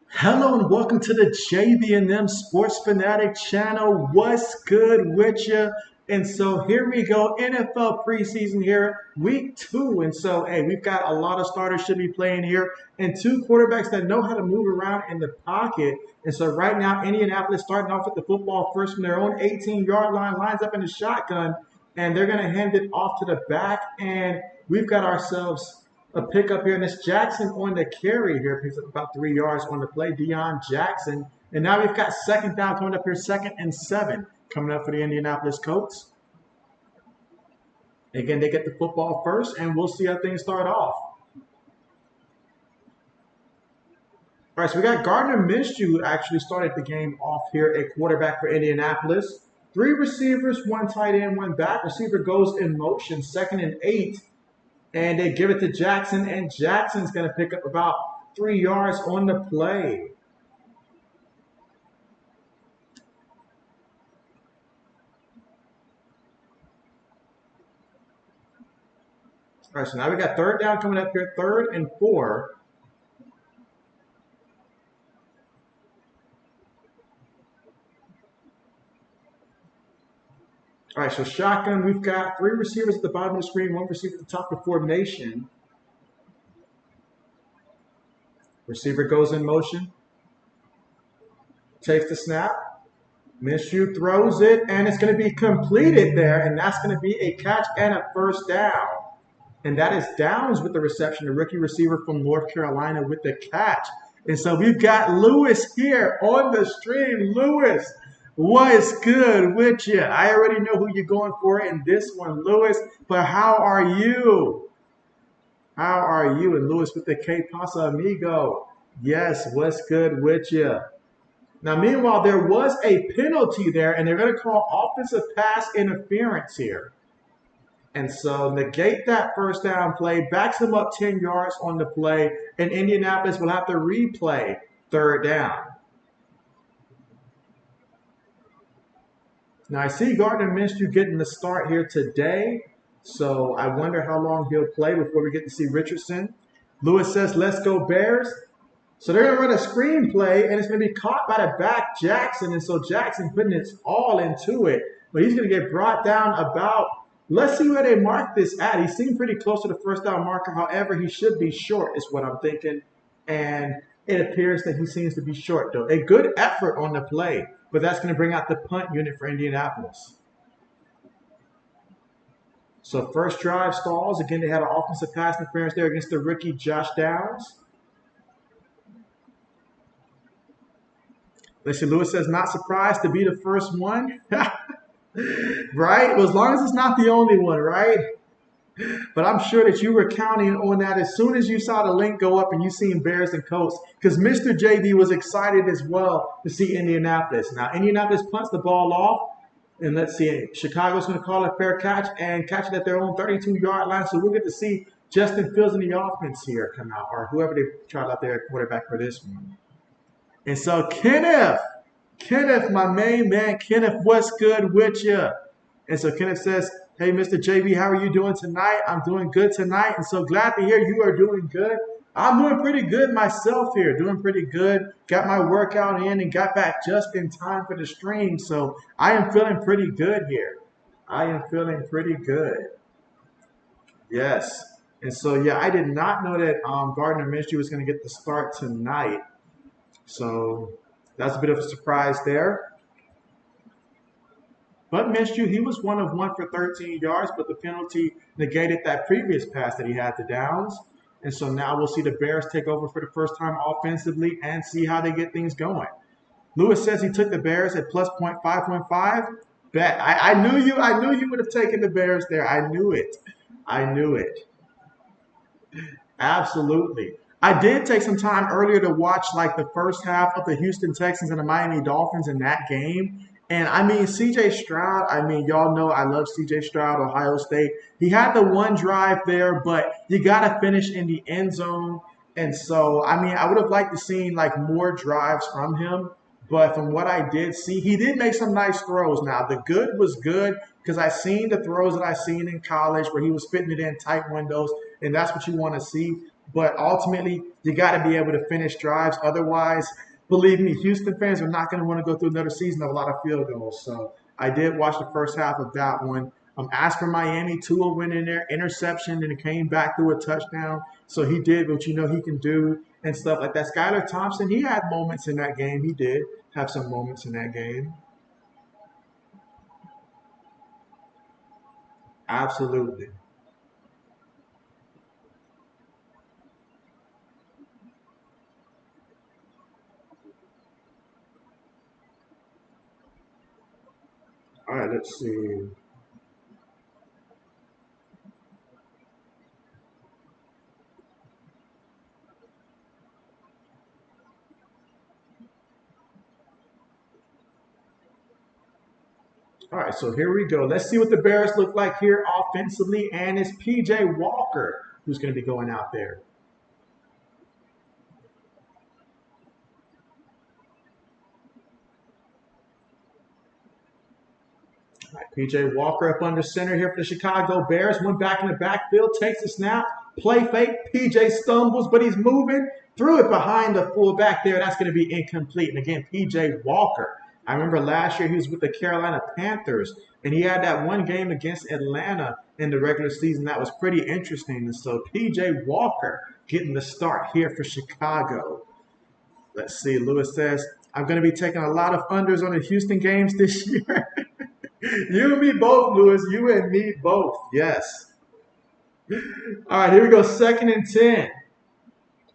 Hello and welcome to the JB&M Sports Fanatic channel. What's good with you? And so here we go, NFL preseason here, week 2. And so, hey, we've got a lot of starters should be playing here and two quarterbacks that know how to move around in the pocket. And so right now, Indianapolis starting off with the football first from their own 18-yard line, lines up in the shotgun, and they're going to hand it off to the back. And we've got ourselves a pickup here, and it's Jackson on the carry here. Picks up about 3 yards on the play. Deion Jackson. And now we've got second down coming up here, 2nd and 7 coming up for the Indianapolis Colts. Again, they get the football first, and we'll see how things start off. All right, so we got Gardner Minshew who actually started the game off here at quarterback for Indianapolis. 3 receivers, 1 tight end, 1 back. Receiver goes in motion, 2nd and 8. And they give it to Jackson, and Jackson's going to pick up about 3 yards on the play. All right, so now we got third down coming up here, 3rd and 4. All right, so shotgun, we've got 3 receivers at the bottom of the screen, 1 receiver at the top of formation. Receiver goes in motion, takes the snap. Minshew throws it, and it's going to be completed there, and that's going to be a catch and a first down. And that is Downs with the reception, the rookie receiver from North Carolina with the catch. And so we've got Lewis here on the stream. Lewis, what's good with you? I already know who you're going for in this one, Lewis, but how are you? How are you? And Lewis with the K Pasa Amigo. Yes, what's good with you? Now, meanwhile, there was a penalty there, and they're going to call offensive pass interference here. And so negate that first down play, backs them up 10 yards on the play, and Indianapolis will have to replay 3rd down. Now, I see Gardner Minshew getting the start here today, so I wonder how long he'll play before we get to see Richardson. Lewis says, let's go Bears. So they're going to run a screen play, and it's going to be caught by the back, Jackson. And so Jackson putting his all into it. But he's going to get brought down about, let's see where they mark this at. He seemed pretty close to the first down marker. However, he should be short is what I'm thinking. And it appears that he seems to be short, though. A good effort on the play, but that's going to bring out the punt unit for Indianapolis. So first drive stalls. Again, they had an offensive pass interference there against the rookie Josh Downs. Let's see, Lewis says, not surprised to be the first one. Right? Well, as long as it's not the only one, right? But I'm sure that you were counting on that as soon as you saw the link go up and you seen Bears and Colts, because Mr. JB was excited as well to see Indianapolis. Now, Indianapolis punts the ball off, and let's see, Chicago's going to call it a fair catch and catch it at their own 32-yard line, so we'll get to see Justin Fields in the offense here come out, or whoever they tried out there at quarterback for this one. And so Kenneth, my main man, Kenneth, what's good with you? And so Kenneth says, hey, Mr. JB, how are you doing tonight? I'm doing good tonight, and so glad to hear you are doing good. I'm doing pretty good myself here, doing pretty good. Got my workout in and got back just in time for the stream, so I am feeling pretty good here. I am feeling pretty good. Yes. And so, yeah, I did not know that Gardner Minshew was going to get the start tonight. So that's a bit of a surprise there. But Minshew, he was 1 of 1 for 13 yards, but the penalty negated that previous pass that he had to Downs. And so now we'll see the Bears take over for the first time offensively and see how they get things going. Lewis says he took the Bears at plus 5.5. Bet. I knew you would have taken the Bears there. I knew it. Absolutely. I did take some time earlier to watch like the first half of the Houston Texans and the Miami Dolphins in that game. And I mean, CJ Stroud, I mean, y'all know I love CJ Stroud, Ohio State. He had the one drive there, but you got to finish in the end zone. And so, I mean, I would have liked to see like more drives from him. But from what I did see, he did make some nice throws. Now, the good was good because I seen the throws that I seen in college where he was fitting it in tight windows, and that's what you want to see. But ultimately, you got to be able to finish drives. Otherwise, believe me, Houston fans are not going to want to go through another season of a lot of field goals. So I did watch the first half of that one. As for Miami, Tua went in there, interception, and it came back through a touchdown. So he did what you know he can do and stuff like that. Skylar Thompson, he had moments in that game. He did have some moments in that game. Absolutely. All right, let's see. All right, so here we go. Let's see what the Bears look like here offensively, and it's PJ Walker who's going to be going out there. All right, PJ Walker up under center here for the Chicago Bears. Went back in the backfield, takes a snap, play fake. PJ stumbles, but he's moving. Threw it behind the fullback there. That's going to be incomplete. And again, PJ Walker. I remember last year he was with the Carolina Panthers, and he had that one game against Atlanta in the regular season that was pretty interesting. And so PJ Walker getting the start here for Chicago. Let's see. Lewis says, I'm going to be taking a lot of unders on the Houston games this year. You and me both, Lewis. You and me both. Yes. All right, here we go. 2nd and 10.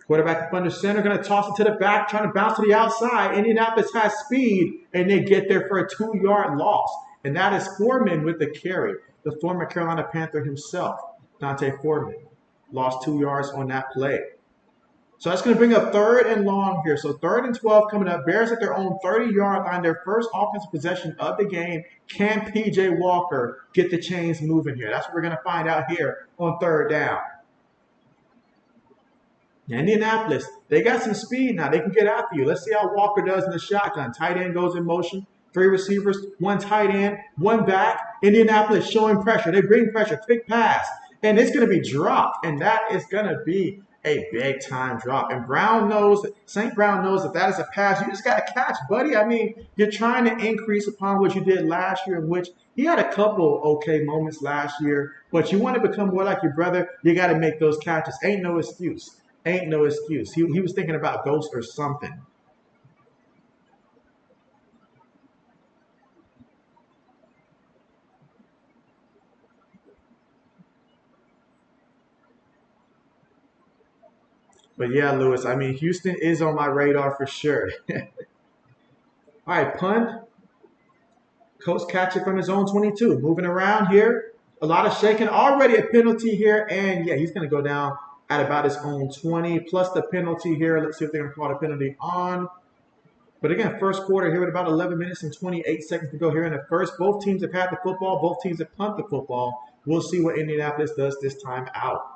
Quarterback up under center, going to toss it to the back, trying to bounce to the outside. Indianapolis has speed, and they get there for a 2-yard loss. And that is Foreman with the carry, the former Carolina Panther himself, Dante Foreman. Lost 2 yards on that play. So that's going to bring up 3rd and long here. So 3rd and 12 coming up. Bears at their own 30-yard line, their first offensive possession of the game. Can P.J. Walker get the chains moving here? That's what we're going to find out here on 3rd down. Indianapolis, they got some speed now. They can get after you. Let's see how Walker does in the shotgun. Tight end goes in motion. 3 receivers, 1 tight end, 1 back. Indianapolis showing pressure. They bring pressure. Quick pass. And it's going to be dropped. And that is going to be a big time drop. And St. Brown knows that is a pass you just got to catch, buddy. I mean, you're trying to increase upon what you did last year, in which he had a couple okay moments last year, but you want to become more like your brother, you got to make those catches. Ain't no excuse. Ain't no excuse. He was thinking about ghosts or something. But yeah, Lewis, I mean, Houston is on my radar for sure. All right, punt. Colts catch it from his own 22. Moving around here. A lot of shaking. Already a penalty here. And yeah, he's going to go down at about his own 20. Plus the penalty here. Let's see if they're going to call a penalty on. But again, first quarter here with about 11 minutes and 28 seconds to go here in the first. Both teams have had the football. Both teams have punted the football. We'll see what Indianapolis does this time out.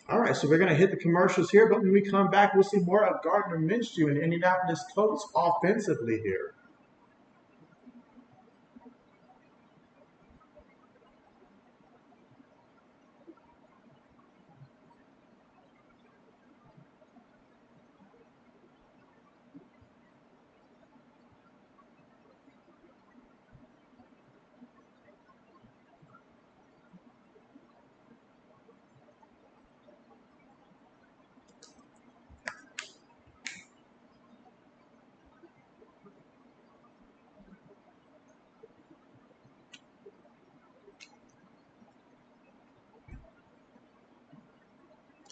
All right, so we're going to hit the commercials here, but when we come back, we'll see more of Gardner Minshew and Indianapolis Colts offensively here.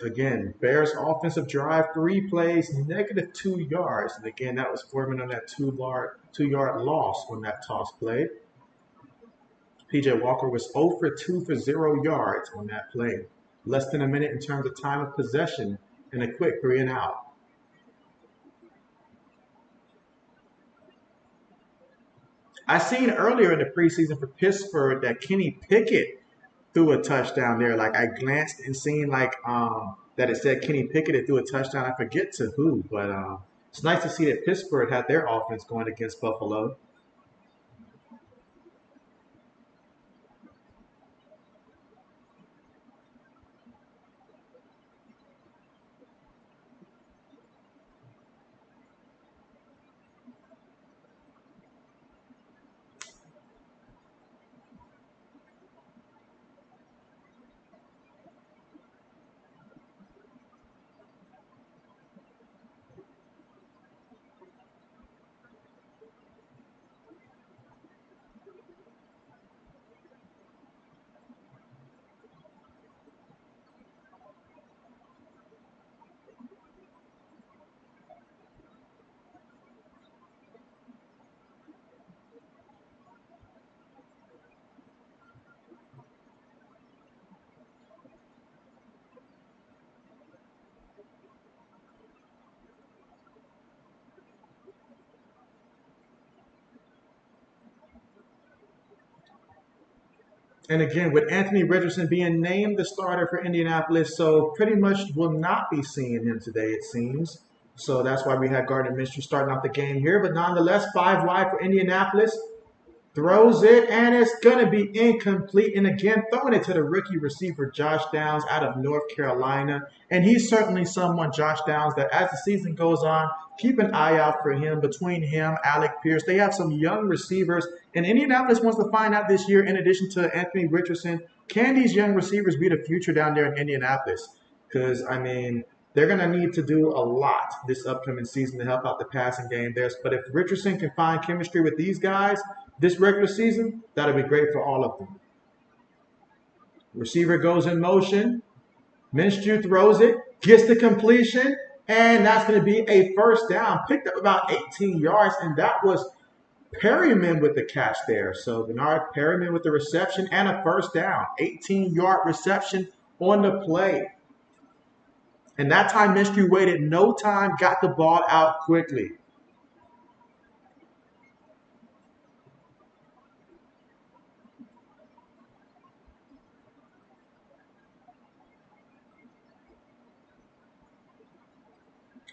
Again, Bears offensive drive, 3 plays, negative 2 yards. And again, that was Foreman on that 2-yard loss on that toss play. PJ Walker was 0 for 2 for 0 yards on that play. Less than a minute in terms of time of possession and a quick 3 and out. I seen earlier in the preseason for Pittsburgh that Kenny Pickett threw a touchdown there. Like I glanced and seen like that it said Kenny Pickett had threw a touchdown. I forget to who, but it's nice to see that Pittsburgh had their offense going against Buffalo. And again, with Anthony Richardson being named the starter for Indianapolis, so pretty much will not be seeing him today, it seems. So that's why we had Gardner Minshew starting out the game here. But nonetheless, 5 wide for Indianapolis. Throws it, and it's going to be incomplete. And again, throwing it to the rookie receiver, Josh Downs, out of North Carolina. And he's certainly someone, Josh Downs, that as the season goes on, keep an eye out for him. Between him, Alec Pierce, they have some young receivers. And Indianapolis wants to find out this year, in addition to Anthony Richardson, can these young receivers be the future down there in Indianapolis? Because, I mean, they're going to need to do a lot this upcoming season to help out the passing game there. But if Richardson can find chemistry with these guys this regular season, that'll be great for all of them. Receiver goes in motion. Minshew throws it, gets the completion, and that's going to be a first down. Picked up about 18 yards, and that was Perryman with the catch there. So Bernard Perryman with the reception and a first down. 18-yard reception on the play. And that time, Minshew waited no time, got the ball out quickly.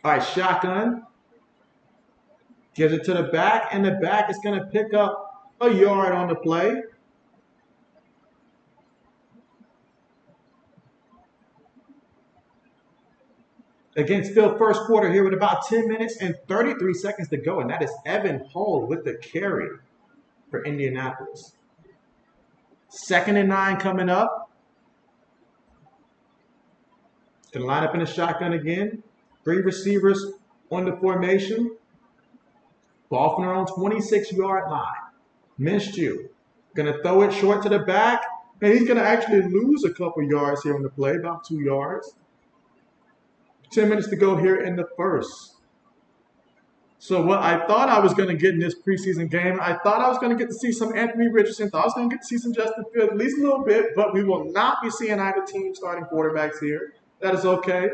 All right, shotgun. Gives it to the back, and the back is going to pick up a yard on the play. Again, still first quarter here with about 10 minutes and 33 seconds to go, and that is Evan Hull with the carry for Indianapolis. 2nd and 9 coming up. Going to line up in the shotgun again. 3 receivers on the formation. Ball from their own 26-yard line. Minshew going to throw it short to the back, and he's going to actually lose a couple yards here on the play, about 2 yards. 10 minutes to go here in the first. So what I thought I was going to get in this preseason game, I thought I was going to get to see some Anthony Richardson, thought I was going to get to see some Justin Fields, at least a little bit, but we will not be seeing either team starting quarterbacks here. That is okay.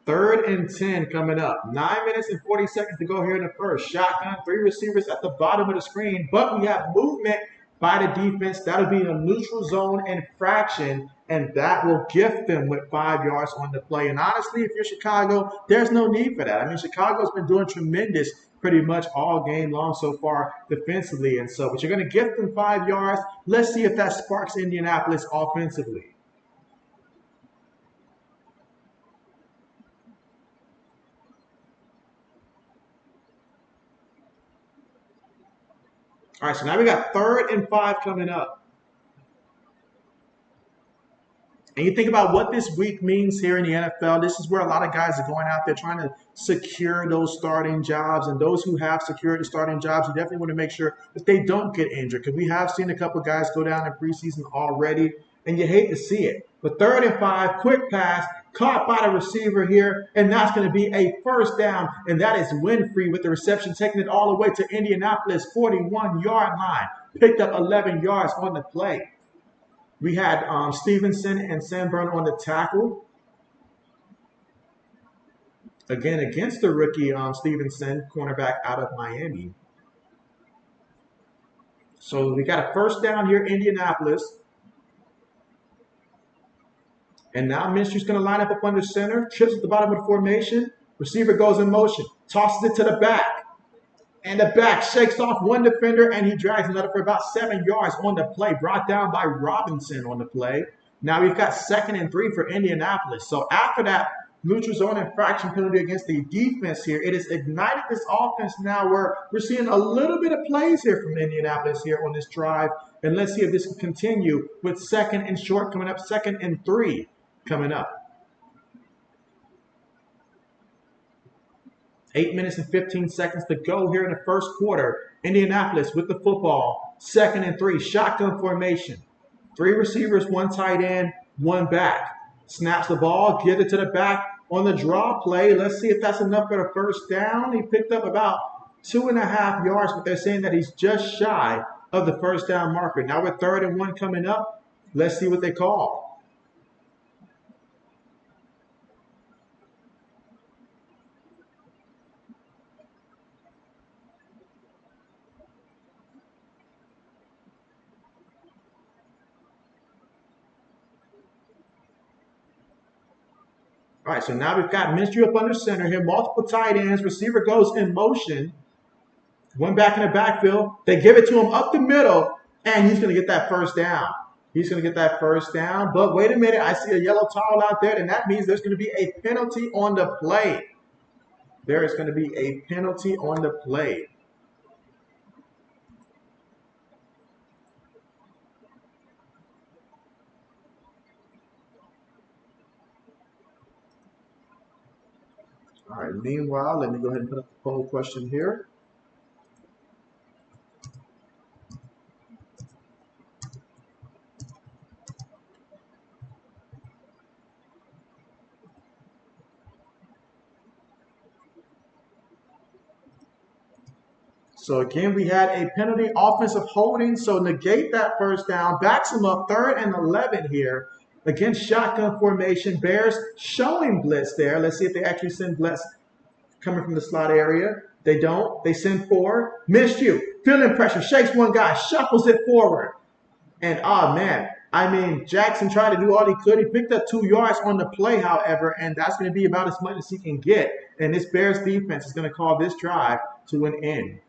Third and 10 coming up. 9 minutes and 40 seconds to go here in the first. Shotgun, 3 receivers at the bottom of the screen, but we have movement by the defense. That'll be a neutral zone infraction, and that will gift them with 5 yards on the play. And honestly, if you're Chicago, there's no need for that. I mean, Chicago's been doing tremendous pretty much all game long so far defensively. And so, but you're going to gift them 5 yards. Let's see if that sparks Indianapolis offensively. All right, so now we got 3rd and 5 coming up. And you think about what this week means here in the NFL. This is where a lot of guys are going out there trying to secure those starting jobs. And those who have secured the starting jobs, you definitely want to make sure that they don't get injured. Because we have seen a couple guys go down in preseason already, and you hate to see it. But 3rd and 5, quick pass, caught by the receiver here, and that's going to be a first down, and that is Winfrey with the reception, taking it all the way to Indianapolis 41-yard line. picked up 11 yards on the play. We had Stevenson and Sanborn on the tackle. Again, against the rookie Stevenson, cornerback out of Miami. So we got a first down here, Indianapolis. And now Minstrew's going to line up under center, trips at the bottom of the formation. Receiver goes in motion, tosses it to the back. And the back shakes off one defender, and he drags another for about 7 yards on the play, brought down by Robinson on the play. Now we've got 2nd and 3 for Indianapolis. So after that neutral zone infraction penalty against the defense here, it has ignited this offense now where we're seeing a little bit of plays here from Indianapolis here on this drive. And let's see if this can continue with 2nd and short coming up, 2nd and 3 coming up. 8 minutes and 15 seconds to go here in the first quarter. Indianapolis with the football. 2nd and 3. Shotgun formation. 3 receivers, 1 tight end, 1 back. Snaps the ball, gives it to the back on the draw play. Let's see if that's enough for the first down. He picked up about 2.5 yards, but they're saying that he's just shy of the first down marker. Now with 3rd and 1 coming up, let's see what they call. All right, so now we've got Minstrew up under center here, multiple tight ends. Receiver goes in motion. 1 back in the backfield. They give it to him up the middle, and he's going to get that first down. He's going to get that first down. But wait a minute, I see a yellow towel out there, and that means there's going to be a penalty on the play. There is going to be a penalty on the play. All right, meanwhile, let me go ahead and put up the poll question here. So again, we had a penalty, offensive holding, so negate that first down, backs him up, 3rd and 11 here. Against shotgun formation, Bears showing blitz there. Let's see if they actually send blitz coming from the slot area. They don't. They send 4. Missed you. Feeling pressure. Shakes one guy. Shuffles it forward. And, oh, man. I mean, Jackson tried to do all he could. He picked up 2 yards on the play, however, and that's going to be about as much as he can get. And this Bears defense is going to call this drive to an end.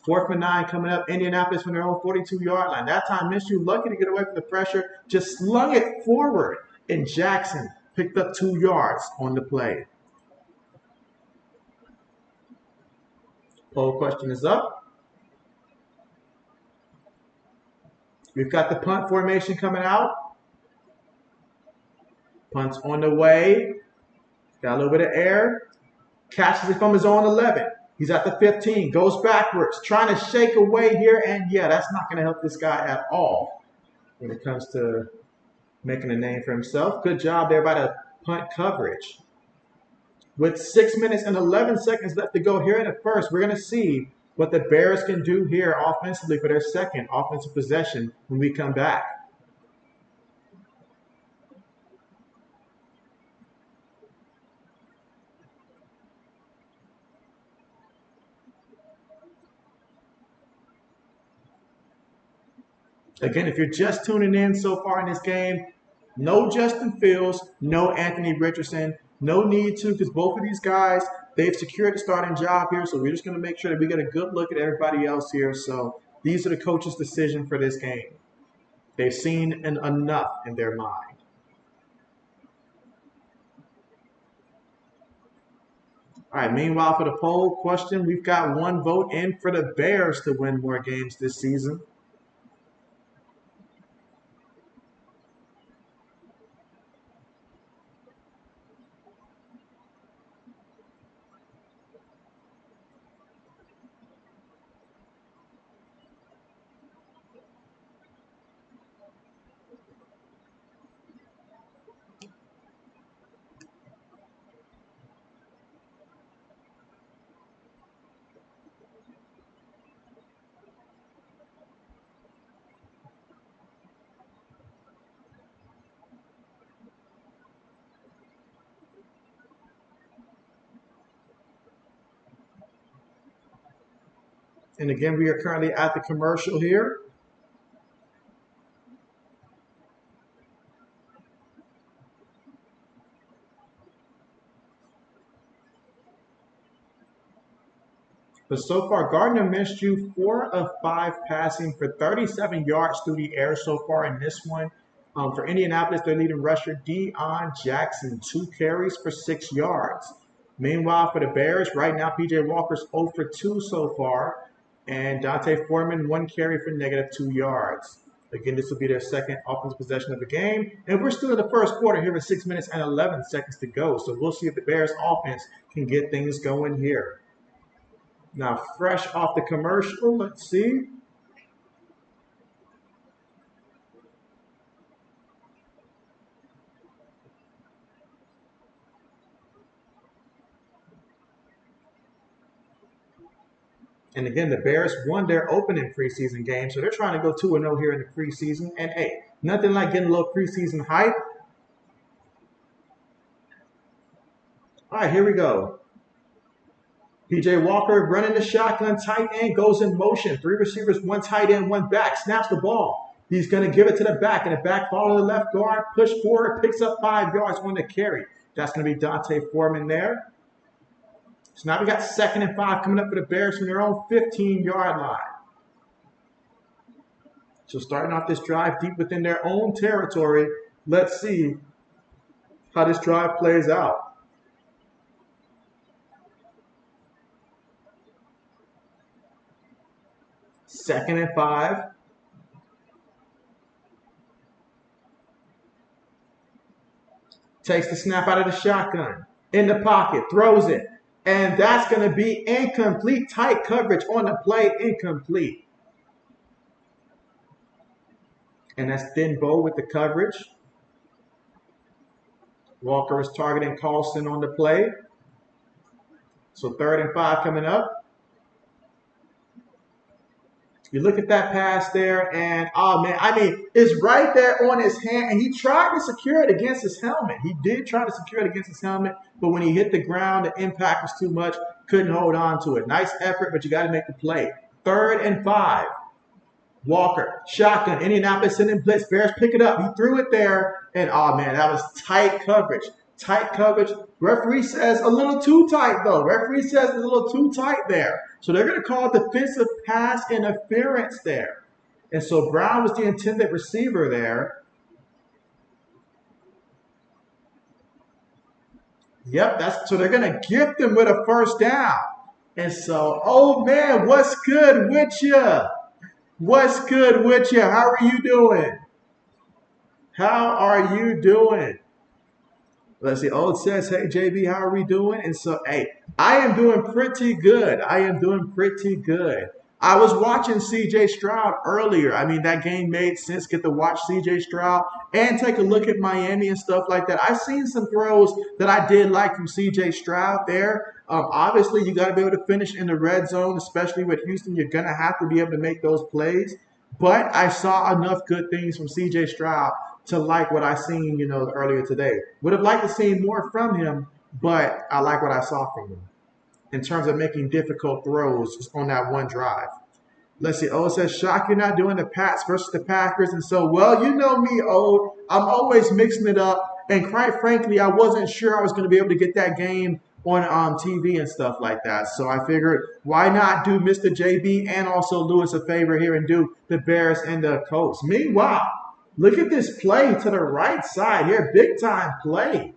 4th and 9 coming up. Indianapolis from their own 42-yard line. That time, Minshew, lucky to get away from the pressure, just slung it forward. And Jackson picked up 2 yards on the play. Poll question is up. We've got the punt formation coming out. Punt's on the way. Got a little bit of air. Catches it from his own 11. He's at the 15. Goes backwards. Trying to shake away here. And, yeah, that's not going to help this guy at all when it comes to making a name for himself. Good job there by the punt coverage. With 6 minutes and 11 seconds left to go here in the first, we're going to see what the Bears can do here offensively for their 2nd offensive possession when we come back. Again, if you're just tuning in so far in this game, no Justin Fields, no Anthony Richardson. No need to, because both of these guys, they've secured the starting job here. So we're just going to make sure that we get a good look at everybody else here. So these are the coach's decision for this game. They've seen enough in their mind. All right, meanwhile, for the poll question, we've got 1 vote in for the Bears to win more games this season. And again, we are currently at the commercial here. But so far, Gardner Minshew, 4 of 5 passing for 37 yards through the air so far in this one. For Indianapolis, their leading rusher, Deion Jackson, 2 carries for 6 yards. Meanwhile, for the Bears, right now, PJ Walker's 0 for 2 so far. And Dante Foreman, 1 carry for -2 yards. Again, this will be their second offensive possession of the game. And we're still in the first quarter here with 6 minutes and 11 seconds to go. So we'll see if the Bears offense can get things going here. Now, fresh off the commercial, let's see. And again, the Bears won their opening preseason game, so they're trying to go 2-0 here in the preseason. And hey, nothing like getting a little preseason hype. All right, here we go. PJ Walker running the shotgun, tight end, goes in motion. 3 receivers, 1 tight end, 1 back, snaps the ball. He's going to give it to the back, and the back follow the left guard, push forward, picks up 5 yards on the carry. That's going to be Dante Foreman there. So now we got 2nd and 5 coming up for the Bears from their own 15-yard line. So starting off this drive deep within their own territory, let's see how this drive plays out. 2nd and 5. Takes the snap out of the shotgun. In the pocket. Throws it. And that's going to be incomplete. Tight coverage on the play. Incomplete. And that's Denbo with the coverage. Walker is targeting Carlson on the play. So 3rd and 5 coming up. You look at that pass there, and oh man, I mean, it's right there on his hand, and he tried to secure it against his helmet. He did try to secure it against his helmet, but when he hit the ground, the impact was too much, couldn't hold on to it. Nice effort, but you got to make the play. 3rd and 5. Walker, shotgun, Indianapolis sending blitz. Bears pick it up. He threw it there, and oh man, that was tight coverage. Tight coverage. Referee says a little too tight, though. Referee says a little too tight there. So they're going to call defensive pass interference there. And so Brown was the intended receiver there. Yep, so they're going to gift him with a 1st down. And so, oh man, what's good with you? What's good with you? How are you doing? How are you doing? Let's see. Oh, it says, hey, JB, how are we doing? And so, hey, I am doing pretty good. I am doing pretty good. I was watching CJ Stroud earlier. I mean, that game made sense. Get to watch CJ Stroud and take a look at Miami and stuff like that. I've seen some throws that I did like from CJ Stroud there. Obviously, you got to be able to finish in the red zone, especially with Houston. You're going to have to be able to make those plays. But I saw enough good things from CJ Stroud to like what I seen, earlier today. Would have liked to see more from him, but I like what I saw from him in terms of making difficult throws on that one drive. Let's see. Oh, it says, shock, you're not doing the Pats versus the Packers. And so, well, you know me, I'm always mixing it up. And quite frankly, I wasn't sure I was going to be able to get that game on TV and stuff like that. So I figured, why not do Mr. JB and also Lewis a favor here and do the Bears and the Colts. Meanwhile, look at this play to the right side here. Big time play.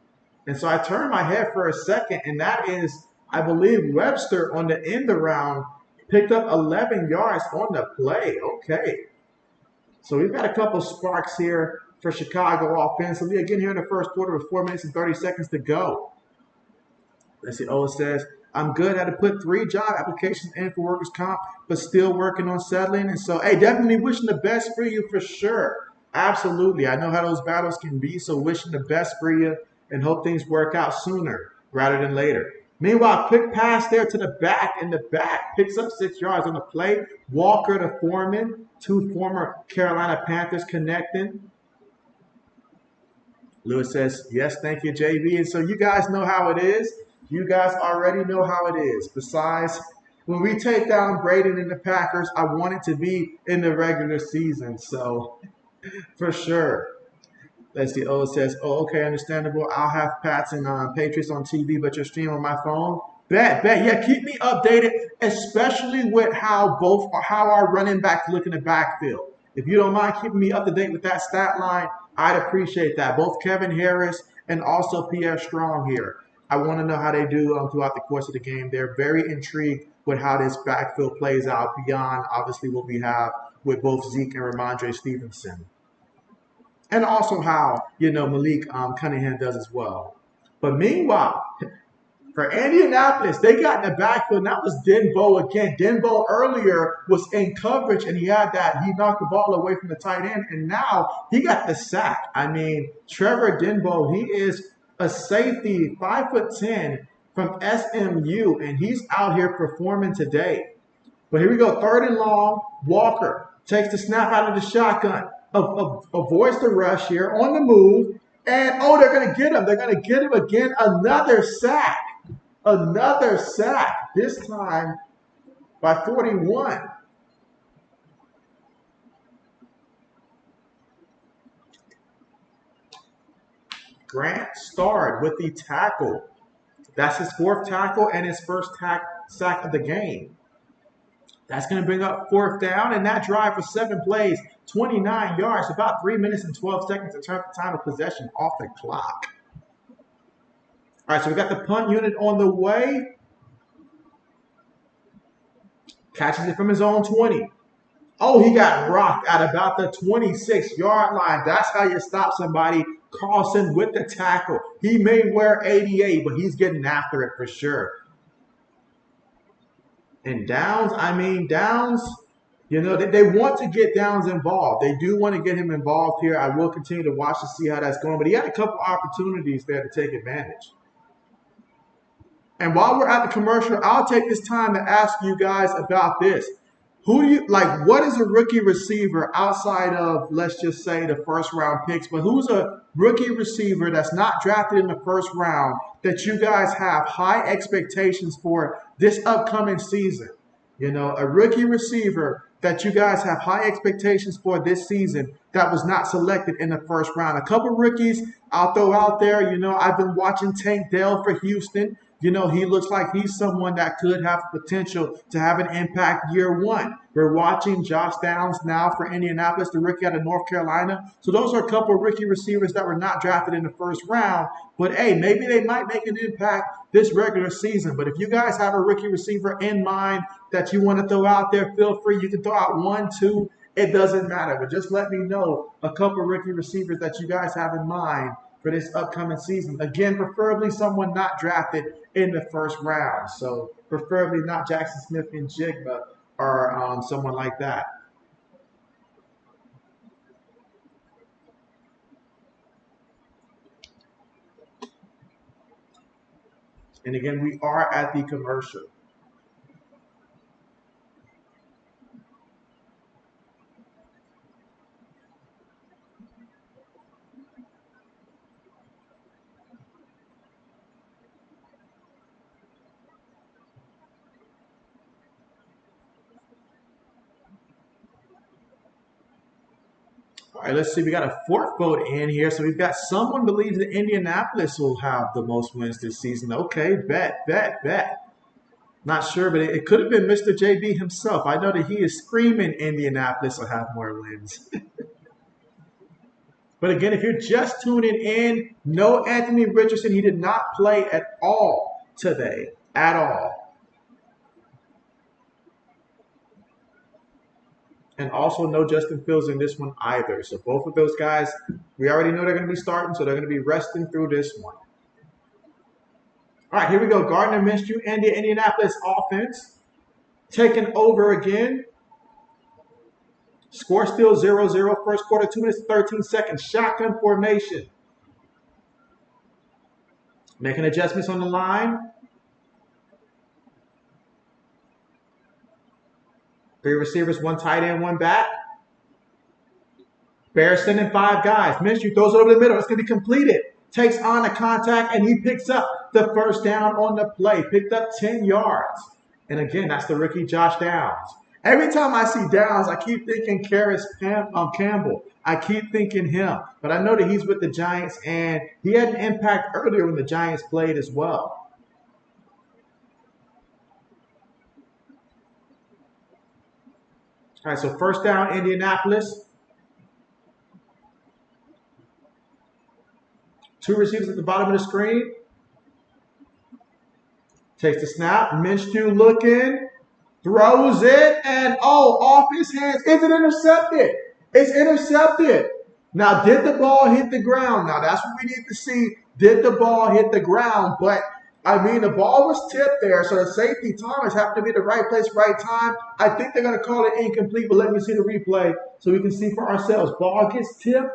And so I turned my head for a second, and that is, I believe, Webster on the end around picked up 11 yards on the play. Okay. So we've got a couple sparks here for Chicago offensively. Again, here in the first quarter with 4 minutes and 30 seconds to go. Let's see. Oh, it says, I'm good. Had to put 3 job applications in for workers' comp, but still working on settling. And so, hey, definitely wishing the best for you for sure. Absolutely. I know how those battles can be, so wishing the best for you and hope things work out sooner rather than later. Meanwhile, quick pass there to the back, and the back picks up 6 yards on the play. Walker to Foreman, 2 former Carolina Panthers connecting. Lewis says, yes, thank you, JB. And so you guys know how it is. You guys already know how it is. Besides, when we take down Braden and the Packers, I want it to be in the regular season. So, for sure. Let's see. Oh, it says, oh, okay, understandable. I'll have Pats and Patriots on TV, but you're streaming on my phone. Bet. Yeah, keep me updated, especially with how our running backs look in the backfield. If you don't mind keeping me up to date with that stat line, I'd appreciate that. Both Kevin Harris and also Pierre Strong here. I want to know how they do throughout the course of the game. They're very intrigued with how this backfield plays out beyond, obviously, what we have with both Zeke and Ramondre Stevenson. And also how, Malik Cunningham does as well. But meanwhile, for Indianapolis, they got in the backfield, and that was Denbo again. Denbo earlier was in coverage, and he knocked the ball away from the tight end, and now he got the sack. I mean, Trevor Denbo, he is a safety, 5'10", from SMU, and he's out here performing today. But here we go, 3rd and long. Walker takes the snap out of the shotgun. Avoids the rush here on the move. And, they're going to get him. They're going to get him again. Another sack. Another sack. This time by 41. Grant Stard with the tackle. That's his 4th tackle and his first sack of the game. That's going to bring up 4th down, and that drive for 7 plays, 29 yards, about 3 minutes and 12 seconds to turn the time of possession off the clock. All right, so we got the punt unit on the way. Catches it from his own 20. Oh, he got rocked at about the 26-yard line. That's how you stop somebody. Carlson with the tackle. He may wear 88, but he's getting after it for sure. And Downs, they want to get Downs involved. They do want to get him involved here. I will continue to watch to see how that's going. But he had a couple opportunities there to take advantage. And while we're at the commercial, I'll take this time to ask you guys about this. Who do you like? What is a rookie receiver outside of, let's just say, the 1st-round picks? But who's a rookie receiver that's not drafted in the 1st round that you guys have high expectations for this upcoming season? A rookie receiver that you guys have high expectations for this season that was not selected in the 1st round. A couple rookies I'll throw out there. I've been watching Tank Dell for Houston. He looks like he's someone that could have potential to have an impact year 1. We're watching Josh Downs now for Indianapolis, the rookie out of North Carolina. So those are a couple of rookie receivers that were not drafted in the 1st round. But, hey, maybe they might make an impact this regular season. But if you guys have a rookie receiver in mind that you want to throw out there, feel free. You can throw out 1, 2. It doesn't matter. But just let me know a couple of rookie receivers that you guys have in mind for this upcoming season. Again, preferably someone not drafted in the 1st round. So preferably not Jackson Smith and Jigba or someone like that. And again, we are at the commercial. All right, let's see. We got a 4th vote in here. So we've got someone believes that Indianapolis will have the most wins this season. Okay, bet. Not sure, but it could have been Mr. JB himself. I know that he is screaming Indianapolis will have more wins. But again, if you're just tuning in, no Anthony Richardson. He did not play at all today, at all. And also no Justin Fields in this one either. So both of those guys, we already know they're going to be starting, so they're going to be resting through this one. All right, here we go. Gardner Minshew and the Indianapolis offense taking over again. Score still 0-0. 1st quarter, 2 minutes, 13 seconds. Shotgun formation. Making adjustments on the line. 3 receivers, 1 tight end, 1 back. Bears sending 5 guys. Minshew throws it over the middle. It's going to be completed. Takes on a contact, and he picks up the 1st down on the play. Picked up 10 yards. And again, that's the rookie Josh Downs. Every time I see Downs, I keep thinking Campbell. I keep thinking him. But I know that he's with the Giants, and he had an impact earlier when the Giants played as well. All right, so first down, Indianapolis. Two receivers at the bottom of the screen. Takes the snap. Minshew looking. Throws it. And, off his hands. Is it intercepted? It's intercepted. Now, did the ball hit the ground? Now, that's what we need to see. Did the ball hit the ground? But, the ball was tipped there. So the safety, Thomas, happened to be at the right place, right time. I think they're going to call it incomplete. But let me see the replay so we can see for ourselves. Ball gets tipped.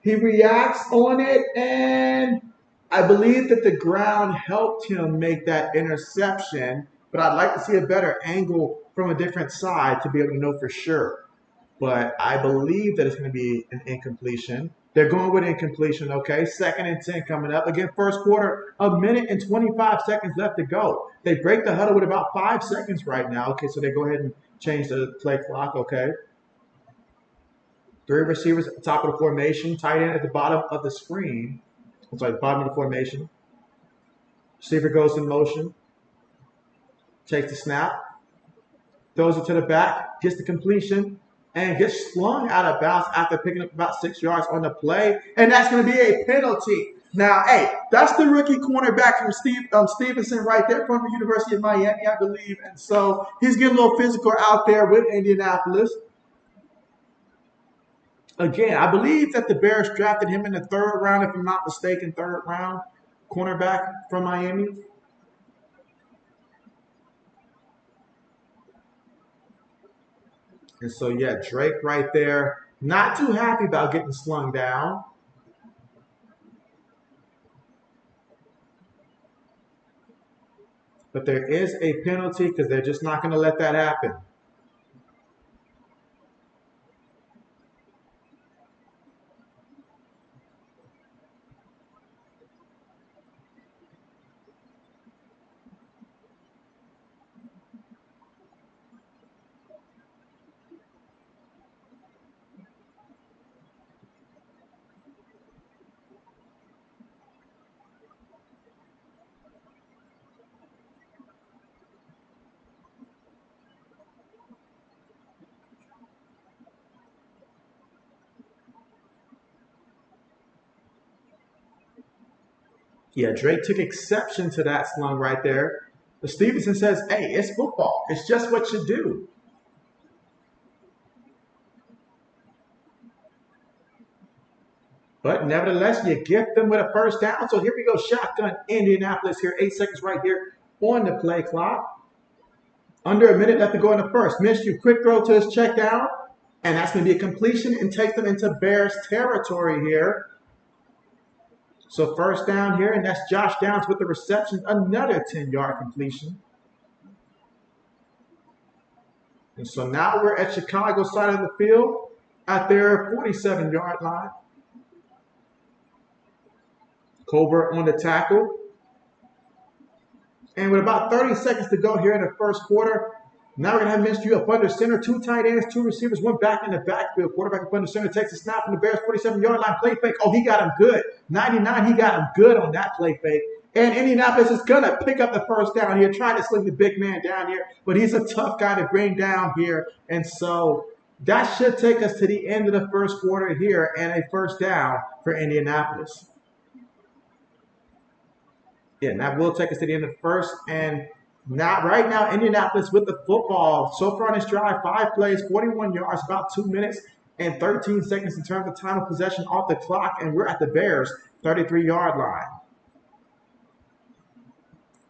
He reacts on it, and I believe that the ground helped him make that interception, but I'd like to see a better angle from a different side to be able to know for sure. But I believe that it's going to be an incompletion. They're going with incompletion, okay? 2nd and 10 coming up. Again, first quarter, 1:25 left to go. They break the huddle with about 5 seconds right now. Okay, so they go ahead and change the play clock, okay? 3 receivers at the top of the formation, tight end at the bottom of the screen. I'm sorry, the bottom of the formation. Receiver goes in motion, takes the snap, throws it to the back, gets the completion, and gets slung out of bounds after picking up about 6 yards on the play. And that's going to be a penalty. Now, hey, that's the rookie cornerback from Stevenson right there from the University of Miami, I believe. And so he's getting a little physical out there with Indianapolis. Again, I believe that the Bears drafted him in the 3rd round, if I'm not mistaken, 3rd round cornerback from Miami. And so, yeah, Drake right there, not too happy about getting slung down. But there is a penalty because they're just not going to let that happen. Yeah, Drake took exception to that slung right there. But Stevenson says, hey, it's football. It's just what you do. But nevertheless, you gift them with a first down. So here we go, shotgun Indianapolis here. 8 seconds right here on the play clock. Under a minute left to go in the first. Minshew, quick throw to his check down. And that's going to be a completion and takes them into Bears territory here. So first down here, and that's Josh Downs with the reception. Another 10-yard completion. And so now we're at Chicago side of the field at their 47-yard line. Colbert on the tackle. And with about 30 seconds to go here in the first quarter, now we're going to have Minshew up under center, 2 tight ends, 2 receivers, 1 back in the backfield. Quarterback up under center takes a snap from the Bears 47-yard line. Play fake. Oh, he got him good. 99, he got him good on that play fake. And Indianapolis is going to pick up the first down here, trying to sling the big man down here. But he's a tough guy to bring down here. And so that should take us to the end of the first quarter here and a first down for Indianapolis. Yeah, and that will take us to the end of the first. And right now, Indianapolis with the football. So far in this drive, 5 plays, 41 yards, about 2 minutes and 13 seconds in terms of time of possession off the clock. And we're at the Bears' 33-yard line.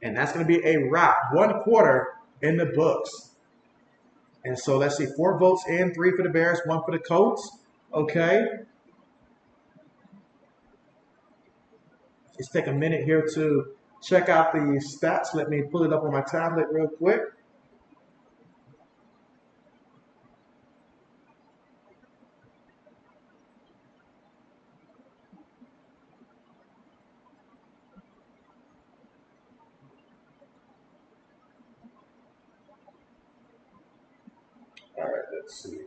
And that's going to be a wrap. 1 quarter in the books. And so let's see, 4 votes in, 3 for the Bears, 1 for the Colts. Okay. Let's take a minute here to check out the stats. Let me pull it up on my tablet real quick. Let's see.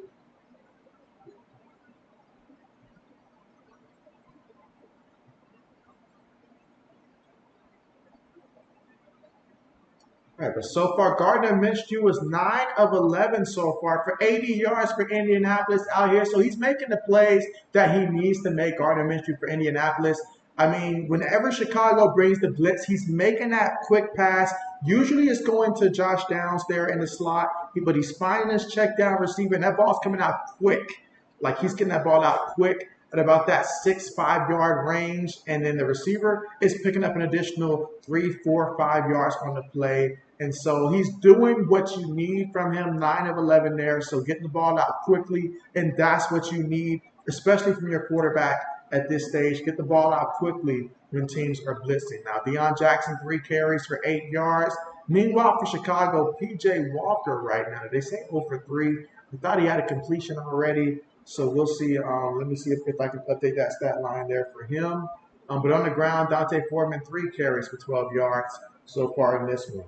All right, but so far, Gardner Minshew was 9 of 11 so far for 80 yards for Indianapolis out here. So he's making the plays that he needs to make, Gardner Minshew for Indianapolis. I mean, whenever Chicago brings the blitz, he's making that quick pass. Usually it's going to Josh Downs there in the slot, but he's finding his check down receiver, and that ball's coming out quick. Like he's getting that ball out quick at about that 6-5 yard range, and then the receiver is picking up an additional 3, 4, 5 yards on the play. And so he's doing what you need from him, 9 of 11 there. So getting the ball out quickly, and that's what you need, especially from your quarterback at this stage. Get the ball out quickly when teams are blitzing. Now, Deion Jackson, 3 carries for 8 yards. Meanwhile, for Chicago, P.J. Walker right now, they say 0 for 3. We thought he had a completion already. So we'll see. Let me see if I can update that stat line there for him. But on the ground, Dante Foreman, 3 carries for 12 yards so far in this one.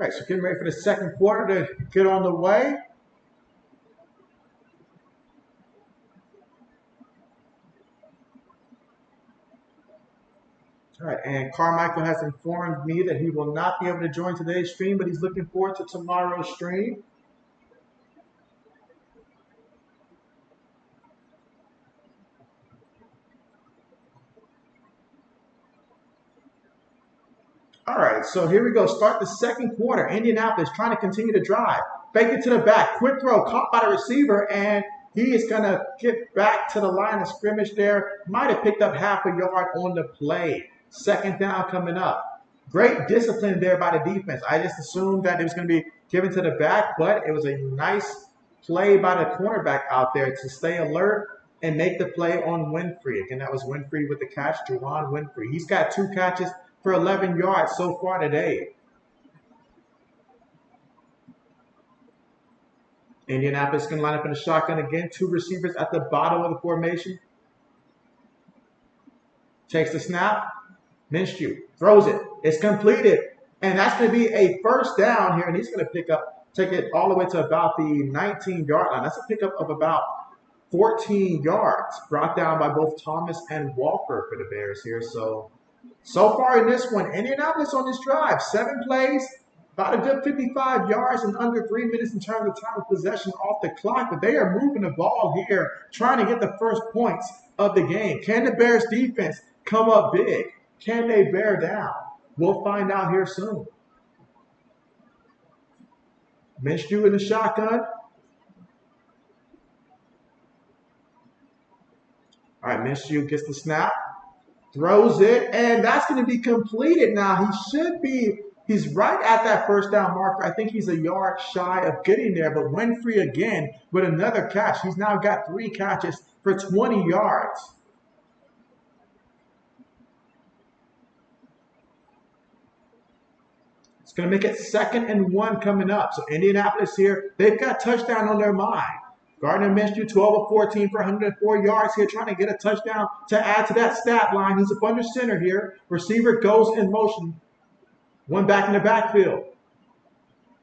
All right, so getting ready for the second quarter to get on the way. All right, and Carmichael has informed me that he will not be able to join today's stream, but he's looking forward to tomorrow's stream. All right, so here we go. Start the second quarter. Indianapolis trying to continue to drive. Fake it to the back. Quick throw caught by the receiver, and he is going to get back to the line of scrimmage there. Might have picked up half a yard on the play. Second down coming up. Great discipline there by the defense. I just assumed that it was going to be given to the back, but it was a nice play by the cornerback out there to stay alert and make the play on Winfrey. Again, that was Winfrey with the catch, Juwan Winfrey. He's got 2 catches for 11 yards so far today. Indianapolis can line up in the shotgun again. 2 receivers at the bottom of the formation. Takes the snap. Minshew throws it. It's completed. And that's going to be a first down here. And he's going to take it all the way to about the 19-yard line. That's a pickup of about 14 yards. Brought down by both Thomas and Walker for the Bears here. So far in this one, Indianapolis on this drive, 7 plays, about a good 55 yards in under 3 minutes in terms of time of possession off the clock. But they are moving the ball here, trying to get the first points of the game. Can the Bears defense come up big? Can they bear down? We'll find out here soon. Minshew in the shotgun. All right, Minshew gets the snap. Throws it, and that's going to be completed now. He's right at that first down marker. I think he's a yard shy of getting there, but Winfrey again with another catch. He's now got 3 catches for 20 yards. It's going to make it 2nd and 1 coming up. So Indianapolis here, they've got touchdown on their mind. Gardner Minshew, 12 of 14 for 104 yards here, trying to get a touchdown to add to that stat line. He's up under center here. Receiver goes in motion. 1 back in the backfield.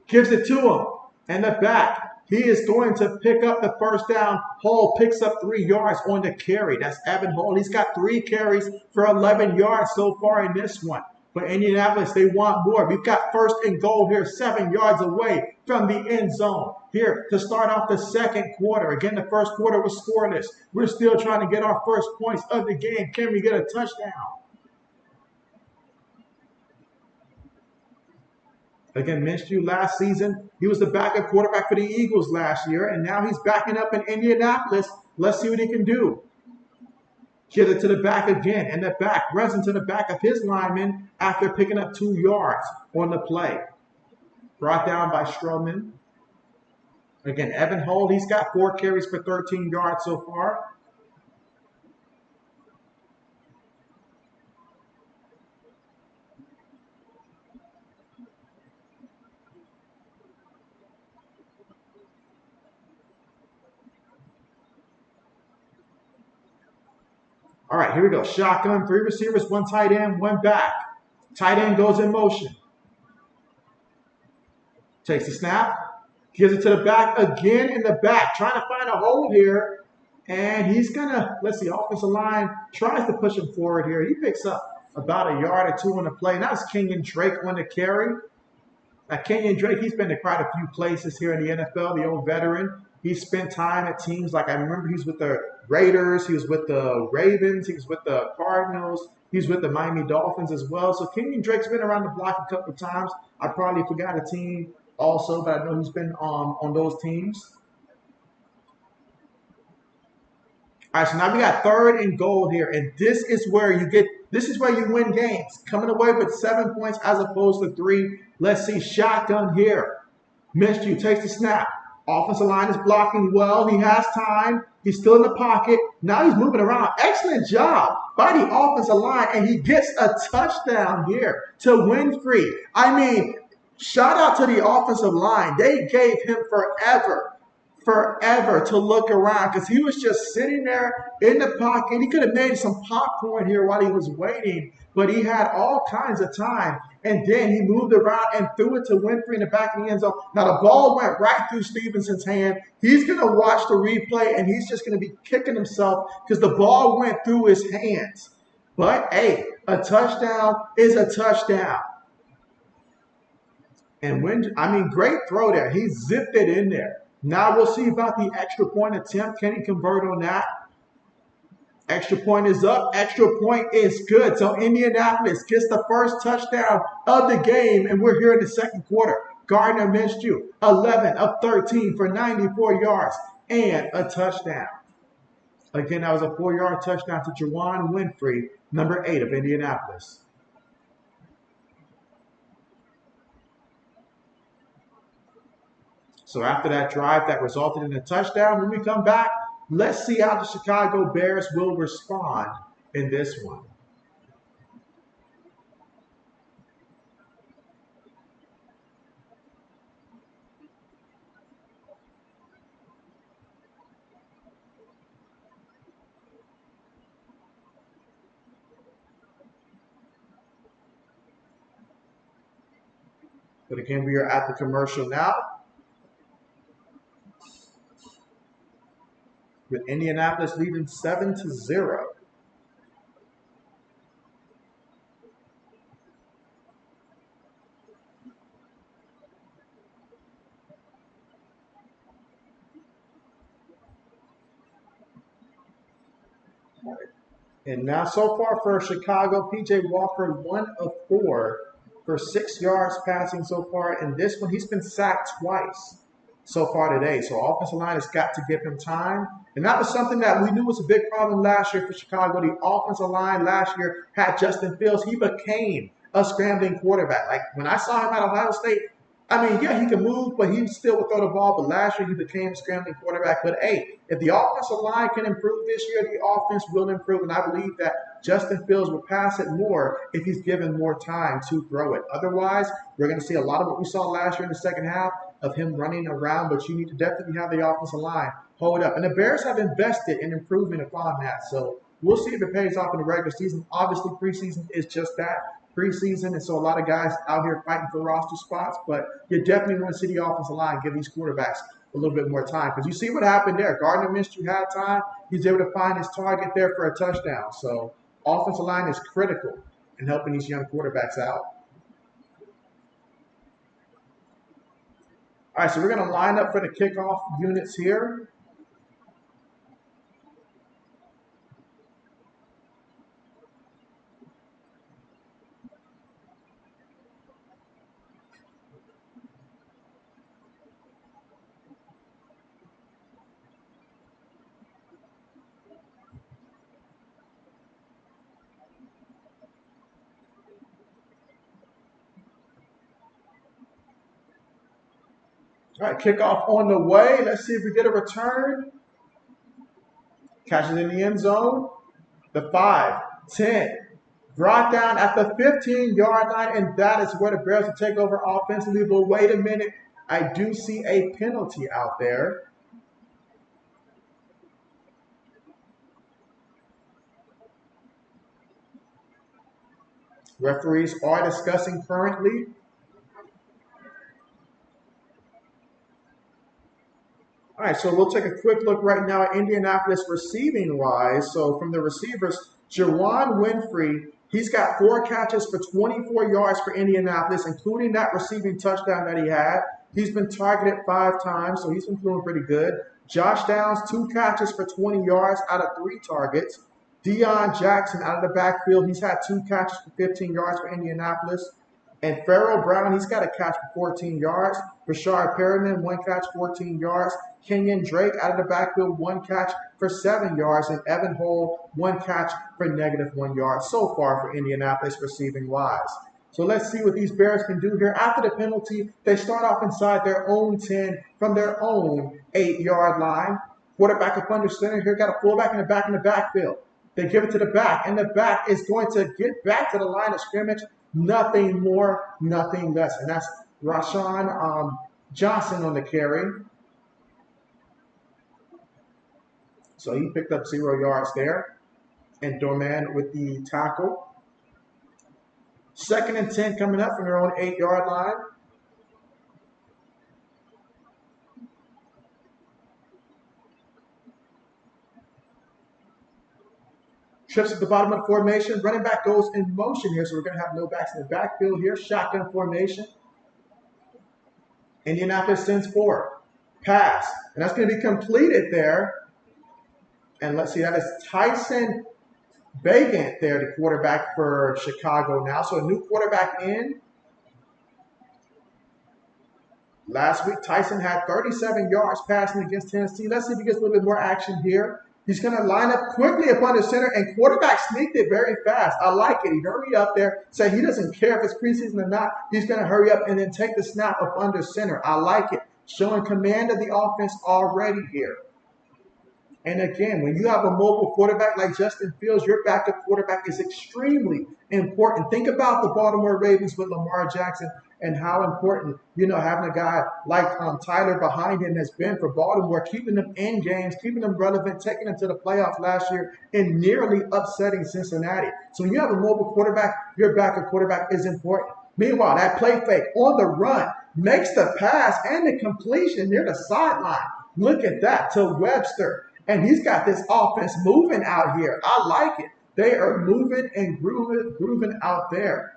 Gives it to him. And the back. He is going to pick up the first down. Hall picks up 3 yards on the carry. That's Evan Hall. He's got 3 carries for 11 yards so far in this one. But Indianapolis, they want more. We've got 1st and goal here, 7 yards away from the end zone. Here to start off the second quarter. Again, the first quarter was scoreless. We're still trying to get our first points of the game. Can we get a touchdown? Again, Minshew last season, he was the backup quarterback for the Eagles last year, and now he's backing up in Indianapolis. Let's see what he can do. Gives it to the back again, and the back runs into the back of his lineman after picking up 2 yards on the play. Brought down by Stroman. Again, Evan Holt, he's got 4 carries for 13 yards so far. All right, here we go. Shotgun, 3 receivers, 1 tight end, 1 back. Tight end goes in motion. Takes the snap, gives it to the back again in the back, trying to find a hole here. And he's going to, let's see, offensive line tries to push him forward here. He picks up about a yard or 2 on the play. And that was Kenyon Drake on the carry. Now, Kenyon Drake, he's been to quite a few places here in the NFL, the old veteran. He spent time at teams like, I remember he's with the Raiders, he was with the Ravens, he was with the Cardinals, he's with the Miami Dolphins as well. So Kenyon Drake's been around the block a couple of times. I probably forgot a team also, but I know he's been on those teams. All right, so now we got 3rd and goal here, and this is where you win games. Coming away with 7 points as opposed to 3. Let's see, shotgun here. Minshew takes the snap. Offensive line is blocking well. He has time. He's still in the pocket. Now he's moving around. Excellent job by the offensive line, and he gets a touchdown here to Winfrey. I mean, shout out to the offensive line. They gave him forever to look around because he was just sitting there in the pocket. He could have made some popcorn here while he was waiting, but he had all kinds of time. And then he moved around and threw it to Winfrey in the back of the end zone. Now the ball went right through Stevenson's hand. He's going to watch the replay, and he's just going to be kicking himself because the ball went through his hands. But, hey, a touchdown is a touchdown. And great throw there. He zipped it in there. Now we'll see about the extra point attempt. Can he convert on that? Extra point is up. Extra point is good. So Indianapolis gets the first touchdown of the game, and we're here in the second quarter. Gardner Minshew, 11 of 13 for 94 yards and a touchdown. Again, that was a 4-yard touchdown to Juwann Winfrey, number 8 of Indianapolis. So after that drive that resulted in a touchdown, when we come back, let's see how the Chicago Bears will respond in this one. But again, we are at the commercial now, with Indianapolis leading 7-0. And now so far for Chicago, P.J. Walker, 1 of 4 for 6 yards passing so far. In this one, he's been sacked twice so far today. So offensive line has got to give him time. And that was something that we knew was a big problem last year for Chicago. The offensive line last year had Justin Fields. He became a scrambling quarterback. Like when I saw him at Ohio State, I mean, yeah, he can move, but he still would throw the ball. But last year, he became a scrambling quarterback. But, hey, if the offensive line can improve this year, the offense will improve. And I believe that Justin Fields will pass it more if he's given more time to throw it. Otherwise, we're going to see a lot of what we saw last year in the second half of him running around. But you need to definitely have the offensive line hold up. And the Bears have invested in improvement upon that. So we'll see if it pays off in the regular season. Obviously, preseason is just that. Preseason, and so a lot of guys out here fighting for roster spots, but you definitely want to see the offensive line give these quarterbacks a little bit more time because you see what happened there. Gardner Minshew had time. He's able to find his target there for a touchdown. So offensive line is critical in helping these young quarterbacks out. All right, so we're going to line up for the kickoff units here. All right, kickoff on the way. Let's see if we get a return. Catches in the end zone. The 5, 10. Brought down at the 15-yard line, and that is where the Bears will take over offensively. But wait a minute. I do see a penalty out there. Referees are discussing currently. All right, so we'll take a quick look right now at Indianapolis receiving-wise. So from the receivers, Juwan Winfrey, he's got 4 catches for 24 yards for Indianapolis, including that receiving touchdown that he had. He's been targeted 5 times, so he's been doing pretty good. Josh Downs, 2 catches for 20 yards out of 3 targets. Deion Jackson out of the backfield, he's had 2 catches for 15 yards for Indianapolis. And Farrell Brown, he's got a catch for 14 yards. Rashard Perriman, 1 catch, 14 yards. Kenyon Drake out of the backfield, 1 catch for 7 yards. And Evan Hull, 1 catch for -1 yard so far for Indianapolis receiving-wise. So let's see what these Bears can do here. After the penalty, they start off inside their own 10 from their own 8-yard line. Quarterback up under center here, got a fullback in the backfield. They give it to the back, and the back is going to get back to the line of scrimmage. Nothing more, nothing less. And that's Rashawn Johnson on the carry. So he picked up 0 yards there. And Dorman with the tackle. 2nd and 10 coming up from their own 8-yard line. Trips at the bottom of the formation. Running back goes in motion here, so we're going to have no backs in the backfield here. Shotgun formation. Indianapolis sends forward. Pass. And that's going to be completed there. And let's see, that is Tyson Bagant there, the quarterback for Chicago now. So a new quarterback in. Last week, Tyson had 37 yards passing against Tennessee. Let's see if he gets a little bit more action here. He's going to line up quickly up under center, and quarterback sneaked it very fast. I like it. He hurried up there, said he doesn't care if it's preseason or not. He's going to hurry up and then take the snap up under center. I like it. Showing command of the offense already here. And again, when you have a mobile quarterback like Justin Fields, your backup quarterback is extremely important. Think about the Baltimore Ravens with Lamar Jackson and how important, having a guy like Tyler behind him has been for Baltimore, keeping them in games, keeping them relevant, taking them to the playoffs last year, and nearly upsetting Cincinnati. So when you have a mobile quarterback, your backup quarterback is important. Meanwhile, that play fake on the run makes the pass and the completion near the sideline. Look at that to Webster. And he's got this offense moving out here. I like it. They are moving and grooving out there.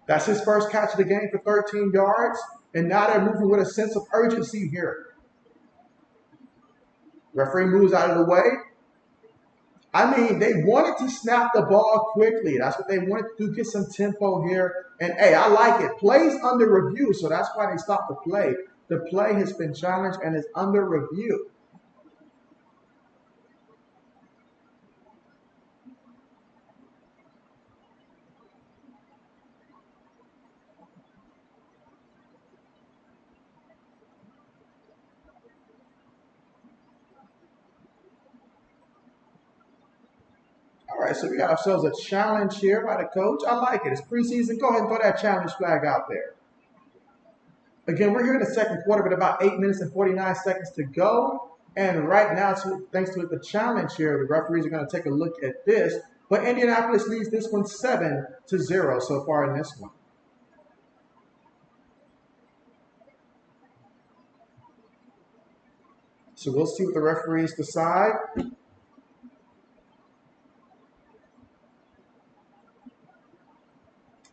That's his first catch of the game for 13 yards. And now they're moving with a sense of urgency here. Referee moves out of the way. I mean, they wanted to snap the ball quickly. That's what they wanted to do, get some tempo here. And, hey, I like it. Plays under review, so that's why they stopped the play. The play has been challenged and is under review. All right, so we got ourselves a challenge here by the coach. I like it. It's preseason. Go ahead and throw that challenge flag out there. Again, we're here in the second quarter with about 8 minutes and 49 seconds to go. And right now, thanks to the challenge here, the referees are going to take a look at this. But Indianapolis leads this one 7-0 so far in this one. So we'll see what the referees decide.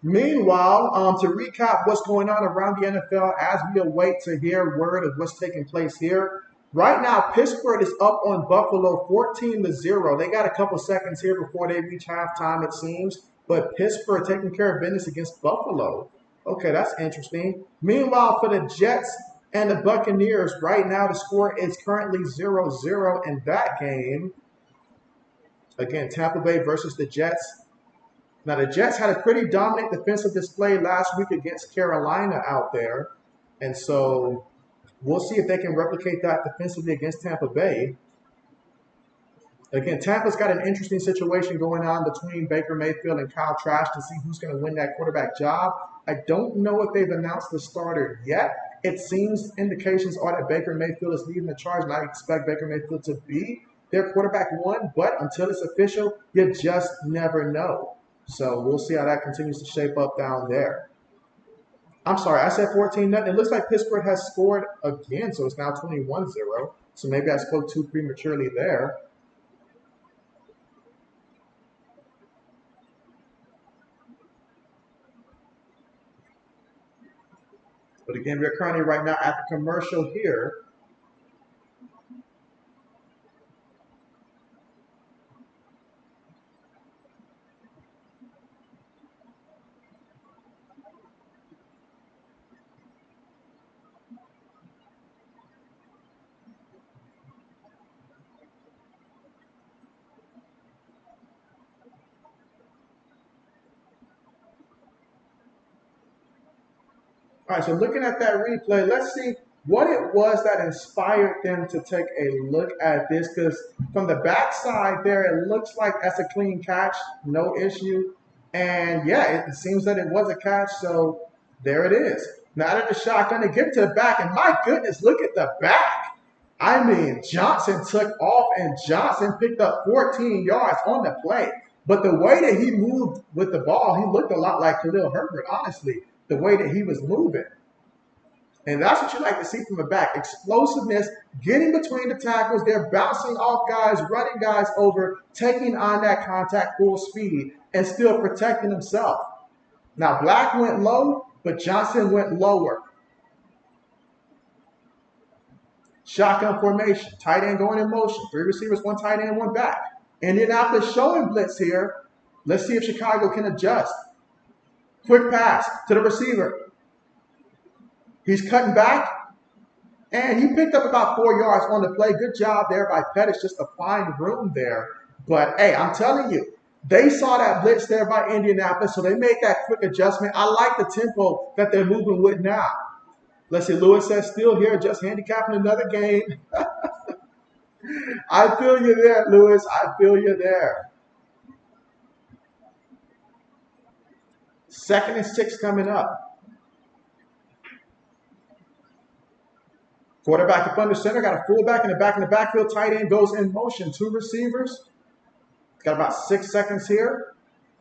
Meanwhile, to recap what's going on around the NFL as we await to hear word of what's taking place here. Right now, Pittsburgh is up on Buffalo 14-0. They got a couple seconds here before they reach halftime, it seems. But Pittsburgh taking care of business against Buffalo. Okay, that's interesting. Meanwhile, for the Jets and the Buccaneers, right now the score is currently 0-0 in that game. Again, Tampa Bay versus the Jets. Now, the Jets had a pretty dominant defensive display last week against Carolina out there. And so We'll see if they can replicate that defensively against Tampa Bay. Again, Tampa's got an interesting situation going on between Baker Mayfield and Kyle Trask to see who's going to win that quarterback job. I don't know if they've announced the starter yet. It seems indications are that Baker Mayfield is leading the charge, and I expect Baker Mayfield to be their quarterback one. But until it's official, you just never know. So we'll see how that continues to shape up down there. I'm sorry, I said 14-0. It looks like Pittsburgh has scored again, so it's now 21-0. So maybe I spoke too prematurely there. But again, we're currently right now at the commercial here. All right, so looking at that replay, let's see what it was that inspired them to take a look at this. Because from the backside there, it looks like that's a clean catch, no issue. And yeah, it seems that it was a catch, so there it is. Now out of the shotgun, they give it to the back, and my goodness, look at the back. I mean, Johnson took off, and Johnson picked up 14 yards on the play. But the way that he moved with the ball, he looked a lot like Khalil Herbert, honestly, the way that he was moving. And that's what you like to see from the back. Explosiveness, getting between the tackles. They're bouncing off guys, running guys over, taking on that contact full speed, and still protecting himself. Now, Black went low, but Johnson went lower. Shotgun formation. Tight end going in motion. 3 receivers, 1 tight end, 1 back. Indianapolis showing blitz here. Let's see if Chicago can adjust. Quick pass to the receiver. He's cutting back, and he picked up about 4 yards on the play. Good job there by Pettis, just to find room there. But, hey, I'm telling you, they saw that blitz there by Indianapolis, so they made that quick adjustment. I like the tempo that they're moving with now. Let's see, Lewis says, still here, just handicapping another game. I feel you there, Lewis. I feel you there. 2nd and 6 coming up. Quarterback up under center, got a fullback in the backfield. Tight end goes in motion. 2 receivers. Got about 6 seconds here.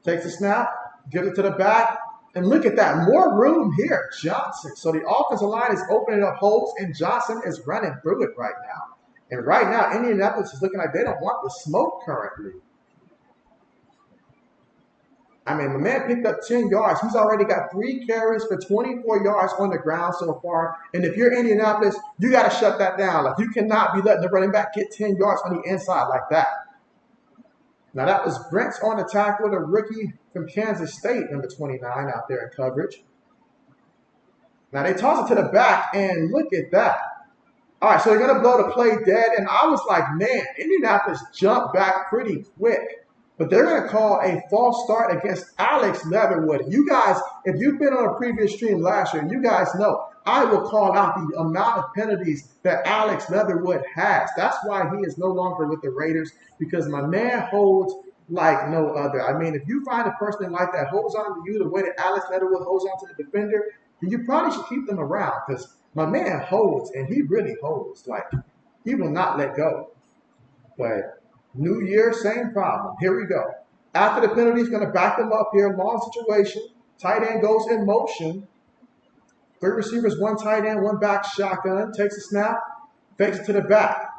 Takes the snap, gives it to the back. And look at that, more room here. Johnson. So the offensive line is opening up holes, and Johnson is running through it right now. And right now, Indianapolis is looking like they don't want the smoke currently. I mean, the man picked up 10 yards. He's already got 3 carries for 24 yards on the ground so far. And if you're Indianapolis, you got to shut that down. Like, you cannot be letting the running back get 10 yards on the inside like that. Now, that was Brents on the tackle, the rookie from Kansas State, number 29, out there in coverage. Now, they toss it to the back, and look at that. All right, so they're going to blow the play dead. And I was like, man, Indianapolis jumped back pretty quick. But they're going to call a false start against Alex Leatherwood. You guys, if you've been on a previous stream last year, you guys know I will call out the amount of penalties that Alex Leatherwood has. That's why he is no longer with the Raiders, because my man holds like no other. I mean, if you find a person like that holds on to you the way that Alex Leatherwood holds on to the defender, then you probably should keep them around, because my man holds, and he really holds. Like, he will not let go. But new year, same problem. Here we go. After the penalty, he's going to back them up here. Long situation. Tight end goes in motion. 3 receivers, 1 tight end, 1 back shotgun. Takes a snap. Fakes it to the back.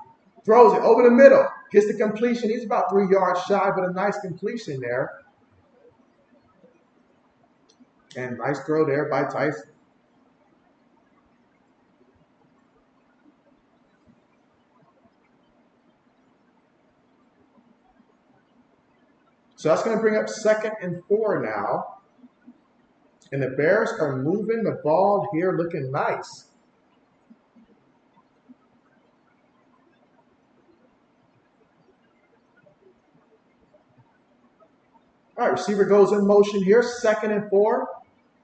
Throws it over the middle. Gets the completion. He's about 3 yards shy, but a nice completion there. And nice throw there by Tyson. So that's going to bring up 2nd and 4 now. And the Bears are moving the ball here, looking nice. All right, receiver goes in motion here, 2nd and 4.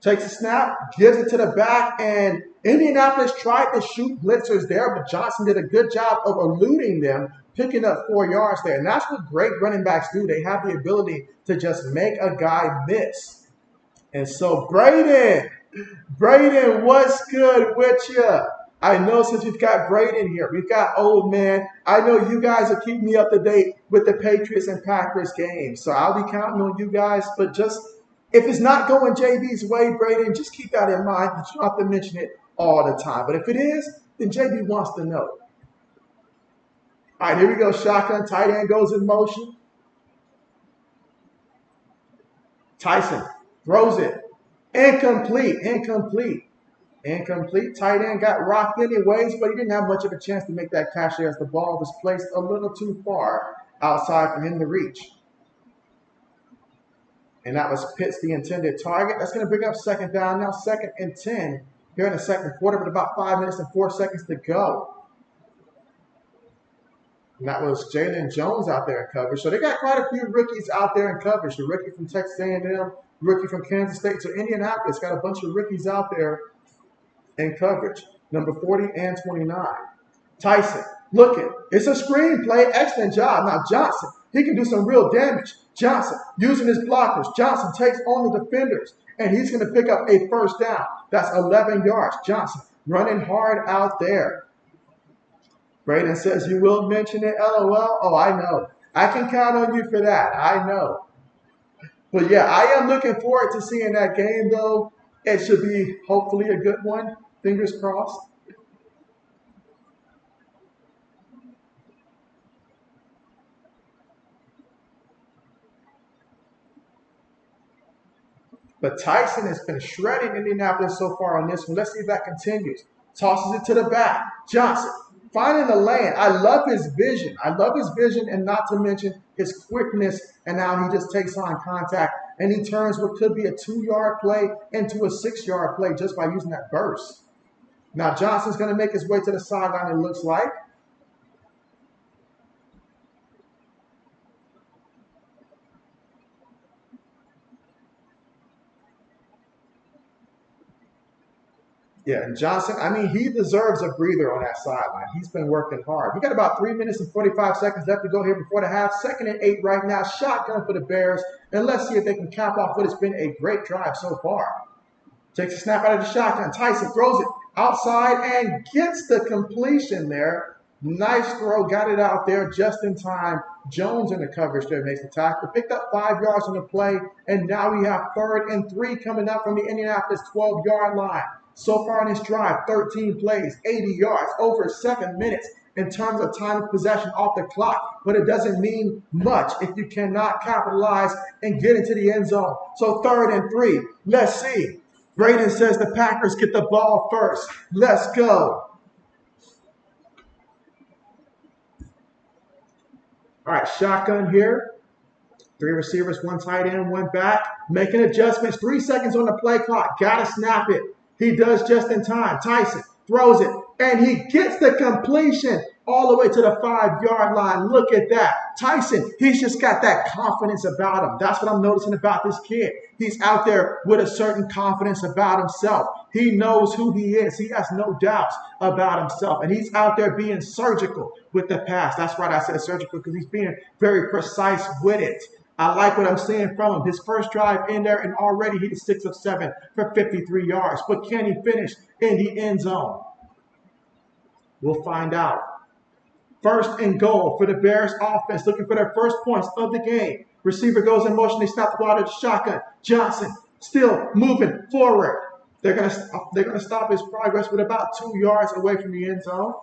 Takes a snap, gives it to the back, and Indianapolis tried to shoot blitzers there, but Johnson did a good job of eluding them, picking up 4 yards there. And that's what great running backs do. They have the ability to just make a guy miss. And so Braden, what's good with you? I know since we've got Braden here, we've got old man. I know you guys will keep me up to date with the Patriots and Packers games. So I'll be counting on you guys. But just if it's not going JB's way, Braden, just keep that in mind. But you don't have to mention it all the time. But if it is, then JB wants to know. All right, here we go. Shotgun, tight end goes in motion. Tyson throws it. Incomplete. Tight end got rocked anyways, but he didn't have much of a chance to make that catch there as the ball was placed a little too far outside for him to reach. And that was Pitts, the intended target. That's going to bring up second down now, 2nd and 10 here in the second quarter with about 5 minutes and 4 seconds to go. And that was Jalen Jones out there in coverage. So they got quite a few rookies out there in coverage. The rookie from Texas A&M, rookie from Kansas State. So Indianapolis got a bunch of rookies out there in coverage. Number 40 and 29. Tyson, looking. It's a screen play. Excellent job. Now Johnson, he can do some real damage. Johnson using his blockers. Johnson takes on the defenders, and he's going to pick up a first down. That's 11 yards. Johnson running hard out there. Braden says, you will mention it, LOL. Oh, I know. I can count on you for that. I know. But yeah, I am looking forward to seeing that game, though. It should be hopefully a good one. Fingers crossed. But Tyson has been shredding Indianapolis so far on this one. Let's see if that continues. Tosses it to the back. Johnson finding the lane. I love his vision. And not to mention his quickness. And now he just takes on contact. And he turns what could be a 2-yard play into a 6-yard play just by using that burst. Now Johnson's going to make his way to the sideline, it looks like. Yeah, and Johnson, I mean, he deserves a breather on that sideline. He's been working hard. We got about 3 minutes and 45 seconds left to go here before the half. 2nd and 8 right now. Shotgun for the Bears. And let's see if they can cap off what has been a great drive so far. Takes a snap out of the shotgun. Tyson throws it outside and gets the completion there. Nice throw. Got it out there just in time. Jones in the coverage there makes the tackle. Picked up 5 yards on the play. And now we have 3rd and 3 coming up from the Indianapolis 12-yard line. So far in this drive, 13 plays, 80 yards, over 7 minutes in terms of time of possession off the clock. But it doesn't mean much if you cannot capitalize and get into the end zone. So 3rd and 3. Let's see. Braden says the Packers get the ball first. Let's go. All right, shotgun here. 3 receivers, 1 tight end, 1 back. Making adjustments. 3 seconds on the play clock. Got to snap it. He does just in time. Tyson throws it, and he gets the completion all the way to the 5-yard line. Look at that. Tyson, he's just got that confidence about him. That's what I'm noticing about this kid. He's out there with a certain confidence about himself. He knows who he is. He has no doubts about himself. And he's out there being surgical with the pass. That's right, I said surgical because he's being very precise with it. I like what I'm seeing from him. His first drive in there, and already he is 6 of 7 for 53 yards. But can he finish in the end zone? We'll find out. 1st and goal for the Bears offense, looking for their first points of the game. Receiver goes in motion. They stop the ball out of the shotgun. Johnson still moving forward. They're gonna stop his progress with about 2 yards away from the end zone.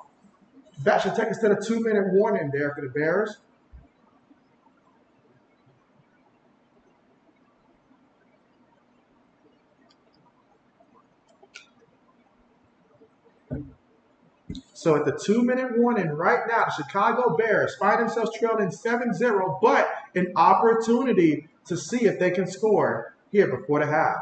That should take us to the 2-minute warning there for the Bears. So at the 2-minute warning right now, the Chicago Bears find themselves trailing 7-0, but an opportunity to see if they can score here before the half.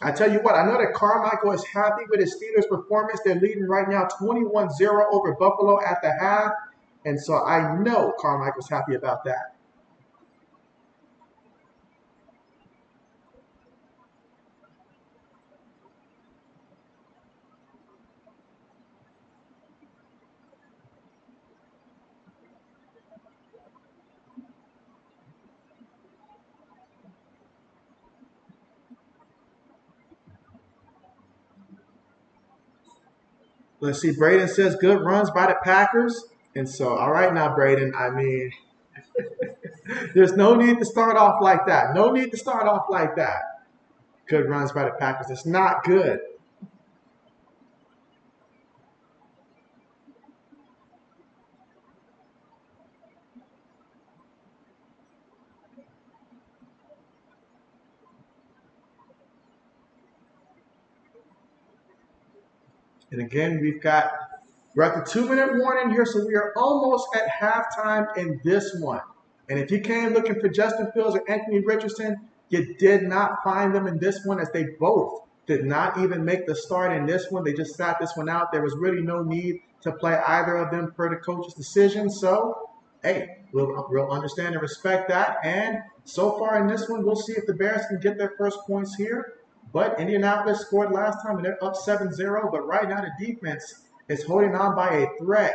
I tell you what, I know that Carmichael is happy with his Steelers' performance. They're leading right now 21-0 over Buffalo at the half. And so I know Carmichael's happy about that. Let's see. Braden says good runs by the Packers. And so, all right now, Braden, I mean, there's no need to start off like that. No need to start off like that. Good runs by the Packers. It's not good. And again, we're at the 2-minute warning here, so we are almost at halftime in this one. And if you came looking for Justin Fields or Anthony Richardson, you did not find them in this one, as they both did not even make the start in this one. They just sat this one out. There was really no need to play either of them per the coach's decision. So, hey, we'll understand and respect that. And so far in this one, we'll see if the Bears can get their first points here. But Indianapolis scored last time, and they're up 7-0. But right now, the defense is holding on by a thread.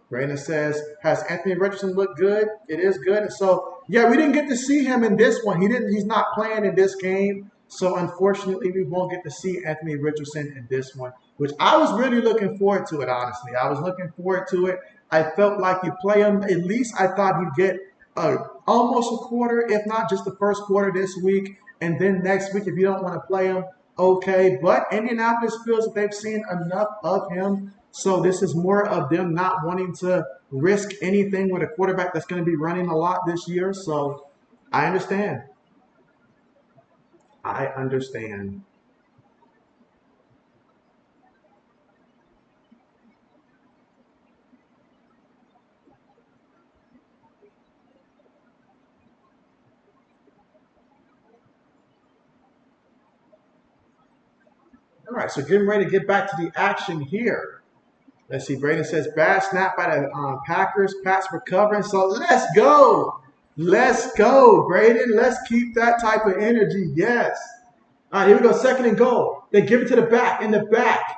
Brandon says, has Anthony Richardson looked good? It is good. And so, yeah, we didn't get to see him in this one. He's not playing in this game. So, unfortunately, we won't get to see Anthony Richardson in this one, which I was really looking forward to it, honestly. I was looking forward to it. I felt like you play him. At least I thought he'd get almost a quarter, if not just the first quarter this week. And then next week, if you don't want to play him, okay. But Indianapolis feels that they've seen enough of him. So this is more of them not wanting to risk anything with a quarterback that's going to be running a lot this year. So I understand. I understand. All right, so getting ready to get back to the action here. Let's see. Braden says bad snap by the Packers. Pats recovering. So let's go. Let's go, Braden. Let's keep that type of energy. Yes. All right, here we go. Second and goal. They give it to the back. In the back.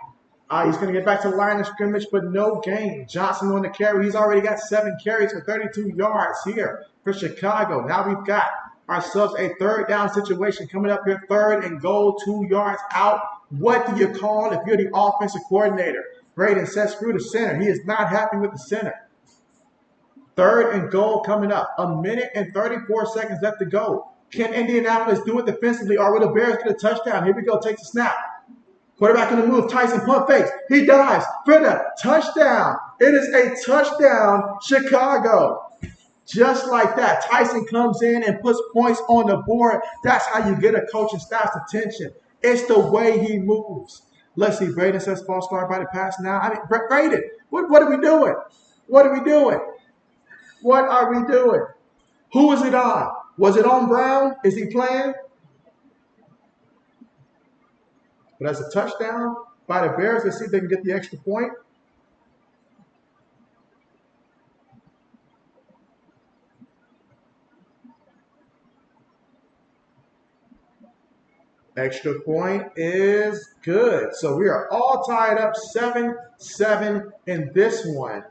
He's going to get back to the line of scrimmage, but no gain. Johnson on the carry. He's already got 7 carries for 32 yards here for Chicago. Now we've got ourselves a third down situation coming up here. Third and goal, 2 yards out. What do you call if you're the offensive coordinator? Braden says screw the center. He is not happy with the center. Third and goal coming up. 1 minute and 34 seconds left to go. Can Indianapolis do it defensively, or will the Bears get a touchdown? Here we go. Takes a snap. Quarterback in the move. Tyson pump fakes. He dives for the touchdown. It is a touchdown, Chicago. Just like that, Tyson comes in and puts points on the board. That's how you get a coaching staff's attention. It's the way he moves. Let's see. Braden says false start by the pass now. I mean, Braden, what are we doing? What are we doing? What are we doing? Who is it on? Was it on Brown? Is he playing? But as a touchdown by the Bears, let's see if they can get the extra point. Extra point is good. So we are all tied up 7-7 in this one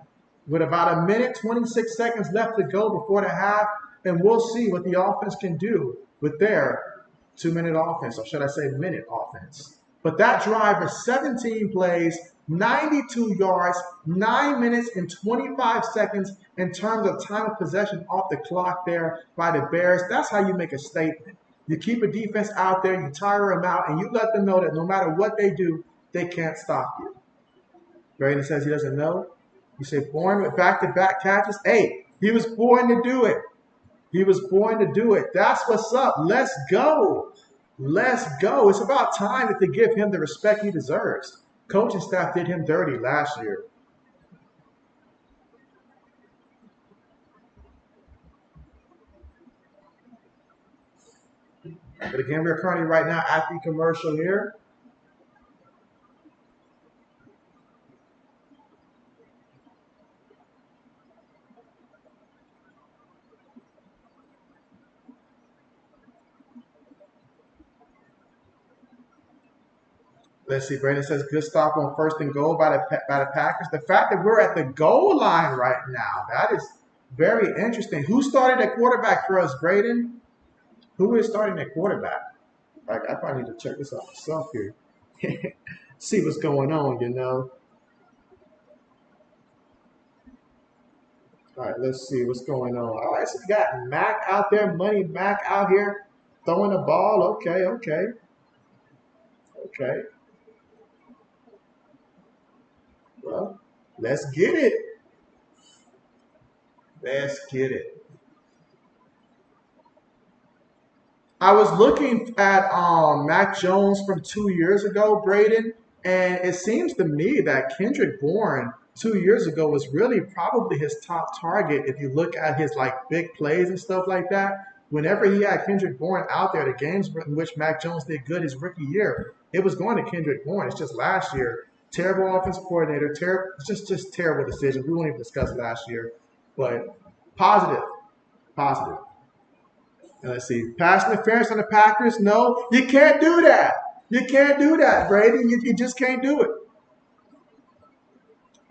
with about 1 minute, 26 seconds left to go before the half. And we'll see what the offense can do with their 2-minute offense, or should I say minute offense. But that drive is 17 plays, 92 yards, 9 minutes and 25 seconds in terms of time of possession off the clock there by the Bears. That's how you make a statement. You keep a defense out there, you tire them out, and you let them know that no matter what they do, they can't stop you. Braden says he doesn't know. You say born with back-to-back catches. Hey, he was born to do it. He was born to do it. That's what's up. Let's go. Let's go. It's about time to give him the respect he deserves. Coaching staff did him dirty last year. But again, we're currently right now at the commercial here. Let's see. Brandon says good stop on 1st and goal by the Packers. The fact that we're at the goal line right now, that is very interesting. Who started at quarterback for us, Braden? Who is starting at quarterback? Like, I probably need to check this out myself here. See what's going on, you know. All right, let's see what's going on. All right, so we got Mac out there, Money Mac out here throwing the ball. Okay. Well, let's get it. Let's get it. I was looking at Mac Jones from 2 years ago, Braden, and it seems to me that Kendrick Bourne 2 years ago was really probably his top target if you look at his like big plays and stuff like that. Whenever he had Kendrick Bourne out there, the games in which Mac Jones did good his rookie year, it was going to Kendrick Bourne. It's just last year, terrible offensive coordinator, just terrible decisions. We won't even discuss last year, but positive, positive. And let's see. Pass interference on the Packers? No. You can't do that. You can't do that, Brady. You just can't do it.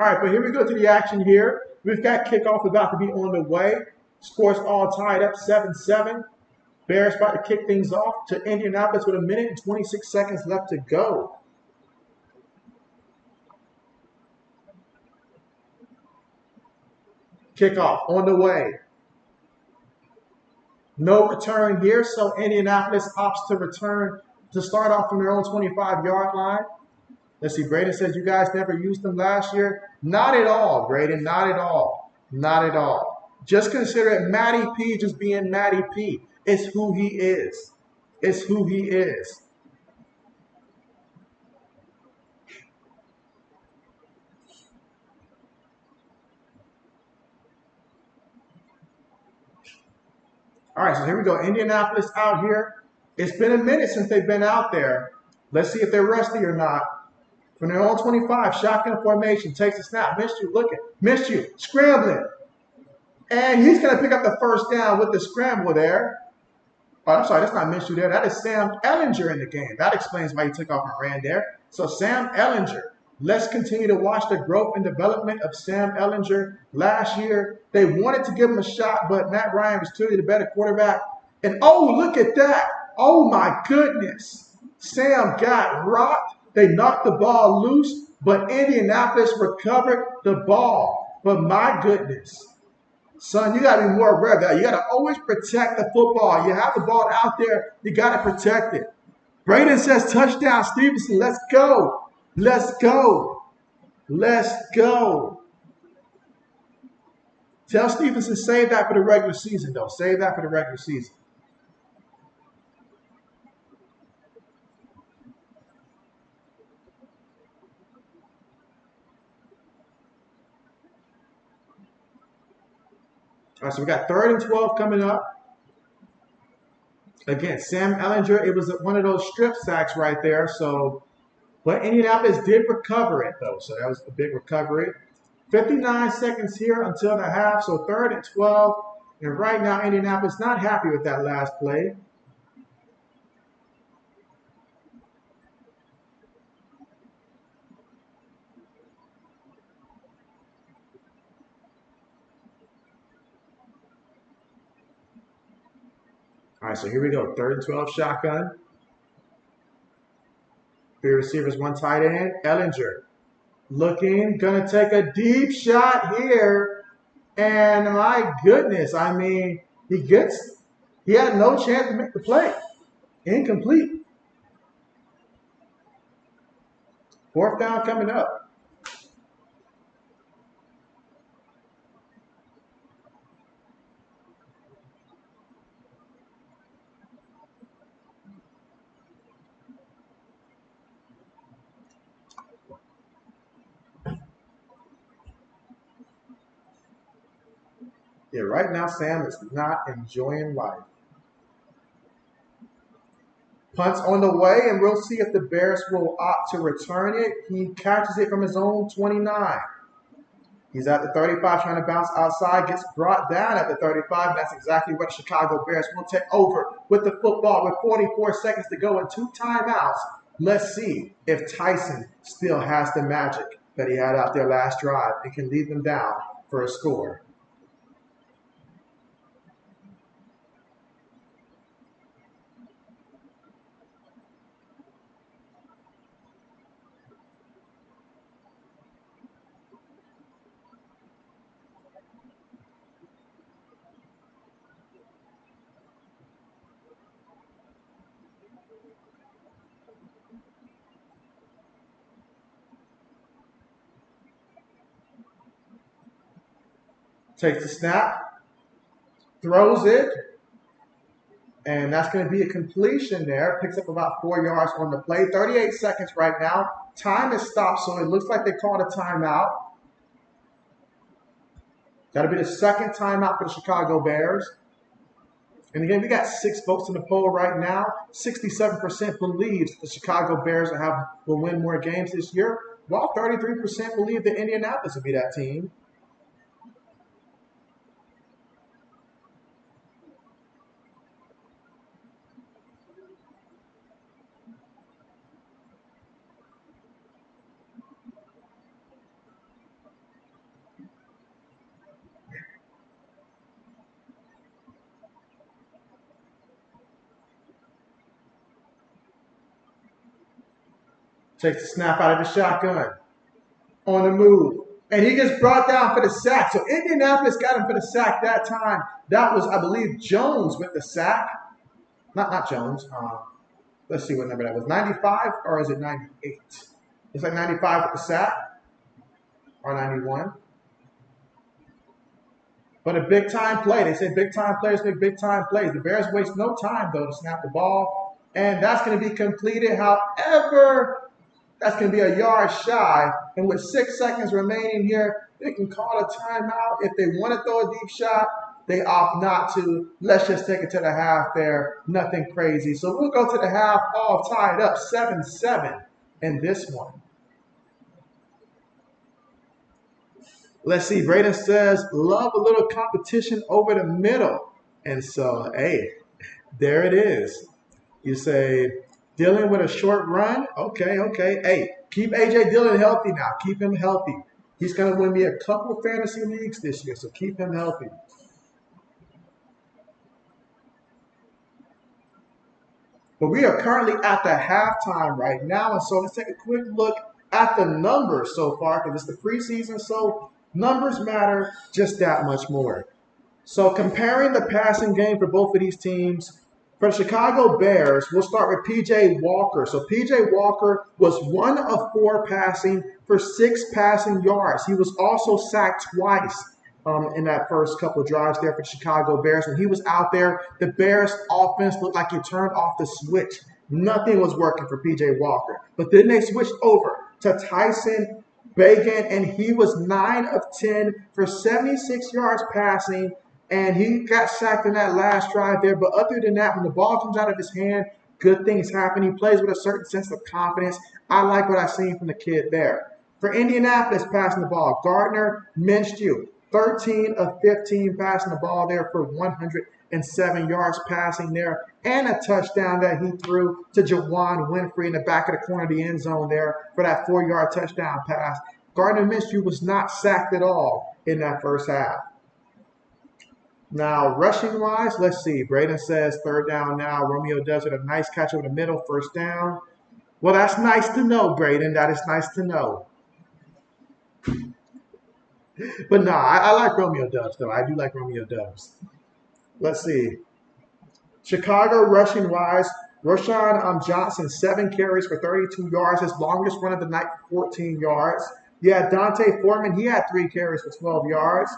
All right, but here we go to the action here. We've got kickoff about to be on the way. Scores all tied up 7-7. Bears about to kick things off to Indianapolis with 1 minute and 26 seconds left to go. Kickoff on the way. No return here, so Indianapolis opts to return to start off from their own 25-yard line. Let's see, Braden says you guys never used them last year. Not at all, Braden, not at all. Not at all. Just consider it Matty P just being Matty P. It's who he is. It's who he is. All right, so here we go. Indianapolis out here. It's been a minute since they've been out there. Let's see if they're rusty or not. From their own 25, shotgun formation, takes a snap. Missed you, looking. Missed you, scrambling. And he's going to pick up the first down with the scramble there. Oh, I'm sorry, that's not Minshew there. That is Sam Ehlinger in the game. That explains why he took off and ran there. So Sam Ehlinger. Let's continue to watch the growth and development of Sam Ehlinger. Last year, they wanted to give him a shot, but Matt Ryan was clearly the better quarterback. And oh, look at that. Oh, my goodness. Sam got rocked. They knocked the ball loose, but Indianapolis recovered the ball. But my goodness. Son, you got to be more aware of that. You got to always protect the football. You have the ball out there. You got to protect it. Braden says touchdown, Stevenson. Let's go. Let's go. Let's go. Tell Stevenson, save that for the regular season, though. Save that for the regular season. All right, so we got 3rd and 12 coming up. Again, Sam Ehlinger, it was one of those strip sacks right there. So, but Indianapolis did recover it, though. So that was a big recovery. 59 seconds here until the half. So 3rd and 12. And right now, Indianapolis not happy with that last play. All right, so here we go. 3rd and 12 shotgun. 3 receivers, 1 tight end. Ehlinger looking, gonna take a deep shot here. And my goodness, I mean, he had no chance to make the play. Incomplete. 4th down coming up. Yeah, right now Sam is not enjoying life. Punt's on the way, and we'll see if the Bears will opt to return it. He catches it from his own 29. He's at the 35 trying to bounce outside, gets brought down at the 35, and that's exactly what the Chicago Bears will take over with the football with 44 seconds to go and 2 timeouts Let's see if Tyson still has the magic that he had out there last drive and can lead them down for a score. Takes the snap, throws it, and that's going to be a completion there. Picks up about 4 yards on the play. 38 seconds right now. Time is stopped, so it looks like they called a timeout. That'll be the second timeout for the Chicago Bears. And again, we got 6 votes in the poll right now. 67% believes the Chicago Bears will win more games this year, while 33% believe that Indianapolis will be that team. Takes the snap out of the shotgun. On the move. And he gets brought down for the sack. So Indianapolis got him for the sack that time. That was, I believe, Jones with the sack. Not Jones. Let's see what number that was. 95 or is it 98? It's like 95 with the sack. Or 91. But a big-time play. They say big-time players make big-time plays. The Bears waste no time, though, to snap the ball. And that's going to be completed. However, that's going to be a yard shy. And with 6 seconds remaining here, they can call a timeout. If they want to throw a deep shot, they opt not to. Let's just take it to the half there. Nothing crazy. So we'll go to the half, all tied up, 7-7 in this one. Let's see. Braden says, love a little competition over the middle. And so, hey, there it is. You say, Dillon with a short run? Okay. Hey, keep A.J. Dillon healthy now. Keep him healthy. He's going to win me a couple of fantasy leagues this year, so keep him healthy. But we are currently at the halftime right now, and so let's take a quick look at the numbers so far, because it's the preseason, so numbers matter just that much more. So comparing the passing game for both of these teams, for the Chicago Bears, we'll start with P.J. Walker. So P.J. Walker was 1 of 4 passing for 6 passing yards. He was also sacked twice in that first couple of drives there for the Chicago Bears. When he was out there, the Bears offense looked like it turned off the switch. Nothing was working for P.J. Walker. But then they switched over to Tyson Bagent, and he was 9 of 10 for 76 yards passing. And he got sacked in that last drive there. But other than that, when the ball comes out of his hand, good things happen. He plays with a certain sense of confidence. I like what I've seen from the kid there. For Indianapolis passing the ball, Gardner Minshew, 13 of 15 passing the ball there for 107 yards passing there. And a touchdown that he threw to Juwan Winfrey in the back of the corner of the end zone there for that 4-yard touchdown pass. Gardner Minshew was not sacked at all in that first half. Now, rushing-wise, let's see. Braden says 3rd down now. Romeo does it. A nice catch over the middle, 1st down. Well, that's nice to know, Braden. That is nice to know. But no, I like Romeo Dubs, though. I do like Romeo Dubs. Let's see. Chicago rushing-wise, Roshan Johnson, 7 carries for 32 yards. His longest run of the night, 14 yards. You had Dante Foreman. He had 3 carries for 12 yards.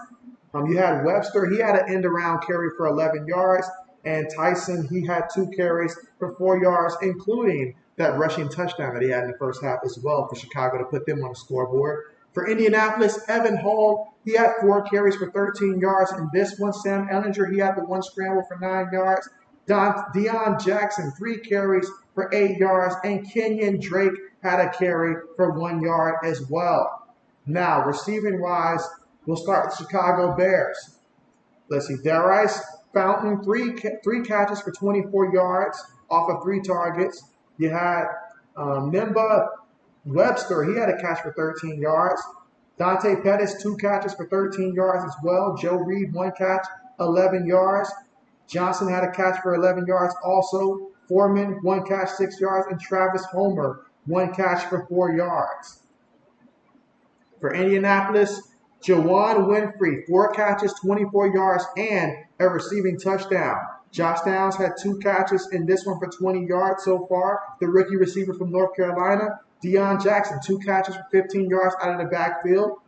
You had Webster. He had an end-around carry for 11 yards. And Tyson, he had 2 carries for 4 yards, including that rushing touchdown that he had in the first half as well for Chicago to put them on the scoreboard. For Indianapolis, Evan Hall, he had 4 carries for 13 yards. In this one, Sam Ehlinger, he had the 1 scramble for 9 yards. Deion Jackson, 3 carries for 8 yards. And Kenyon Drake had a carry for 1 yard as well. Now, receiving-wise, we'll start with the Chicago Bears. Let's see. Darius Fountain, 3 catches for 24 yards off of 3 targets. You had Nimba Webster, he had a catch for 13 yards. Dante Pettis, 2 catches for 13 yards as well. Joe Reed, 1 catch, 11 yards. Johnson had a catch for 11 yards also. Foreman, 1 catch, 6 yards. And Travis Homer, 1 catch for 4 yards. For Indianapolis, Jawan Winfrey, 4 catches, 24 yards, and a receiving touchdown. Josh Downs had 2 catches in this one for 20 yards so far. The rookie receiver from North Carolina, Deion Jackson, 2 catches for 15 yards out of the backfield.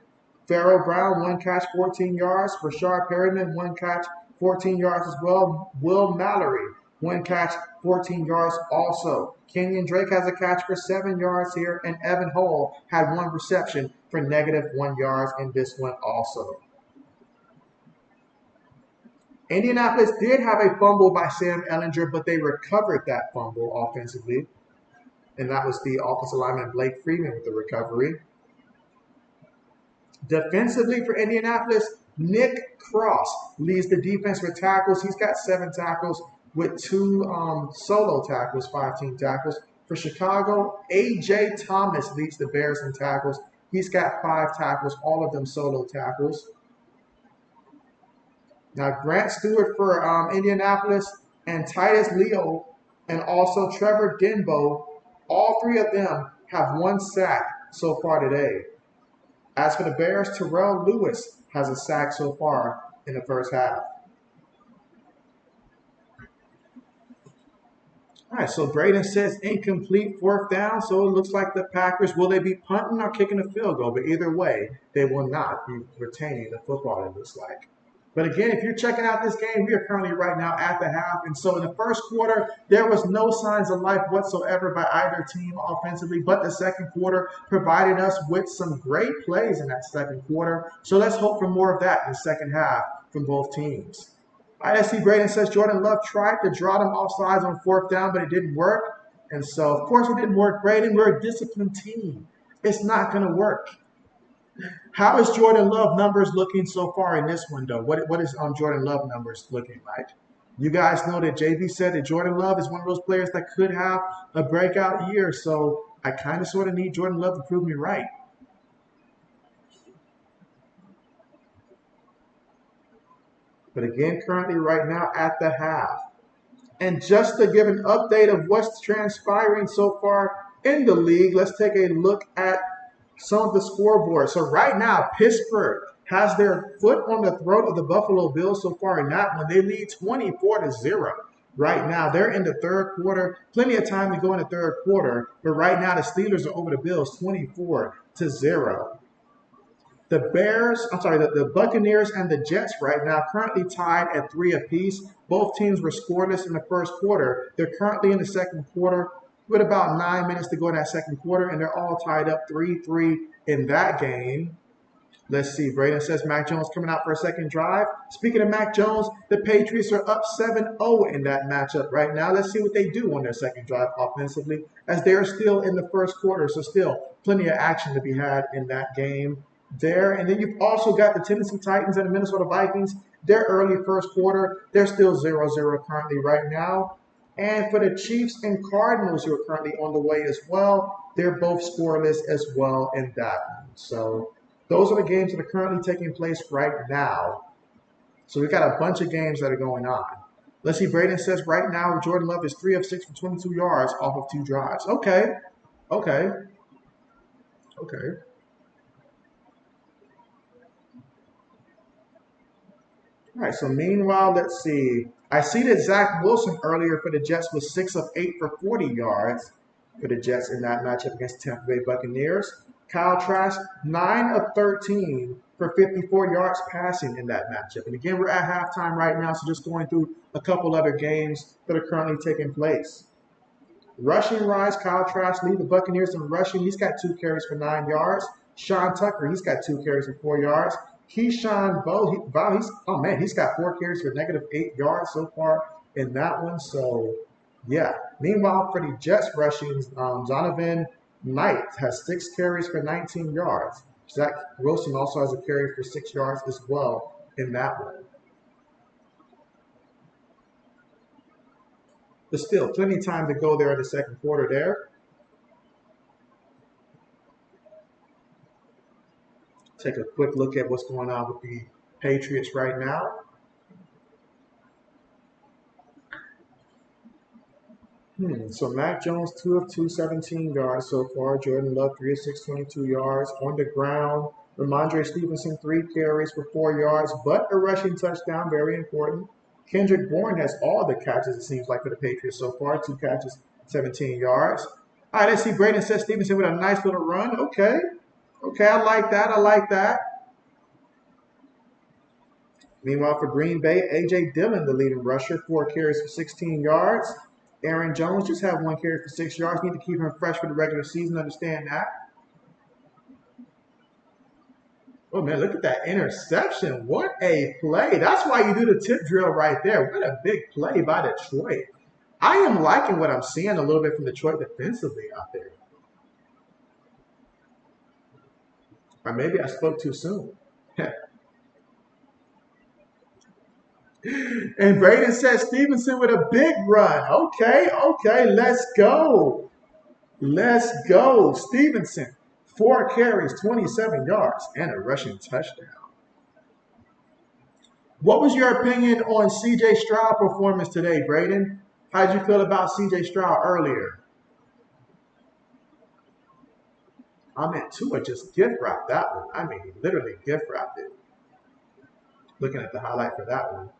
Pharaoh Brown, 1 catch, 14 yards. Rashard Perryman, 1 catch, 14 yards as well. Will Mallory, 1 catch, 14 yards also. Kenyon Drake has a catch for 7 yards here, and Evan Hall had 1 reception for -1 yards in this one also. Indianapolis did have a fumble by Sam Ehlinger, but they recovered that fumble offensively. And that was the offensive lineman Blake Freeman with the recovery. Defensively for Indianapolis, Nick Cross leads the defense with tackles. He's got 7 tackles with 2 solo tackles, 5 team tackles. For Chicago, A.J. Thomas leads the Bears in tackles. He's got 5 tackles, all of them solo tackles. Now, Grant Stewart for Indianapolis and Titus Leo and also Trevor Denbo, all 3 of them have 1 sack so far today. As for the Bears, Terrell Lewis has a sack so far in the first half. All right, so Braden says incomplete 4th down, so it looks like the Packers, will they be punting or kicking a field goal? But either way, they will not be retaining the football, it looks like. But again, if you're checking out this game, we are currently right now at the half. And so in the first quarter, there was no signs of life whatsoever by either team offensively. But the second quarter provided us with some great plays in that second quarter. So let's hope for more of that in the second half from both teams. ISC Braden says Jordan Love tried to draw them off sides on 4th down, but it didn't work. And so, of course, it didn't work. Braden, we're a disciplined team. It's not going to work. How is Jordan Love numbers looking so far in this one, though? What is Jordan Love numbers looking like? You guys know that JB said that Jordan Love is one of those players that could have a breakout year. So I kind of sort of need Jordan Love to prove me right. But again, currently right now at the half. And just to give an update of what's transpiring so far in the league, let's take a look at some of the scoreboard. So right now, Pittsburgh has their foot on the throat of the Buffalo Bills so far in that one. They lead 24-0 right now. They're in the 3rd quarter. Plenty of time to go in the 3rd quarter. But right now, the Steelers are over the Bills 24-0. The Buccaneers and the Jets right now currently tied at 3 apiece. Both teams were scoreless in the first quarter. They're currently in the second quarter with about 9 minutes to go in that second quarter, and they're all tied up 3-3 in that game. Let's see. Braden says Mac Jones coming out for a second drive. Speaking of Mac Jones, the Patriots are up 7-0 in that matchup right now. Let's see what they do on their second drive offensively, as they're still in the first quarter. So still plenty of action to be had in that game there. And then you've also got the Tennessee Titans and the Minnesota Vikings. Their early first quarter, they're still 0-0 currently right now. And for the Chiefs and Cardinals, who are currently on the way as well, they're both scoreless as well in that one. So those are the games that are currently taking place right now. So we've got a bunch of games that are going on. Let's see, Braden says right now Jordan Love is 3 of 6 for 22 yards off of 2 drives. Okay. All right, so meanwhile, let's see. I see that Zach Wilson earlier for the Jets was 6 of 8 for 40 yards for the Jets in that matchup against the Tampa Bay Buccaneers. Kyle Trask, 9 of 13 for 54 yards passing in that matchup. And again, we're at halftime right now, so just going through a couple other games that are currently taking place. Rushing rise, Kyle Trask lead the Buccaneers in rushing. He's got 2 carries for 9 yards. Sean Tucker, he's got 2 carries for 4 yards. Keyshawn Bowe, he's got 4 carries for -8 yards so far in that one. So, yeah. Meanwhile, for the Jets rushing, Donovan Knight has 6 carries for 19 yards. Zach Wilson also has a carry for 6 yards as well in that one. But still, plenty of time to go there in the second quarter there. Take a quick look at what's going on with the Patriots right now. So Mac Jones, 2 of 2, 17 yards so far. Jordan Love, 3 of 6, 22 yards. On the ground, Ramondre Stevenson, 3 carries for 4 yards, but a rushing touchdown, very important. Kendrick Bourne has all the catches, it seems like, for the Patriots so far. 2 catches, 17 yards. All right, let's see. Braden says Stevenson with a nice little run. Okay. Okay, I like that. I like that. Meanwhile, for Green Bay, A.J. Dillon, the leading rusher, 4 carries for 16 yards. Aaron Jones just had 1 carry for 6 yards. Need to keep him fresh for the regular season. Understand that. Oh, man, look at that interception. What a play. That's why you do the tip drill right there. What a big play by Detroit. I am liking what I'm seeing a little bit from Detroit defensively out there. Or maybe I spoke too soon. And Braden says Stevenson with a big run. Okay, okay, let's go. Let's go. Stevenson, 4 carries, 27 yards, and a rushing touchdown. What was your opinion on C.J. Stroud performance today, Braden? How did you feel about C.J. Stroud earlier? I mean, Tua just gift wrapped that one. I mean, he literally gift wrapped it. Looking at the highlight for that one.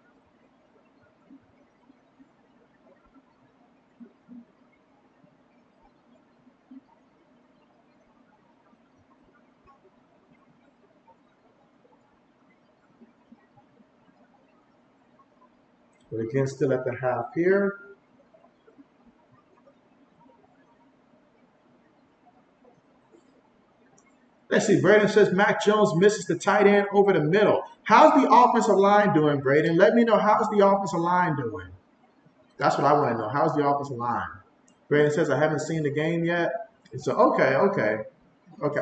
But again, still at the half here. Let's see. Braden says Mac Jones misses the tight end over the middle. How's the offensive line doing, Braden? Let me know, how's the offensive line doing? That's what I want to know. How's the offensive line? Braden says, I haven't seen the game yet. So, okay.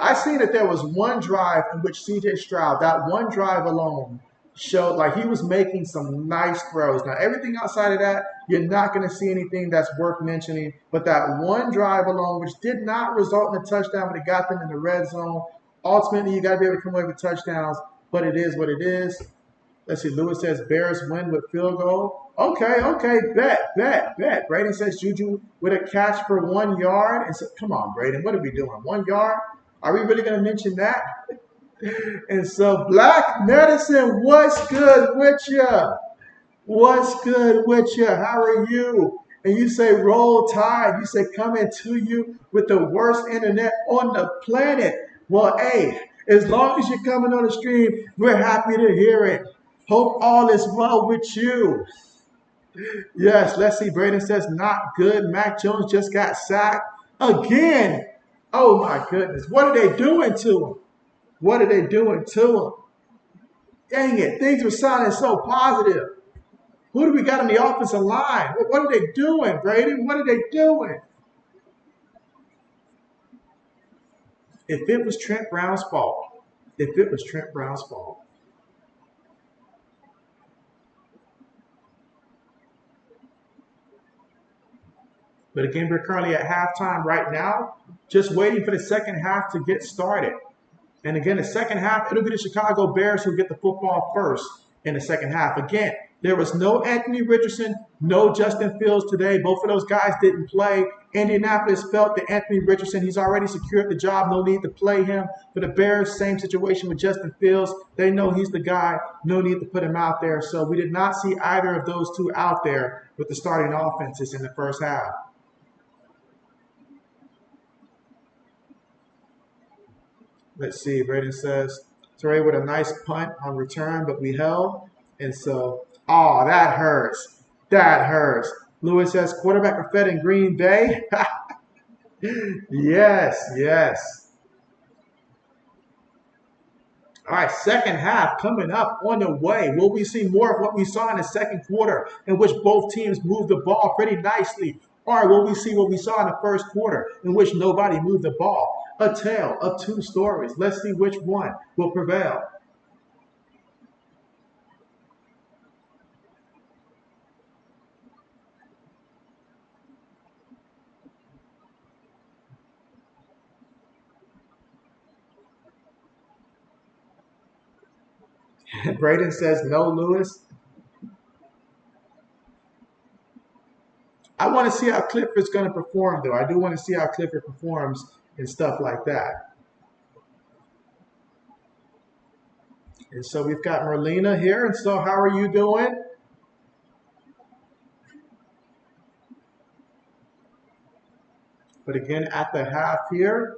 I seen that there was one drive in which C.J. Stroud, that one drive alone, showed like he was making some nice throws. Now, everything outside of that, you're not going to see anything that's worth mentioning. But that one drive alone, which did not result in a touchdown, but it got them in the red zone. Ultimately, you got to be able to come away with touchdowns, but it is what it is. Let's see. Lewis says Bears win with field goal. Okay. Bet. Braden says Juju with a catch for 1 yard. And so, come on, Braden. What are we doing? 1 yard? Are we really going to mention that? And so, Black Medicine, what's good with you? What's good with you? How are you? And you say Roll Tide. You say coming to you with the worst internet on the planet. Well, hey, as long as you're coming on the stream, we're happy to hear it. Hope all is well with you. Yes, let's see. Braden says, not good. Mac Jones just got sacked again. Oh, my goodness. What are they doing to him? What are they doing to him? Dang it. Things were sounding so positive. Who do we got on the offensive line? What are they doing, Braden? What are they doing? If it was Trent Brown's fault, But again, we're currently at halftime right now, just waiting for the second half to get started. And again, the second half, it'll be the Chicago Bears who get the football first in the second half. Again, there was no Anthony Richardson, no Justin Fields today. Both of those guys didn't play. Indianapolis felt that Anthony Richardson, he's already secured the job. No need to play him. For the Bears, same situation with Justin Fields. They know he's the guy. No need to put him out there. So we did not see either of those two out there with the starting offenses in the first half. Let's see. Braden says, Trey with a nice punt on return, but we held. And so, oh, that hurts. That hurts. Lewis says, quarterback are fed in Green Bay. Yes. All right, second half coming up on the way. Will we see more of what we saw in the second quarter, in which both teams moved the ball pretty nicely? Or will we see what we saw in the first quarter, in which nobody moved the ball? A tale of two stories. Let's see which one will prevail. Braden says no, Lewis. I want to see how Clifford's going to perform, though. I do want to see how Clifford performs and stuff like that. And so we've got Merlina here. And so how are you doing? But again, at the half here,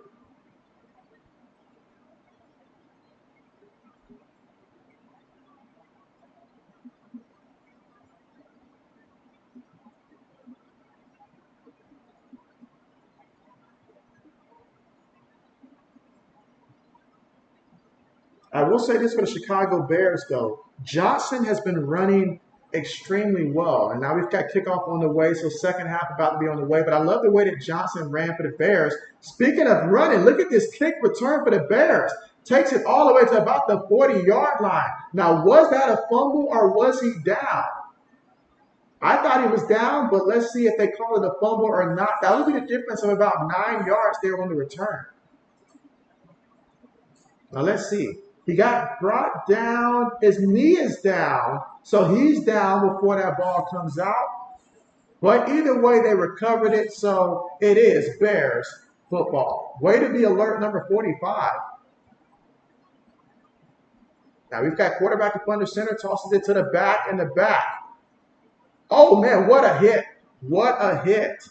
I will say this for the Chicago Bears, though. Johnson has been running extremely well. And now we've got kickoff on the way, so second half about to be on the way. But I love the way that Johnson ran for the Bears. Speaking of running, look at this kick return for the Bears. Takes it all the way to about the 40-yard line. Now, was that a fumble or was he down? I thought he was down, but let's see if they call it a fumble or not. That would be the difference of about 9 yards there on the return. Now, let's see. He got brought down. His knee is down, so he's down before that ball comes out. But either way, they recovered it, so it is Bears football. Way to be alert, number 45. Now we've got quarterback up under center, tosses it to the back and the back. Oh, man, what a hit. What a hit.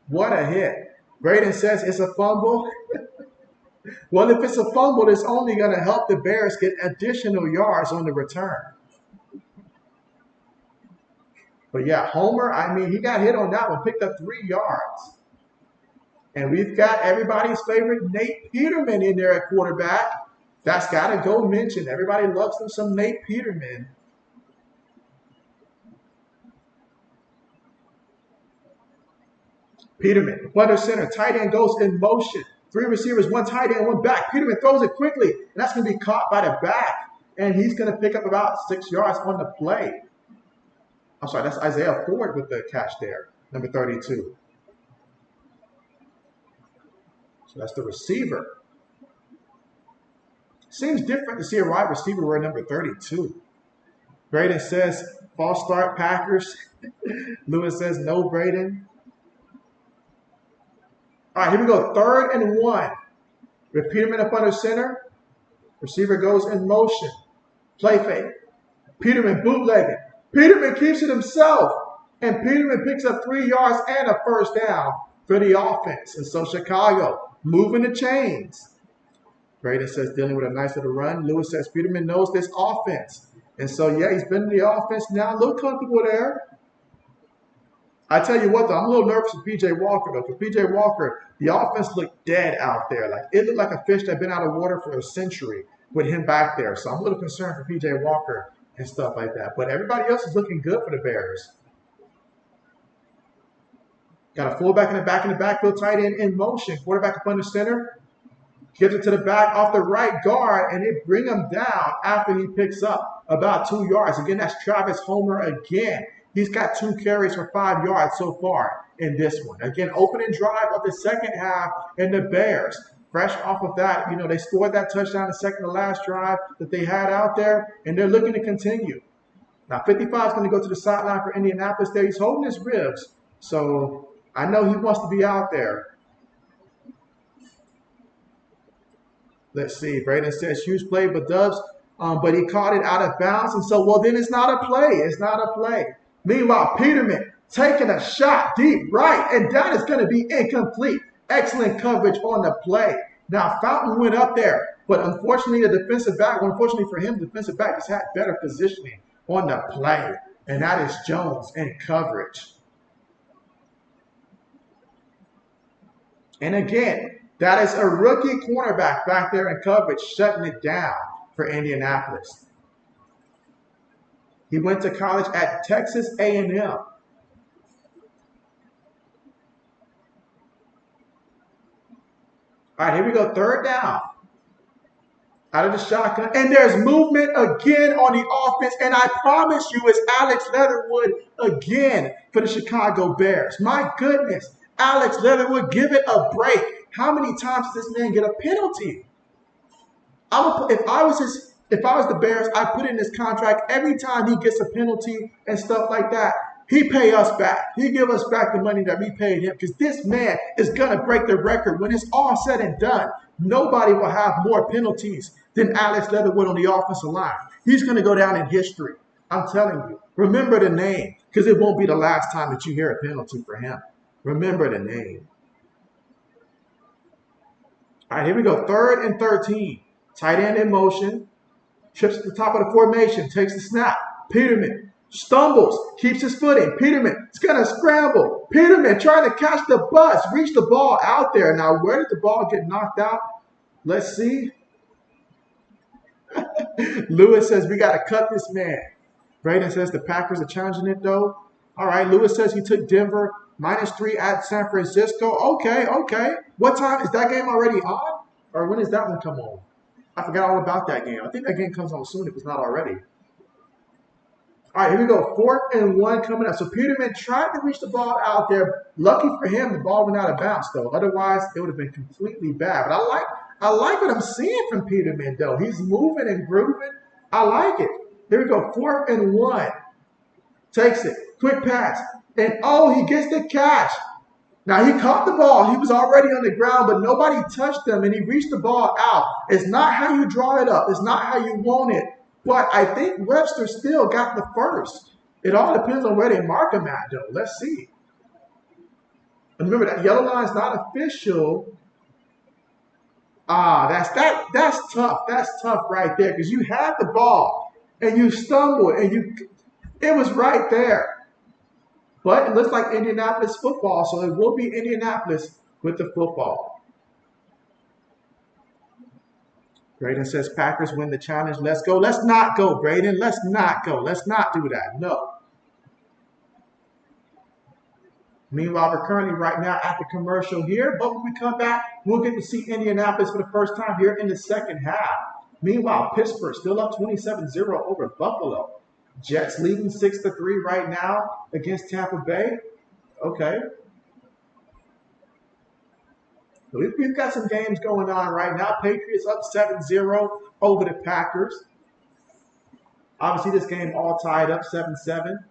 What a hit. Braden says it's a fumble. Well, if it's a fumble, it's only going to help the Bears get additional yards on the return. But yeah, Homer, I mean, he got hit on that one, picked up 3 yards. And we've got everybody's favorite Nate Peterman in there at quarterback. That's got to go mentioned. Everybody loves them some Nate Peterman. Peterman, under center, tight end goes in motion. 3 receivers, 1 tight end, 1 back. Peterman throws it quickly, and that's going to be caught by the back. And he's going to pick up about 6 yards on the play. I'm sorry, that's Isaiah Ford with the catch there, number 32. So that's the receiver. Seems different to see a wide receiver wear number 32. Braden says, false start Packers. Lewis says, no, Braden. All right, here we go. 3rd and 1. With Peterman up under center. Receiver goes in motion. Play fake. Peterman bootlegging. Peterman keeps it himself. And Peterman picks up 3 yards and a first down for the offense. And so Chicago moving the chains. Braden says dealing with a nice little run. Lewis says Peterman knows this offense. And so, yeah, he's been in the offense now. A little comfortable there. I tell you what, though, I'm a little nervous for P.J. Walker, though. For P.J. Walker, the offense looked dead out there. Like, it looked like a fish that had been out of water for a century with him back there. So I'm a little concerned for P.J. Walker and stuff like that. But everybody else is looking good for the Bears. Got a fullback in the backfield, tight end in motion. Quarterback up under center. Gives it to the back off the right guard, and they bring him down after he picks up about 2 yards. Again, that's Travis Homer again. He's got 2 carries for 5 yards so far in this one. Again, opening drive of the second half, and the Bears, fresh off of that, you know, they scored that touchdown the second to last drive that they had out there, and they're looking to continue. Now, 55 is going to go to the sideline for Indianapolis there. He's holding his ribs, so I know he wants to be out there. Let's see. Braden says huge play, but Dubs, but he caught it out of bounds, and so, well, then it's not a play. It's not a play. Meanwhile, Peterman taking a shot deep right, and that is going to be incomplete. Excellent coverage on the play. Now, Fountain went up there, but unfortunately, the defensive back, unfortunately for him, the defensive back just had better positioning on the play, and that is Jones in coverage. And again, that is a rookie cornerback back there in coverage, shutting it down for Indianapolis. He went to college at Texas A&M. All right, here we go. 3rd down. Out of the shotgun. And there's movement again on the offense. And I promise you it's Alex Leatherwood again for the Chicago Bears. My goodness. Alex Leatherwood, give it a break. How many times does this man get a penalty? If If I was the Bears, I put in this contract every time he gets a penalty and stuff like that. He pay us back. He give us back the money that we paid him because this man is going to break the record. When it's all said and done, nobody will have more penalties than Alex Leatherwood on the offensive line. He's going to go down in history. I'm telling you. Remember the name because it won't be the last time that you hear a penalty for him. Remember the name. All right, here we go. 3rd and 13. Tight end in motion. Trips to the top of the formation. Takes the snap. Peterman stumbles, keeps his footing. Peterman is going to scramble. Peterman trying to catch the bus, reach the ball out there. Now, where did the ball get knocked out? Let's see. Lewis says, we got to cut this man. Braden says the Packers are challenging it, though. All right, Lewis says he took Denver -3 at San Francisco. Okay. What time? Is that game already on? Or when does that one come on? I forgot all about that game. I think that game comes on soon if it's not already. All right, here we go. 4th and 1 coming up. So Peterman tried to reach the ball out there. Lucky for him, the ball went out of bounds, though. Otherwise, it would have been completely bad. But I like what I'm seeing from Peterman, though. He's moving and grooving. I like it. Here we go. 4th and 1. Takes it. Quick pass. And, he gets the catch. Now, he caught the ball. He was already on the ground, but nobody touched him, and he reached the ball out. It's not how you draw it up. It's not how you want it. But I think Webster still got the first. It all depends on where they mark him at, though. Let's see. And remember, that yellow line is not official. That's tough. That's tough right there because you had the ball and you stumbled and it was right there. But it looks like Indianapolis football, so it will be Indianapolis with the football. Braden says, Packers win the challenge. Let's go. Let's not go, Braden. Let's not go. Let's not do that. No. Meanwhile, we're currently right now at the commercial here. But when we come back, we'll get to see Indianapolis for the first time here in the second half. Meanwhile, Pittsburgh still up 27-0 over Buffalo. Jets leading 6-3 right now against Tampa Bay. Okay. We've got some games going on right now. Patriots up 7-0 over the Packers. Obviously, this game all tied up 7-7.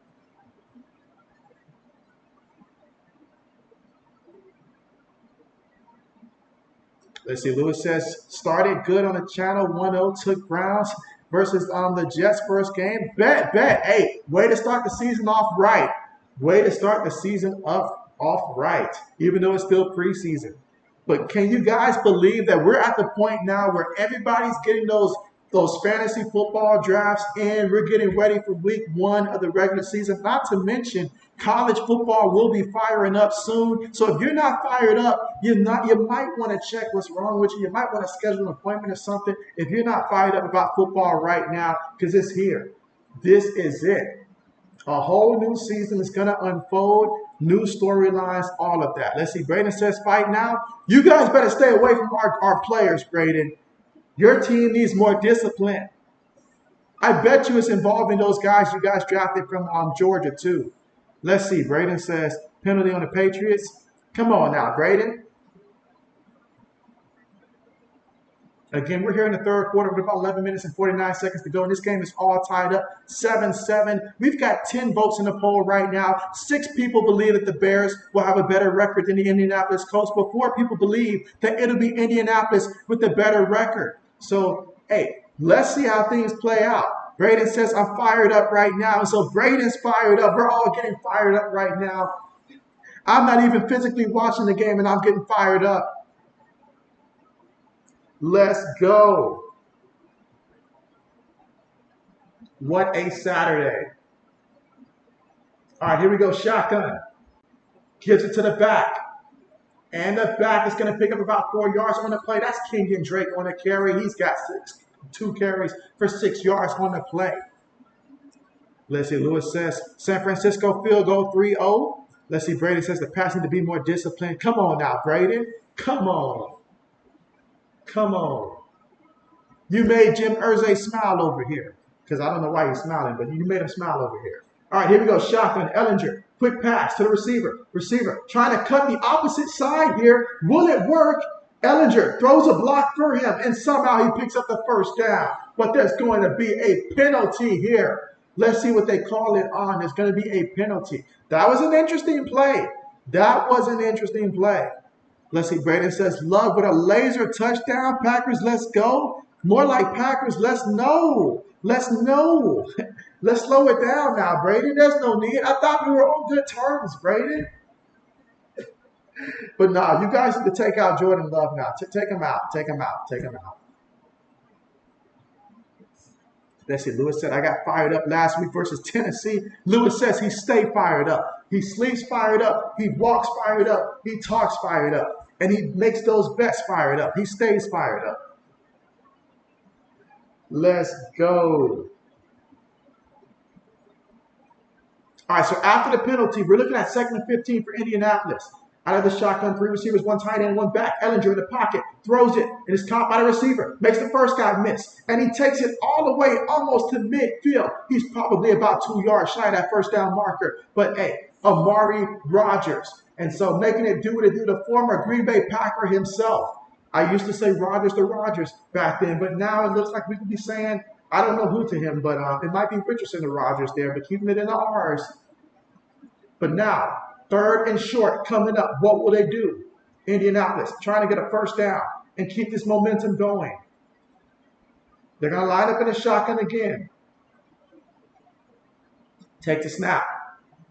Let's see. Lewis says, started good on the channel. 1-0 took Browns versus the Jets first game. Bet. Hey, way to start the season off right. Way to start the season off right, even though it's still preseason. But can you guys believe that we're at the point now where everybody's getting those fantasy football drafts in? We're getting ready for week 1 of the regular season. Not to mention, college football will be firing up soon. So if you're not fired up, you might want to check what's wrong with you. You might want to schedule an appointment or something if you're not fired up about football right now because it's here. This is it. A whole new season is going to unfold. New storylines, all of that. Let's see. Braden says, fight now. You guys better stay away from our players, Braden. Your team needs more discipline. I bet you it's involving those guys you guys drafted from Georgia, too. Let's see. Braden says, penalty on the Patriots. Come on now, Braden. Again, we're here in the third quarter with about 11 minutes and 49 seconds to go. And this game is all tied up 7-7. We've got 10 votes in the poll right now. 6 people believe that the Bears will have a better record than the Indianapolis Colts, but 4 people believe that it'll be Indianapolis with a better record. So, hey, let's see how things play out. Braden says, I'm fired up right now. And so Braden's fired up. We're all getting fired up right now. I'm not even physically watching the game, and I'm getting fired up. Let's go. What a Saturday. All right, here we go. Shotgun. Gives it to the back. And the back is going to pick up about 4 yards on the play. That's Kenyon Drake on the carry. He's got 2 carries for 6 yards on the play. Let's see. Lewis says San Francisco field goal 3-0. Let's see. Brady says the passing to be more disciplined. Come on now, Brady. Come on. Come on. You made Jim Irsay smile over here. Because I don't know why he's smiling, but you made him smile over here. All right, here we go. Shotgun. Ellinger. Quick pass to the receiver. Receiver trying to cut the opposite side here. Will it work? Ellinger throws a block for him, and somehow he picks up the first down. But there's going to be a penalty here. Let's see what they call it on. There's going to be a penalty. That was an interesting play. That was an interesting play. Let's see. Braden says, Love with a laser touchdown. Packers, let's go. More like Packers, let's know. Let's know. Let's slow it down now, Braden. There's no need. I thought we were on good terms, Braden. But no, you guys need to take out Jordan Love now. Take him out. Take him out. Take him out. Let's see. Lewis said, I got fired up last week versus Tennessee. Lewis says he stayed fired up. He sleeps fired up. He walks fired up. He talks fired up. And he makes those bets fired up. He stays fired up. Let's go. All right, so after the penalty, we're looking at 2nd and 15 for Indianapolis. Out of the shotgun, 3 receivers, 1 tight end, 1 back. Ellinger in the pocket, throws it, and is caught by the receiver. Makes the first guy miss, and he takes it all the way almost to midfield. He's probably about 2 yards shy of that first down marker. But hey, Amari Rodgers. And so making it do what it do, the former Green Bay Packer himself. I used to say Rodgers to Rodgers back then, but now it looks like we could be saying, I don't know who to him, but it might be Richardson to Rodgers there, but keeping it in the R's. But now, 3rd and short coming up. What will they do? Indianapolis trying to get a first down and keep this momentum going. They're going to line up in a shotgun again. Take the snap.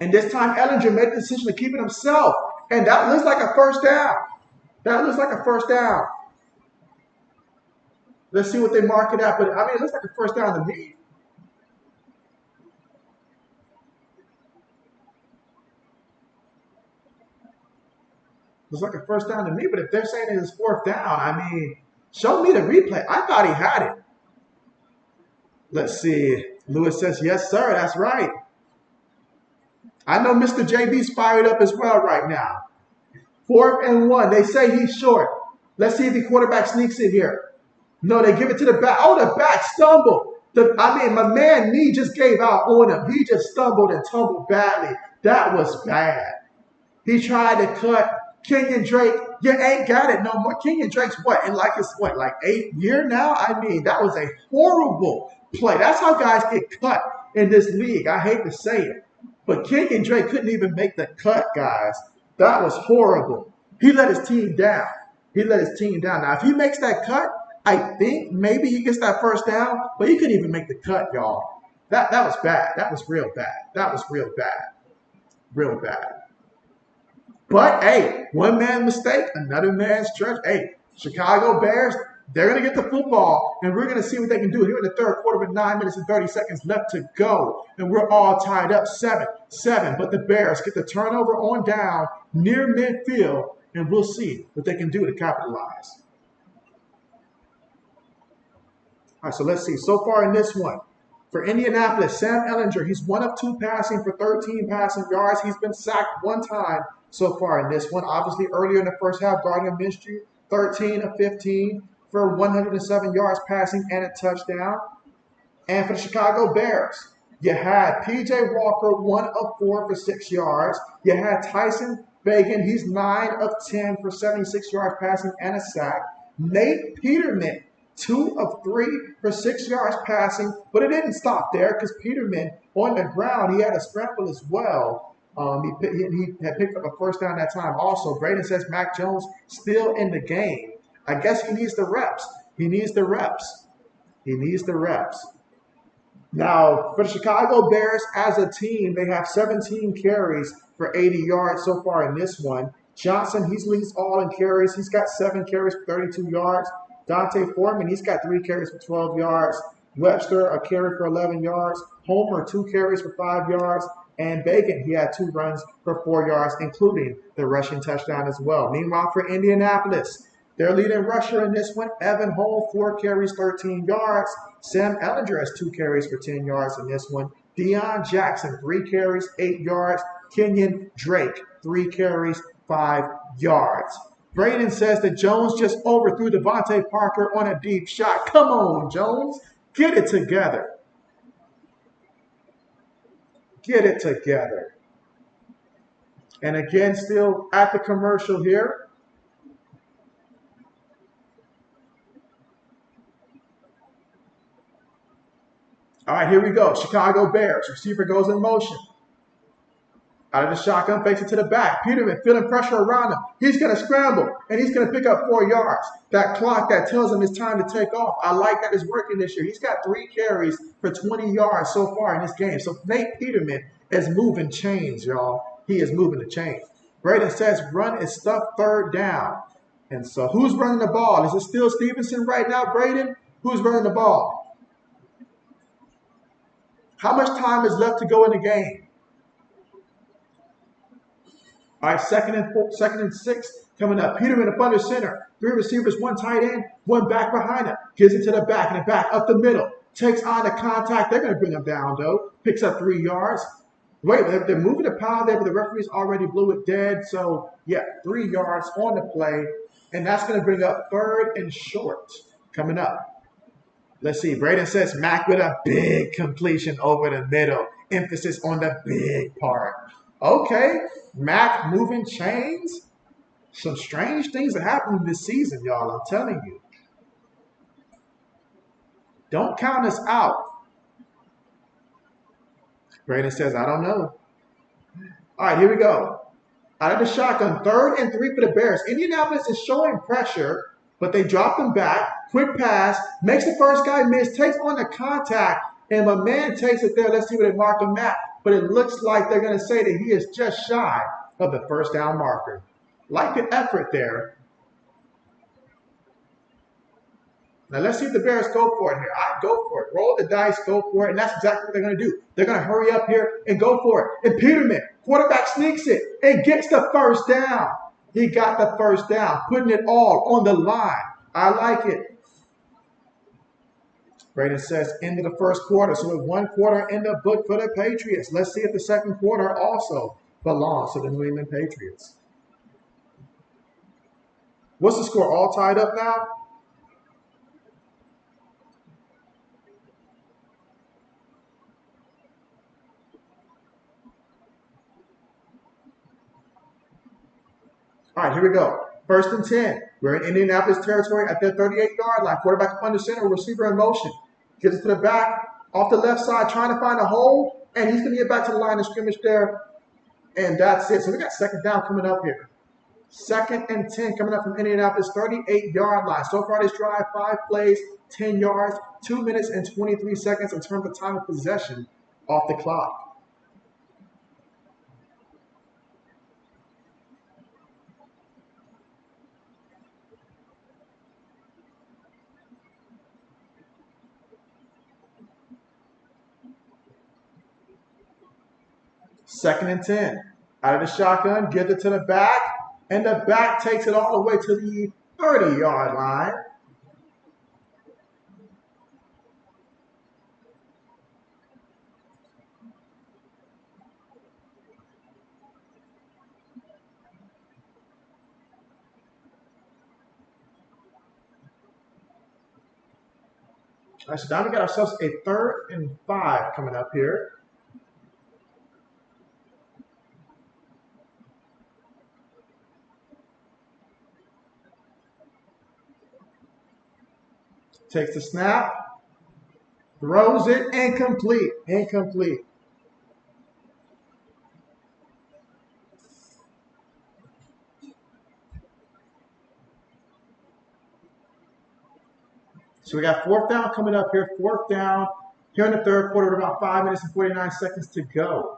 And this time, Ellinger made the decision to keep it himself. And that looks like a first down. That looks like a first down. Let's see what they mark it at. But, I mean, it looks like a first down to me. Looks like a first down to me. But if they're saying it is 4th down, I mean, show me the replay. I thought he had it. Let's see. Lewis says, yes, sir. That's right. I know Mr. JB's fired up as well right now. 4th and 1. They say he's short. Let's see if the quarterback sneaks it here. No, they give it to the back. Oh, the back stumbled. My man knee just gave out on him. He just stumbled and tumbled badly. That was bad. He tried to cut Kenyon Drake. You ain't got it no more. Kenyon Drake's what? In like his, what, like 8th year now? I mean, that was a horrible play. That's how guys get cut in this league. I hate to say it. But Kenyon Drake couldn't even make the cut, guys. That was horrible. He let his team down. He let his team down. Now, if he makes that cut, I think maybe he gets that first down, but he couldn't even make the cut, y'all. That was bad. That was real bad. That was real bad. Real bad. But, hey, one man mistake, another man's church. Hey, Chicago Bears, they're going to get the football, and we're going to see what they can do here in the 3rd quarter with 9 minutes and 30 seconds left to go. And we're all tied up 7-7. But the Bears get the turnover on down near midfield, and we'll see what they can do to capitalize. All right, so let's see. So far in this one, for Indianapolis, Sam Ellinger, he's 1 of 2 passing for 13 passing yards. He's been sacked 1 time so far in this one. Obviously, earlier in the first half, Gardner Minshew, 13 of 15 for 107 yards passing and a touchdown. And for the Chicago Bears, you had P.J. Walker, 1 of 4 for 6 yards. You had Tyson Bagent, he's 9 of 10 for 76 yards passing and a sack. Nate Peterman, 2 of 3 for 6 yards passing, but it didn't stop there because Peterman on the ground, he had a scramble as well. He had picked up a first down that time also. Braden says Mac Jones still in the game. I guess he needs the reps. He needs the reps. He needs the reps. Now, for the Chicago Bears as a team, they have 17 carries for 80 yards so far in this one. Johnson, he leads all in carries. He's got 7 carries for 32 yards. Dante Foreman, he's got 3 carries for 12 yards. Webster, a carry for 11 yards. Homer, 2 carries for 5 yards. And Bacon, he had 2 runs for 4 yards, including the rushing touchdown as well. Meanwhile, for Indianapolis, their leading rusher in this one, Evan Hull, 4 carries, 13 yards. Sam Ellinger has 2 carries for 10 yards in this one. Deion Jackson, 3 carries, 8 yards. Kenyon Drake, 3 carries, 5 yards. Braden says that Jones just overthrew Devontae Parker on a deep shot. Come on, Jones. Get it together. Get it together. And again, still at the commercial here. All right, here we go. Chicago Bears. Receiver goes in motion. Out of the shotgun, fakes it to the back. Peterman feeling pressure around him. He's going to scramble, and he's going to pick up 4 yards. That clock that tells him it's time to take off. I like that it's working this year. He's got 3 carries for 20 yards so far in this game. So Nate Peterman is moving chains, y'all. He is moving the chains. Braden says run is stuff 3rd down. And so who's running the ball? Is it still Stevenson right now, Braden? Who's running the ball? How much time is left to go in the game? All right, second and 6 coming up. Peterman up under center. 3 receivers, 1 tight end, 1 back behind him. Gives it to the back and the back up the middle. Takes on the contact. They're going to bring him down, though. Picks up 3 yards. Wait, they're moving the pile there, but the referees already blew it dead. So, yeah, 3 yards on the play. And that's going to bring up 3rd and short coming up. Let's see. Braden says Mack with a big completion over the middle. Emphasis on the big part. Okay, Mack moving chains. Some strange things that happened this season, y'all. I'm telling you. Don't count us out. Braden says, I don't know. All right, here we go. Out of the shotgun, 3rd and 3 for the Bears. Indianapolis is showing pressure, but they drop them back. Quick pass, makes the first guy miss, takes on the contact, and my man takes it there. Let's see where they mark him at. But it looks like they're going to say that he is just shy of the 1st down marker. Like the effort there. Now let's see if the Bears go for it here. I go for it. Roll the dice, go for it. And that's exactly what they're going to do. They're going to hurry up here and go for it. And Peterman, quarterback, sneaks it and gets the 1st down. He got the 1st down, putting it all on the line. I like it. Braden says end of the 1st quarter. So with 1 quarter in the book for the Patriots. Let's see if the 2nd quarter also belongs to the New England Patriots. What's the score? All tied up now? All right, here we go. 1st and 10. We're in Indianapolis territory at their 38-yard line. Quarterback up under center, receiver in motion. Gives it to the back, off the left side, trying to find a hole, and he's going to get back to the line of scrimmage there, and that's it. So we got 2nd down coming up here. 2nd and 10 coming up from Indianapolis, 38-yard line. So far this drive, 5 plays, 10 yards, 2 minutes and 23 seconds in terms of time of possession off the clock. Second and 10. Out of the shotgun, gives it to the back, and the back takes it all the way to the 30-yard line. All right, so now we got ourselves a 3rd and 5 coming up here. Takes the snap, throws it, incomplete. Incomplete. So we got 4th down coming up here. 4th down here in the 3rd quarter with about 5 minutes and 49 seconds to go.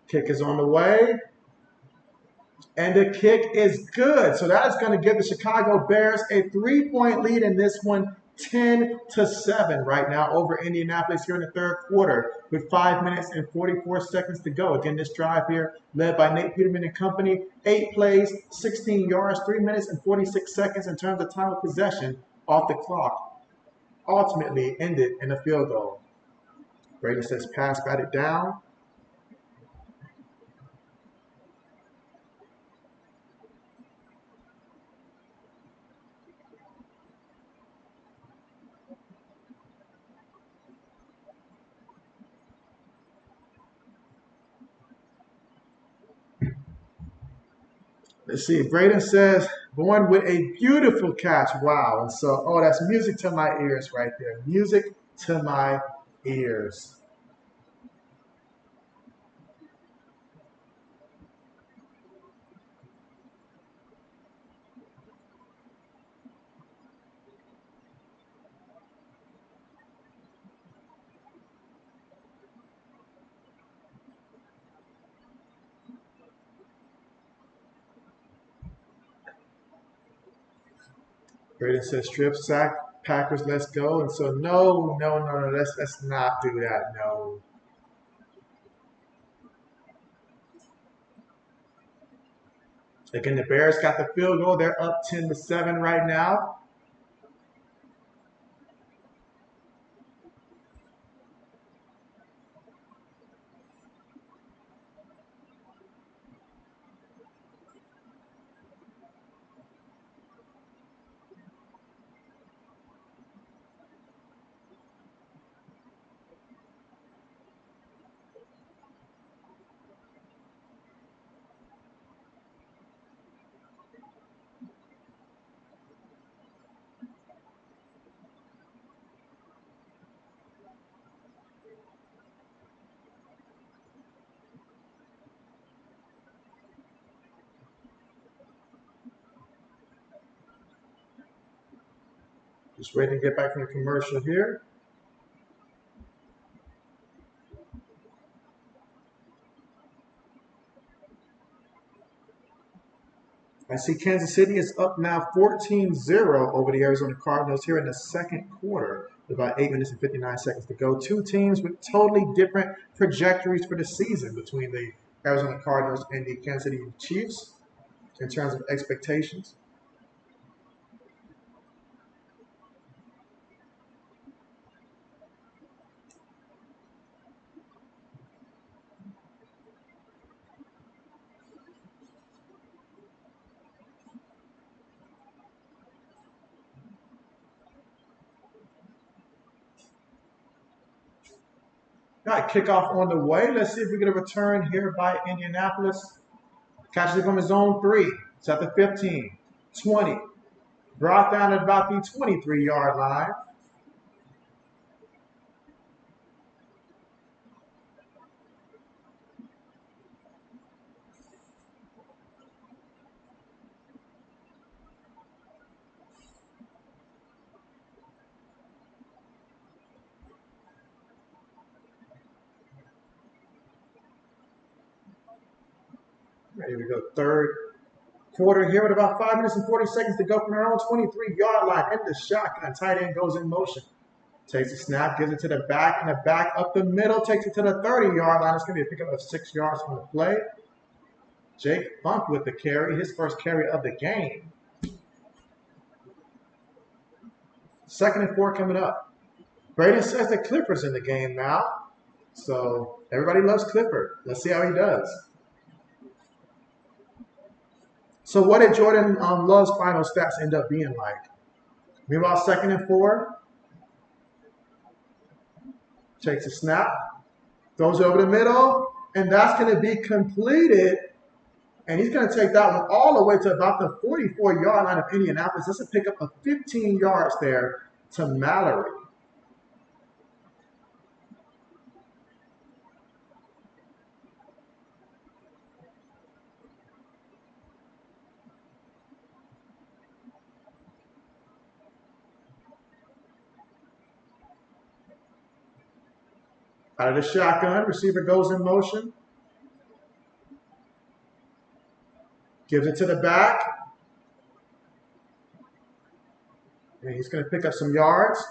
Kick is on the way. And the kick is good. So that is going to give the Chicago Bears a 3-point lead in this one, 10-7 right now over Indianapolis here in the 3rd quarter with 5 minutes and 44 seconds to go. Again, this drive here led by Nate Peterman and company. 8 plays, 16 yards, 3 minutes and 46 seconds in terms of time of possession off the clock. Ultimately ended in a field goal. Brady says pass batted down. Let's see. Braden says, born with a beautiful catch. Wow. And so, oh, that's music to my ears right there. Music to my ears. Braden says, strip sack, Packers, let's go. And so, no. Let's not do that. No. Again, the Bears got the field goal. They're up 10-7 right now. Just waiting to get back from the commercial here. I see Kansas City is up now 14-0 over the Arizona Cardinals here in the second quarter. With about 8 minutes and 59 seconds to go. Two teams with totally different trajectories for the season between the Arizona Cardinals and the Kansas City Chiefs in terms of expectations. All right, kickoff on the way. Let's see if we get a return here by Indianapolis. Catches it from his own 3. It's at the 15, 20. Brought down at about the 23-yard line. Here we go. Third quarter here with about 5 minutes and 40 seconds to go from our own 23-yard line. In the shotgun, tight end goes in motion. Takes a snap, gives it to the back, and the back up the middle, takes it to the 30-yard line. It's going to be a pickup of 6 yards on the play. Jake Funk with the carry, his first carry of the game. 2nd and 4 coming up. Braden says that Clifford's in the game now. So everybody loves Clifford. Let's see how he does. So what did Jordan Love's final stats end up being like? Meanwhile, 2nd and 4. Takes a snap. Throws it over the middle. And that's going to be completed. And he's going to take that one all the way to about the 44-yard line of Indianapolis. That's a pickup of 15 yards there to Mallory. Out of the shotgun, receiver goes in motion. Gives it to the back. And he's going to pick up some yards.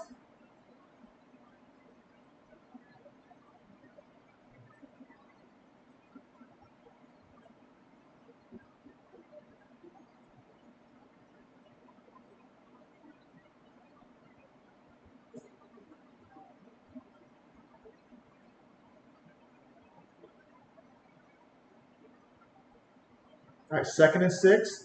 All right, 2nd and 6.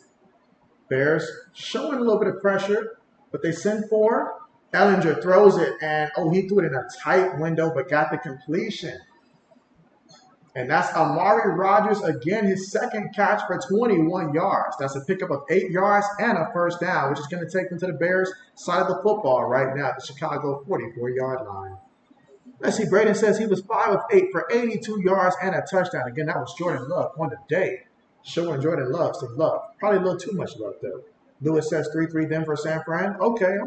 Bears showing a little bit of pressure, but they send 4. Ellinger throws it, and he threw it in a tight window, but got the completion. And that's Amari Rodgers again, his second catch for 21 yards. That's a pickup of 8 yards and a first down, which is going to take them to the Bears side of the football right now, the Chicago 44-yard line. Let's see, Braden says he was 5 of 8 for 82 yards and a touchdown. Again, that was Jordan Love on the day. Showing Jordan Love some love. Probably a little too much love, though. Lewis says 3-3 Denver, San Fran. Okay.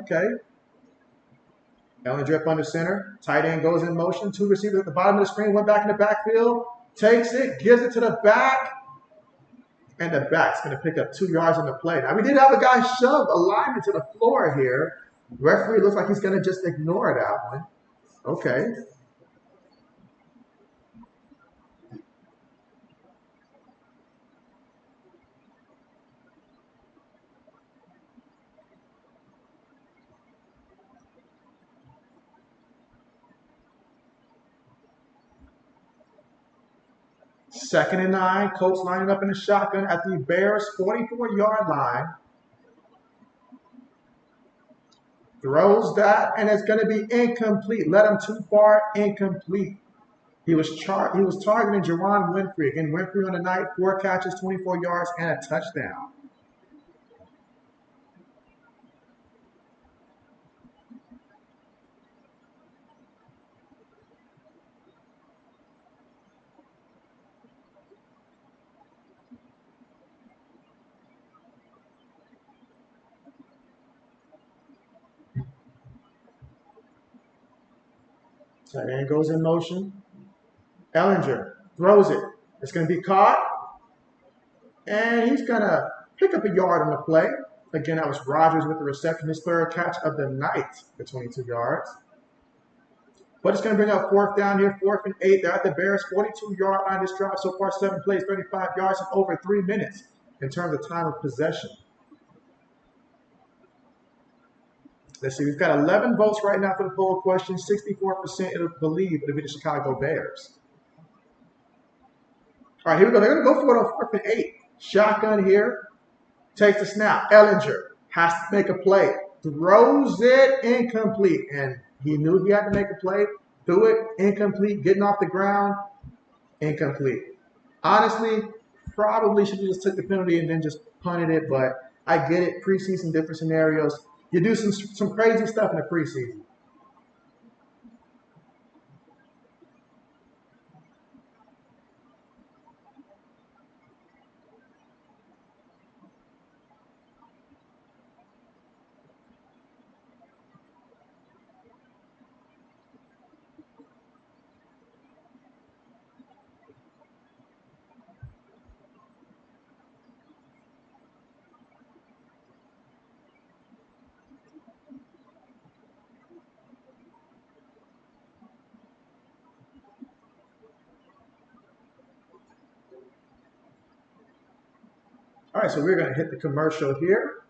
Ellinger up under center. Tight end goes in motion. 2 receivers at the bottom of the screen. One back in the backfield. Takes it. Gives it to the back. And the back's going to pick up 2 yards on the play. Now, we did have a guy shove a lineman to the floor here. Referee looks like he's going to just ignore that one. Okay. Second and 9. Colts lining up in the shotgun at the Bears' 44-yard line. Throws that, and it's going to be incomplete. Led him too far, incomplete. He was targeting Juwan Winfrey. Again, Winfrey on the night, 4 catches, 24 yards, and a touchdown. Tight end goes in motion. Ellinger throws it. It's going to be caught. And he's going to pick up a yard on the play. Again, that was Rodgers with the reception. His 3rd catch of the night for 22 yards. But it's going to bring up 4th down here, 4th and 8. They're at the Bears' 42-yard line. This drive so far, 7 plays, 35 yards in over 3 minutes in terms of time of possession. Let's see, we've got 11 votes right now for the poll question. 64% believe it'll be the Chicago Bears. All right, here we go. They're going to go for it on 4th and 8. Shotgun here. Takes the snap. Ellinger has to make a play. Throws it incomplete. And he knew he had to make a play. Threw it incomplete. Getting off the ground. Incomplete. Honestly, probably should have just took the penalty and then just punted it. But I get it. Preseason, different scenarios. You do some crazy stuff in the preseason. All right, so we're going to hit the commercial here.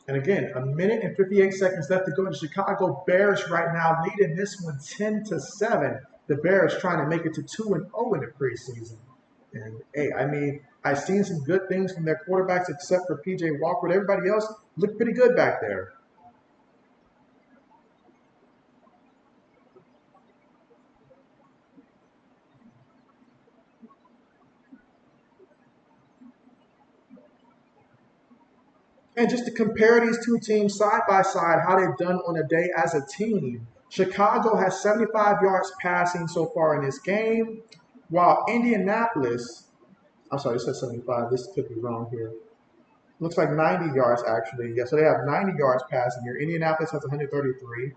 And again, 1 minute and 58 seconds left to go. The Chicago Bears right now leading this one 10-7. The Bears trying to make it to 2-0 in the preseason. And hey, I mean, I've seen some good things from their quarterbacks except for PJ Walker. Everybody else looked pretty good back there. And just to compare these two teams side by side, how they've done on a day as a team, Chicago has 75 yards passing so far in this game, while Indianapolis, I'm sorry, it says 75. This could be wrong here. Looks like 90 yards actually. Yeah, so they have 90 yards passing here. Indianapolis has 133.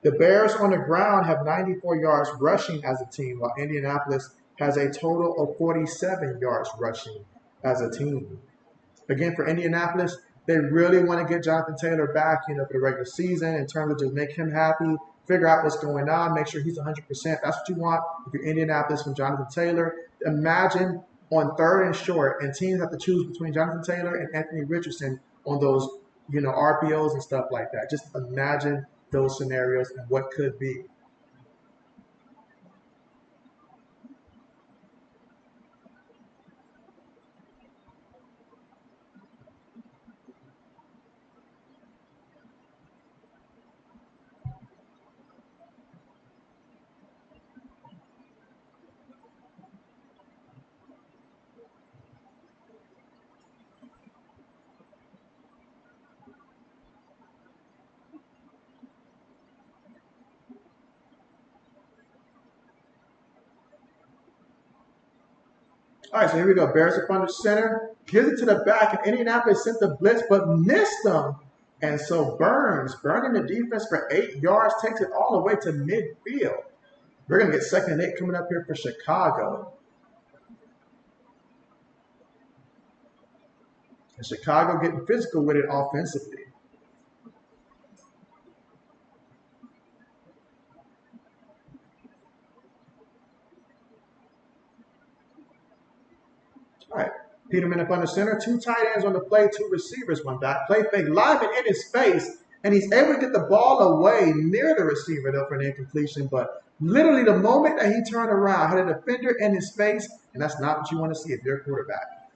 The Bears on the ground have 94 yards rushing as a team, while Indianapolis has a total of 47 yards rushing as a team. Again, for Indianapolis, they really want to get Jonathan Taylor back, for the regular season in terms of just make him happy, figure out what's going on, make sure he's 100%. That's what you want if you're Indianapolis from Jonathan Taylor. Imagine on 3rd and short, and teams have to choose between Jonathan Taylor and Anthony Richardson on those, RPOs and stuff like that. Just imagine those scenarios and what could be. All right, so here we go. Bears up under center. Gives it to the back, and Indianapolis sent the blitz, but missed them. And so Burns, burning the defense for 8 yards, takes it all the way to midfield. We're going to get 2nd and 8 coming up here for Chicago. And Chicago getting physical with it offensively. All right. Peterman up under center. 2 tight ends on the play, 2 receivers, 1 back. Play fake, Lyman in his face, and he's able to get the ball away near the receiver though for an incompletion. But literally the moment that he turned around, had a defender in his face, and that's not what you want to see if you're a quarterback.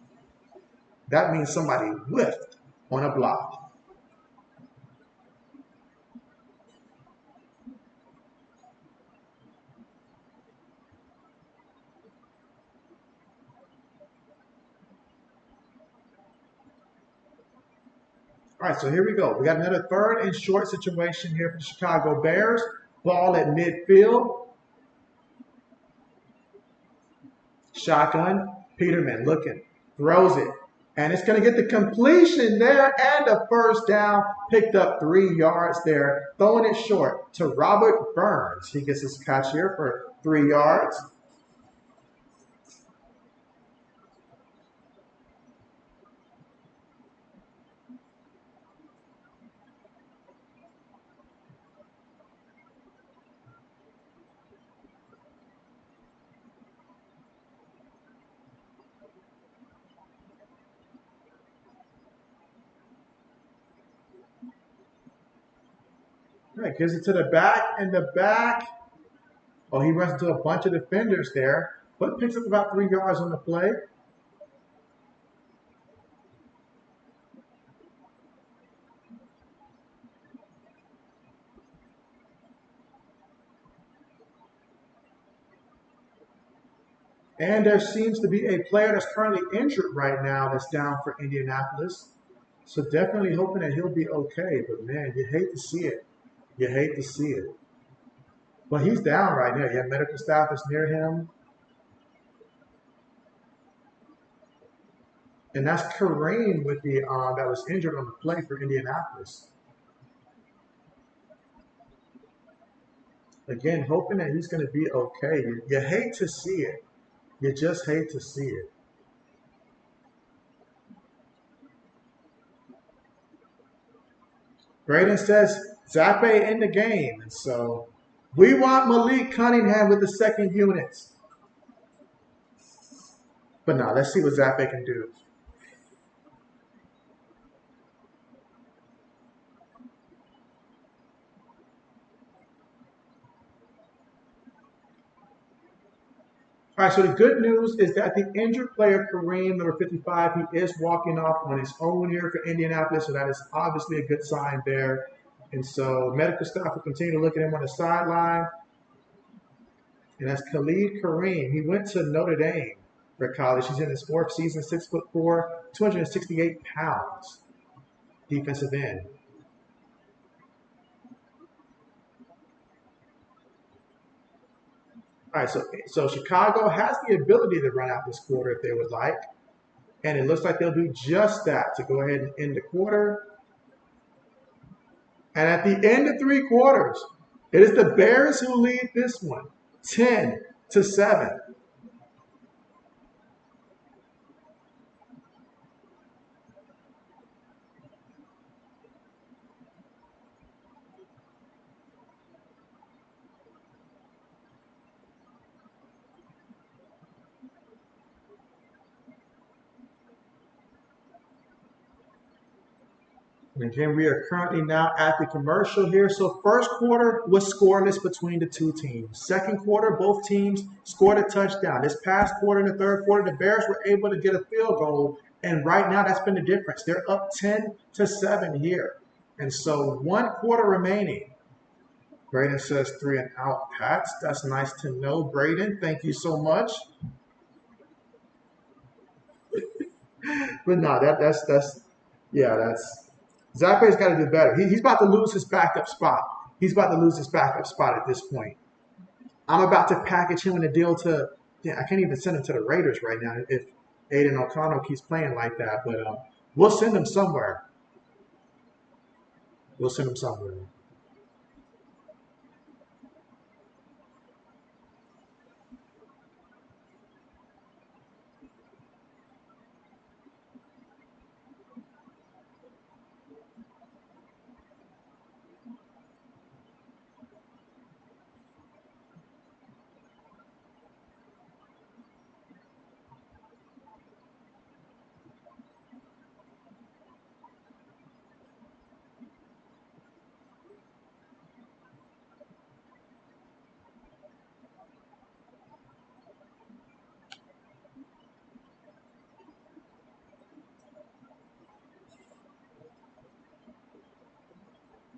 That means somebody whiffed on a block. All right, so here we go. We got another 3rd and short situation here for the Chicago Bears. Ball at midfield. Shotgun. Peterman looking. Throws it. And it's going to get the completion there and a 1st down. Picked up 3 yards there. Throwing it short to Robert Burns. He gets his catch here for 3 yards. All right, gives it to the back, and the back, oh, he runs into a bunch of defenders there, but picks up about 3 yards on the play. And there seems to be a player that's currently injured right now that's down for Indianapolis. So definitely hoping that he'll be okay. But man, you hate to see it. You hate to see it. But he's down right now. You have medical staff that's near him. And that's Kareem with the that was injured on the play for Indianapolis. Again, hoping that he's going to be okay. You hate to see it. You just hate to see it. Braden says Zappe in the game. And so we want Malik Cunningham with the 2nd unit. But now let's see what Zappe can do. All right, so the good news is that the injured player, Kareem, number 55, he is walking off on his own here for Indianapolis, so that is obviously a good sign there. And so medical staff will continue to look at him on the sideline. And that's Khalid Kareem. He went to Notre Dame for college. He's in his 4th season, 6'4", 268 pounds, defensive end. All right, so Chicago has the ability to run out this quarter if they would like. And it looks like they'll do just that to go ahead and end the quarter. And at the end of 3 quarters, it is the Bears who lead this one, 10-7. And again, we are currently now at the commercial here. So 1st quarter was scoreless between the 2 teams. 2nd quarter, both teams scored a touchdown. This past quarter, in the 3rd quarter, the Bears were able to get a field goal. And right now, that's been the difference. They're up 10-7 here. And so 1 quarter remaining. Braden says 3 and out, Pats. That's nice to know, Braden. Thank you so much. But no, that's Zappe's got to do better. He's about to lose his backup spot. He's about to lose his backup spot at this point. I'm about to package him in a deal to Yeah, I can't even send him to the Raiders right now if Aiden O'Connell keeps playing like that. But we'll send him somewhere. We'll send him somewhere.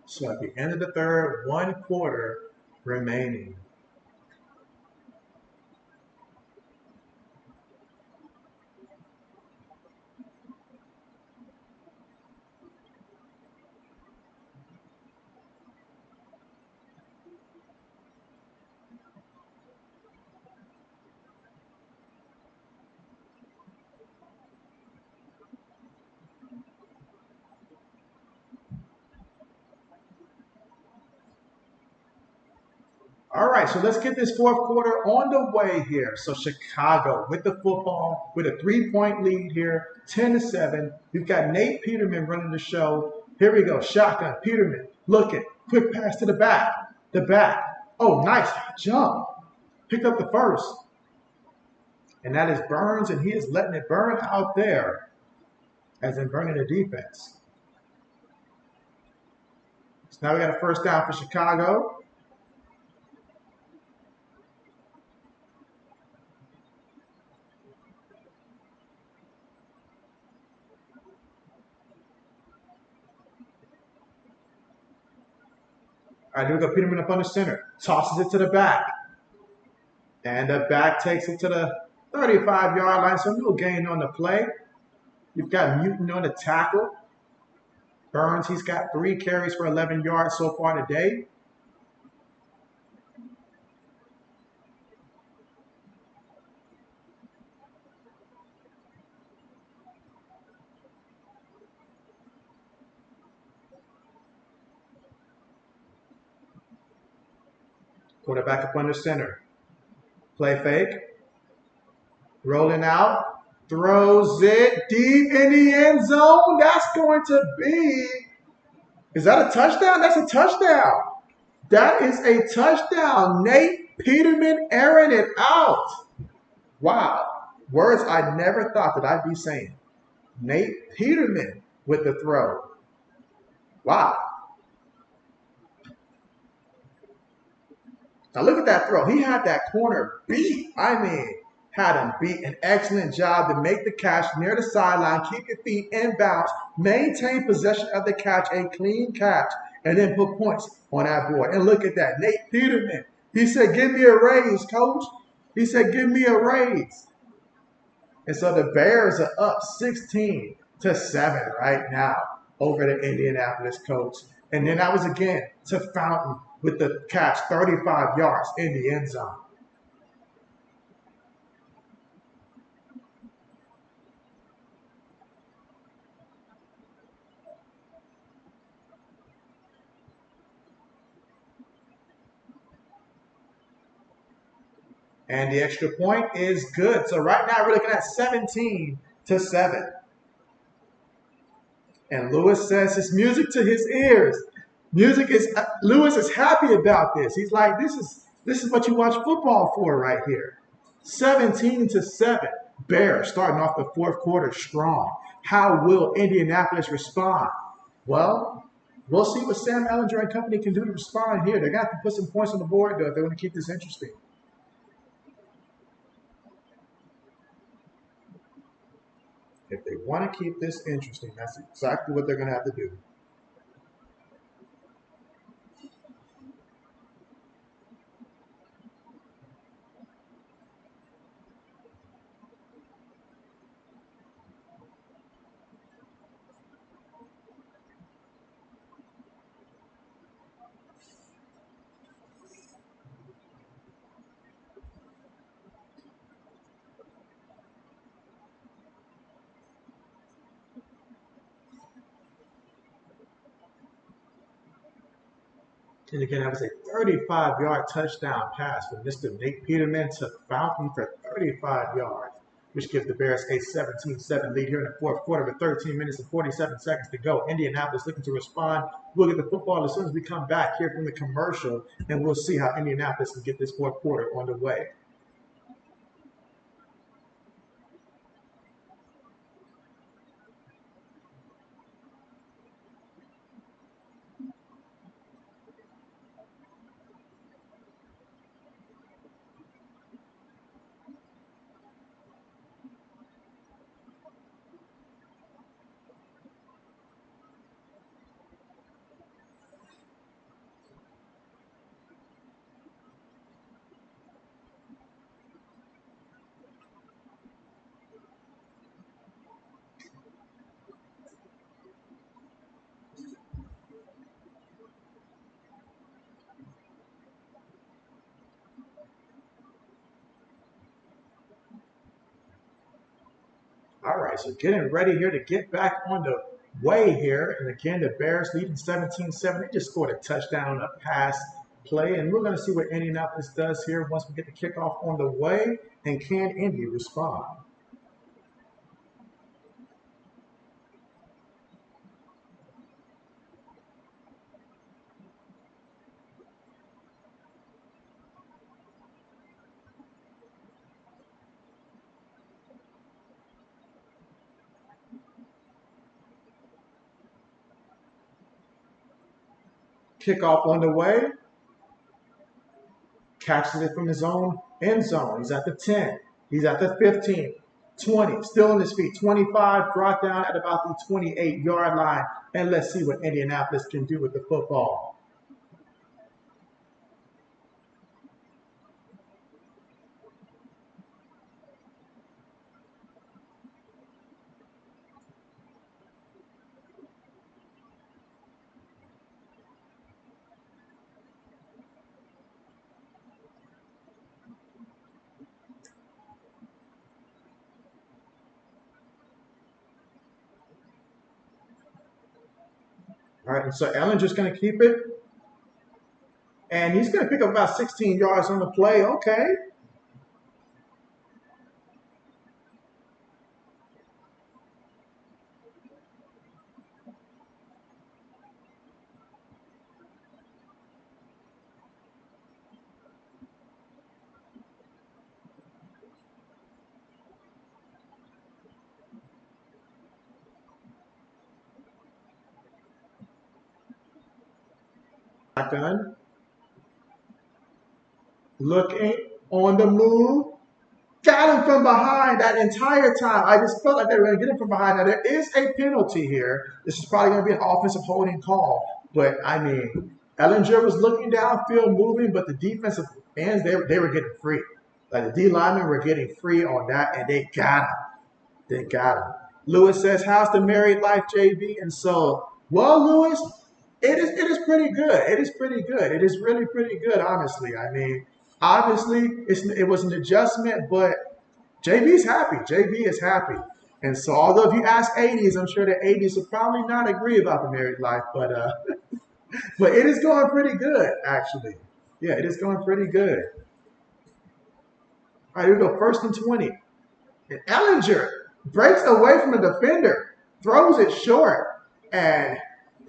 So at the end of the third, 1 quarter remaining. All right, so let's get this fourth quarter on the way here. So Chicago with the football, with a 3-point lead here, 10-7. You've got Nate Peterman running the show. Here we go, shotgun, Peterman looking, quick pass to the back, Oh, nice jump. Picked up the first. And that is Burns, and he is letting it burn out there, as in burning the defense. So now we got a first down for Chicago. All right, here we go. Peterman up on the center. Tosses it to the back. And the back takes it to the 35-yard line. So no gain on the play. You've got Newton on the tackle. Burns, he's got 3 carries for 11 yards so far today. Quarterback up under center. Play fake. Rolling out. Throws it deep in the end zone. That's going to be. Is that a touchdown? That's a touchdown. That is a touchdown. Nate Peterman airing it out. Wow. Words I never thought that I'd be saying. Nate Peterman with the throw. Wow. Now look at that throw. He had that corner beat. I mean, had him beat. An excellent job to make the catch near the sideline, keep your feet in bounds, maintain possession of the catch, a clean catch, and then put points on that board. And look at that. Nate Peterman. He said, give me a raise, coach. He said, give me a raise. And so the Bears are up 16-7 right now over the Indianapolis Colts. And then that was again to Fountain with the catch, 35 yards in the end zone. And the extra point is good. So right now we're looking at 17-7. And Lewis says it's music to his ears. Lewis is happy about this. He's like, this is what you watch football for right here. 17-7. Bears starting off the fourth quarter strong. How will Indianapolis respond? Well, we'll see what Sam Ellinger and company can do to respond here. They're going to have to put some points on the board, though, if they want to keep this interesting. If they want to keep this interesting, that's exactly what they're going to have to do. And again, that was a 35-yard touchdown pass from Mr. Nate Peterman to Falcon for 35 yards, which gives the Bears a 17-7 lead here in the fourth quarter with 13 minutes and 47 seconds to go. Indianapolis looking to respond. We'll get the football as soon as we come back here from the commercial, and we'll see how Indianapolis can get this fourth quarter on the way. All right, so getting ready here to get back on the way here. And again, the Bears leading 17-7. They just scored a touchdown on a pass play. And we're going to see what Indianapolis does here once we get the kickoff on the way. And can Indy respond? Kickoff on the way. Catches it from his own end zone. He's at the 10. He's at the 15. 20. Still on his feet. 25. Brought down at about the 28-yard line. And let's see what Indianapolis can do with the football. All right, and so Ellinger's going to keep it. And he's going to pick up about 16 yards on the play. Okay. Shotgun. Looking on the move. Got him from behind that entire time. I just felt like they were going to get him from behind. Now, there is a penalty here. This is probably going to be an offensive holding call. But, I mean, Ellinger was looking downfield, moving, but the defensive ends, they were getting free. Like, the D linemen were getting free on that, and they got him. They got him. Lewis says, how's the married life, JB? And so, well, Lewis, it is pretty good. It is pretty good. It is really pretty good, honestly. I mean, obviously, it was an adjustment, but JB's happy. JB is happy. And so, although if you ask 80s, I'm sure the 80s will probably not agree about the married life, but but it is going pretty good, actually. Yeah, it is going pretty good. All right, here we go. 1st and 20. And Ellinger breaks away from the defender, throws it short, and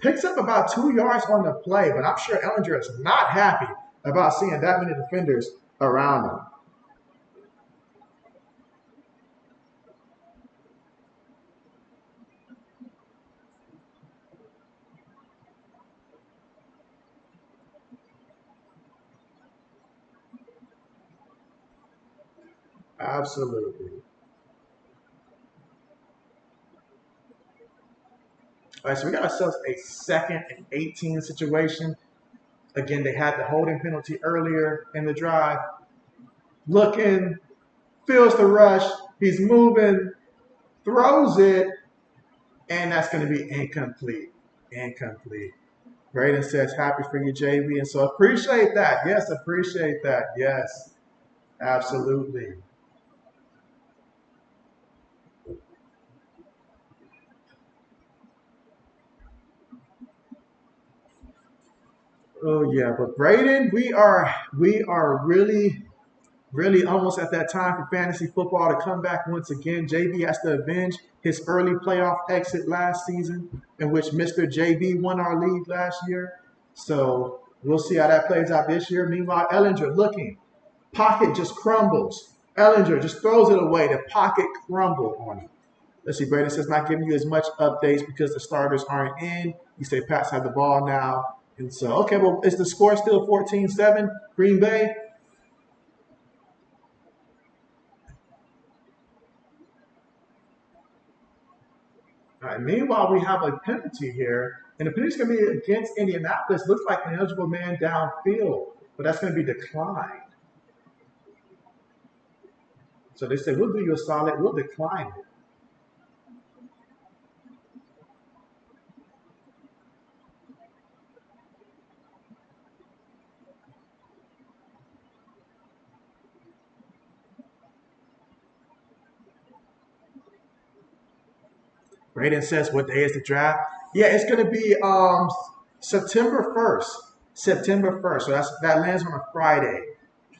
picks up about 2 yards on the play. But I'm sure Ellinger is not happy about seeing that many defenders around him. Absolutely. All right, so we got ourselves a 2nd and 18 situation. Again, they had the holding penalty earlier in the drive. Looking, feels the rush. He's moving, throws it, and that's going to be incomplete. Incomplete. Braden says, happy for you, JB. And so appreciate that. Yes, appreciate that. Yes, absolutely. Oh yeah, but Braden, we are really almost at that time for fantasy football to come back once again. JB has to avenge his early playoff exit last season, in which Mr. JB won our league last year. So we'll see how that plays out this year. Meanwhile, Ellinger looking, pocket just crumbles. Ellinger just throws it away. The pocket crumbled on him. Let's see, Braden says not giving you as much updates because the starters aren't in. You say Pats have the ball now. And so, okay, well, is the score still 14-7, Green Bay? All right, meanwhile, we have a penalty here, and the penalty is going to be against Indianapolis. Looks like an eligible man downfield, but that's going to be declined. So they say, we'll do you a solid, we'll decline it. Braden says, what day is the draft? Yeah, it's going to be September 1st. September 1st. So that lands on a Friday.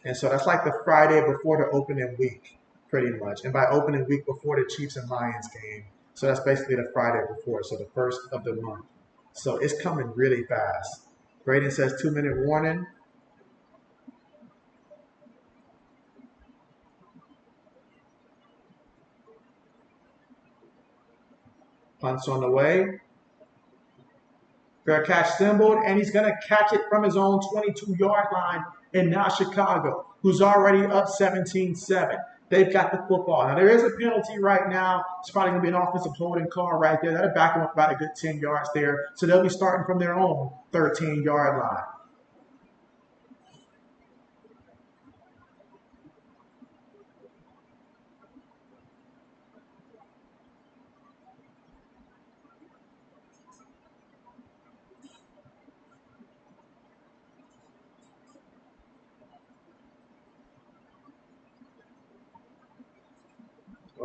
And so that's like the Friday before the opening week, pretty much. And by opening week, before the Chiefs and Lions game. So that's basically the Friday before, so the first of the month. So it's coming really fast. Braden says 2-minute warning. Punts on the way. Fair catch symboled, and he's going to catch it from his own 22-yard line. And now Chicago, who's already up 17-7. They've got the football. Now, there is a penalty right now. It's probably going to be an offensive holding call right there. That'll back them up about a good 10 yards there. So they'll be starting from their own 13-yard line.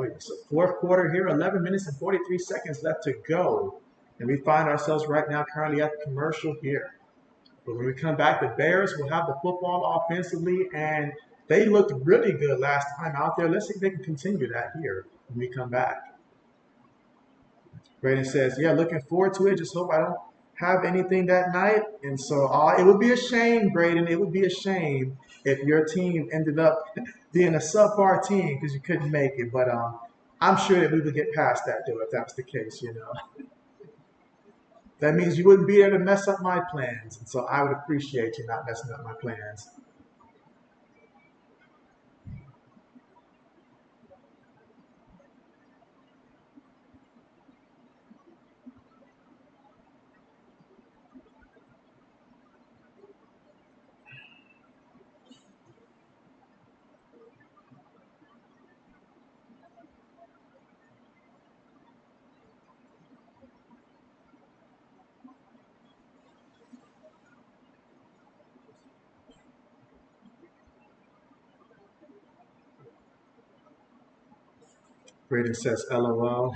Oh, so fourth quarter here, 11 minutes and 43 seconds left to go. And we find ourselves right now currently at the commercial here. But when we come back, the Bears will have the football offensively, and they looked really good last time out there. Let's see if they can continue that here when we come back. Braden says, yeah, looking forward to it. Just hope I don't have anything that night. And so it would be a shame, Braden. It would be a shame if your team ended up being a subpar team because you couldn't make it. But I'm sure that we would get past that, though, if that's the case, you know. That means you wouldn't be there to mess up my plans. And so I would appreciate you not messing up my plans. Braden says, LOL.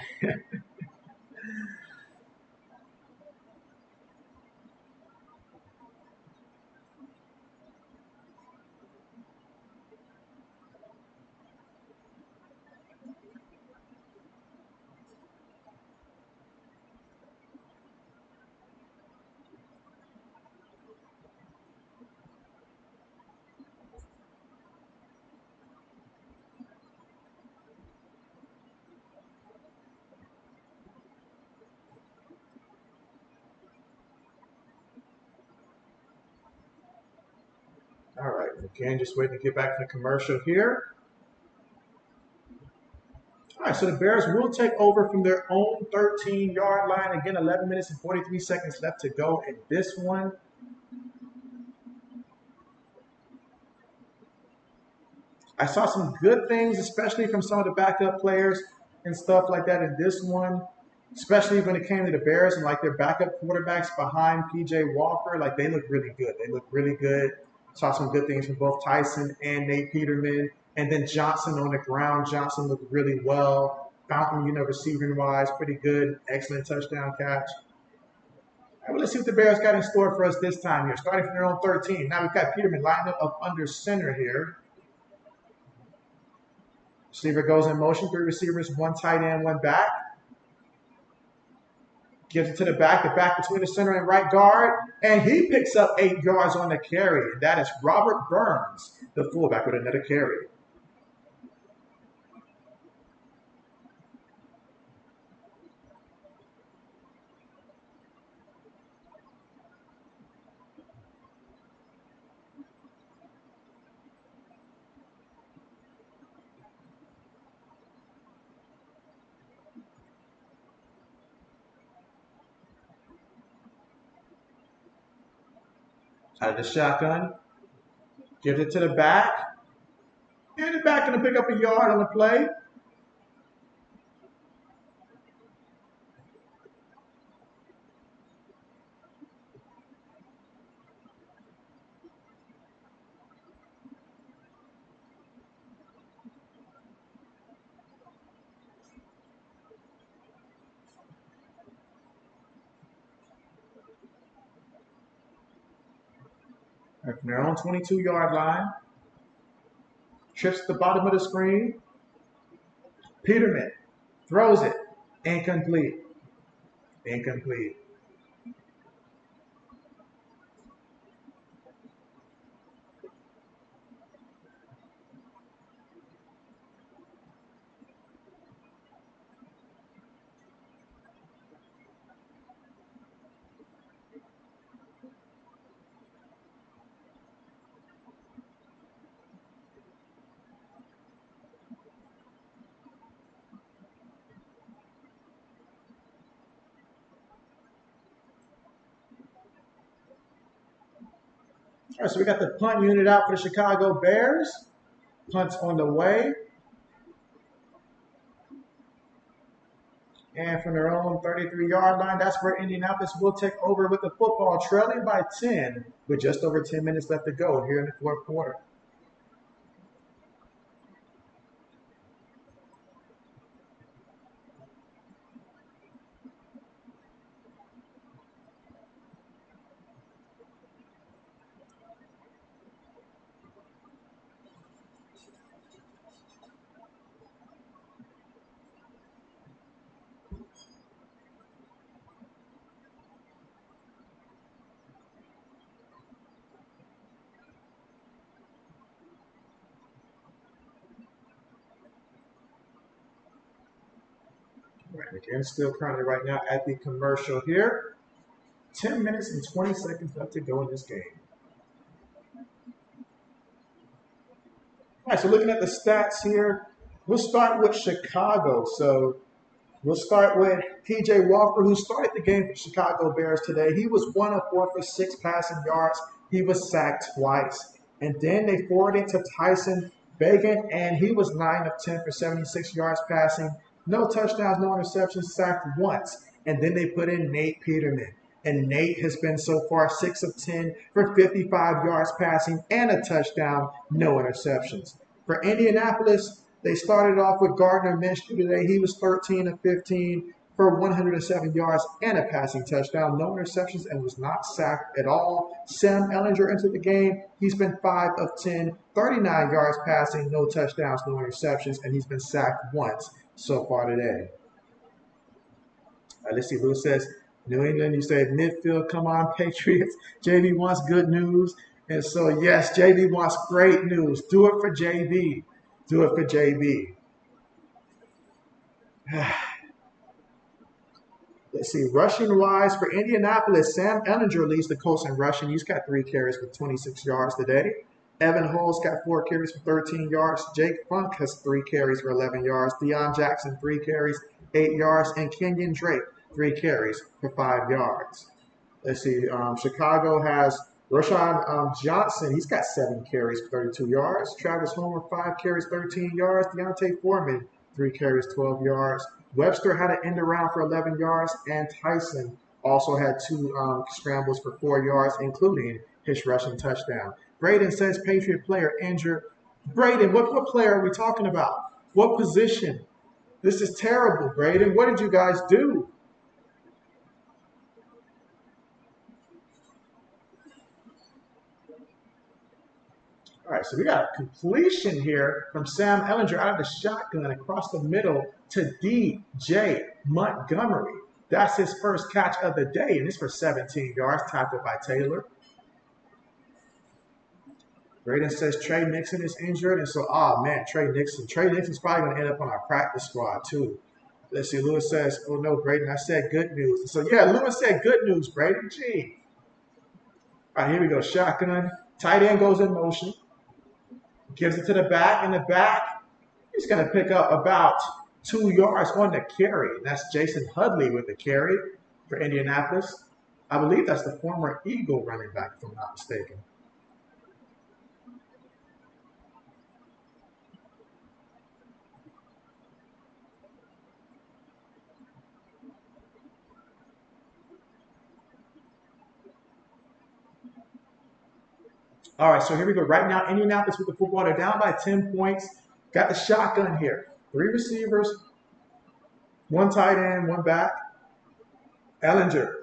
All right, again, just waiting to get back to the commercial here. All right, so the Bears will take over from their own 13-yard line. Again, 11 minutes and 43 seconds left to go in this one. I saw some good things, especially from some of the backup players and stuff like that in this one, especially when it came to the Bears and like their backup quarterbacks behind PJ Walker. Like they look really good. They look really good. Saw some good things from both Tyson and Nate Peterman. And then Johnson on the ground. Johnson looked really well. Fountain, receiving wise, pretty good. Excellent touchdown catch. Well, let's see what the Bears got in store for us this time here. Starting from their own 13. Now we've got Peterman lined up under center here. Receiver goes in motion. 3 receivers, 1 tight end, 1 back. Gives it to the back between the center and right guard. And he picks up 8 yards on the carry. And that is Robert Burns, the fullback, with another carry. Out of the shotgun. Gives it to the back. And the back going to pick up a yard on the play. From their own 22-yard line. Trips to the bottom of the screen. Peterman throws it. Incomplete. Incomplete. All right, so we got the punt unit out for the Chicago Bears. Punt's on the way. And from their own 33-yard line, that's where Indianapolis will take over with the football, trailing by 10 with just over 10 minutes left to go here in the 4th quarter. Right, again, still currently right now at the commercial here. 10 minutes and 20 seconds left to go in this game. All right, so looking at the stats here, we'll start with Chicago. So we'll start with P.J. Walker, who started the game for Chicago Bears today. He was 1 of 4 for 6 passing yards. He was sacked twice. And then they forwarded to Tyson Bagent, and he was 9 of 10 for 76 yards passing. No touchdowns, no interceptions, sacked once. And then they put in Nate Peterman. And Nate has been so far 6 of 10 for 55 yards passing and a touchdown, no interceptions. For Indianapolis, they started off with Gardner Minshew today. He was 13 of 15 for 107 yards and a passing touchdown, no interceptions, and was not sacked at all. Sam Ehlinger entered the game. He's been 5 of 10, 39 yards passing, no touchdowns, no interceptions, and he's been sacked once so far today. Let's see, Lou says, New England, you said midfield, come on, Patriots. JB wants good news. And so, yes, JB wants great news. Do it for JB. Do it for JB. Let's see, rushing-wise for Indianapolis, Sam Ehlinger leads the Colts in rushing. He's got 3 carries for 26 yards today. Evan Hull's got 4 carries for 13 yards. Jake Funk has 3 carries for 11 yards. Deion Jackson, 3 carries, 8 yards. And Kenyon Drake, 3 carries for 5 yards. Let's see, Chicago has Rashawn Johnson. He's got 7 carries for 32 yards. Travis Homer, 5 carries, 13 yards. Deontay Foreman, 3 carries, 12 yards. Webster had an end around for 11 yards. And Tyson also had 2 scrambles for 4 yards, including his rushing touchdown. Braden says Patriot player injured. Braden, what player are we talking about? What position? This is terrible, Braden. What did you guys do? right, so we got a completion here from Sam Ehlinger out of the shotgun across the middle to DJ Montgomery. That's his first catch of the day, and it's for 17 yards, tackled by Taylor. Braden says Trey Nixon is injured, and so, man, Trey Nixon's probably going to end up on our practice squad, too. Let's see, Lewis says, oh, no, Braden, I said good news. And so, yeah, Lewis said good news, Braden. Gee. All right, here we go, shotgun. Tight end goes in motion. Gives it to the back. In the back, he's going to pick up about 2 yards on the carry. And that's Jason Hudley with the carry for Indianapolis. I believe that's the former Eagle running back, if I'm not mistaken. All right, so here we go. Right now, Indianapolis with the football. They're down by 10 points. Got the shotgun here. 3 receivers, 1 tight end, 1 back. Ehlinger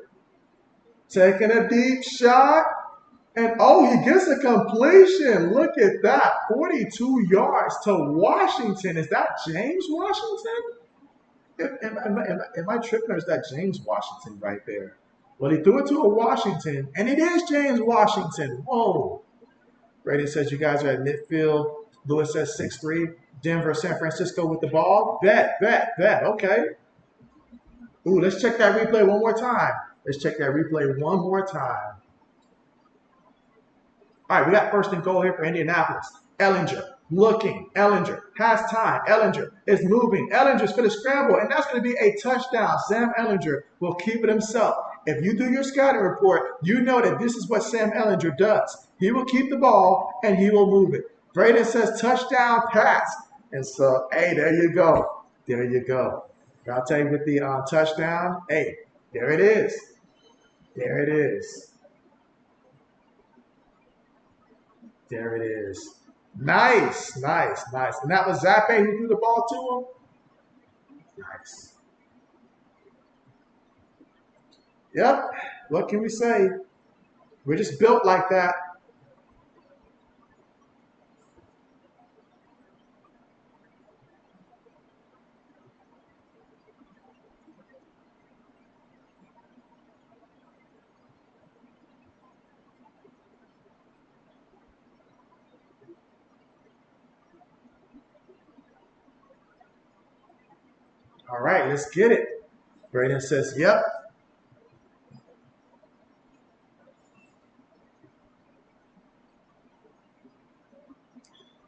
taking a deep shot. And, oh, he gets a completion. Look at that. 42 yards to Washington. Is that James Washington? Am I tripping, or is that James Washington right there? Well, he threw it to a Washington, and it is James Washington. Whoa. Brady says you guys are at midfield. Lewis says 6-3. Denver, San Francisco with the ball. Bet. Okay. Ooh, let's check that replay one more time. All right, we got first and goal here for Indianapolis. Ehlinger looking. Ehlinger has time. Ehlinger is moving. Ehlinger's going to scramble, and that's going to be a touchdown. Sam Ehlinger will keep it himself. If you do your scouting report, you know that this is what Sam Ehlinger does. He will keep the ball, and he will move it. Braden says touchdown pass. And so, hey, there you go. Dante with the touchdown. Hey, there it is. Nice. And that was Zappe who threw the ball to him? Nice. Yep. What can we say? We're just built like that. All right, let's get it. Braden says, yep.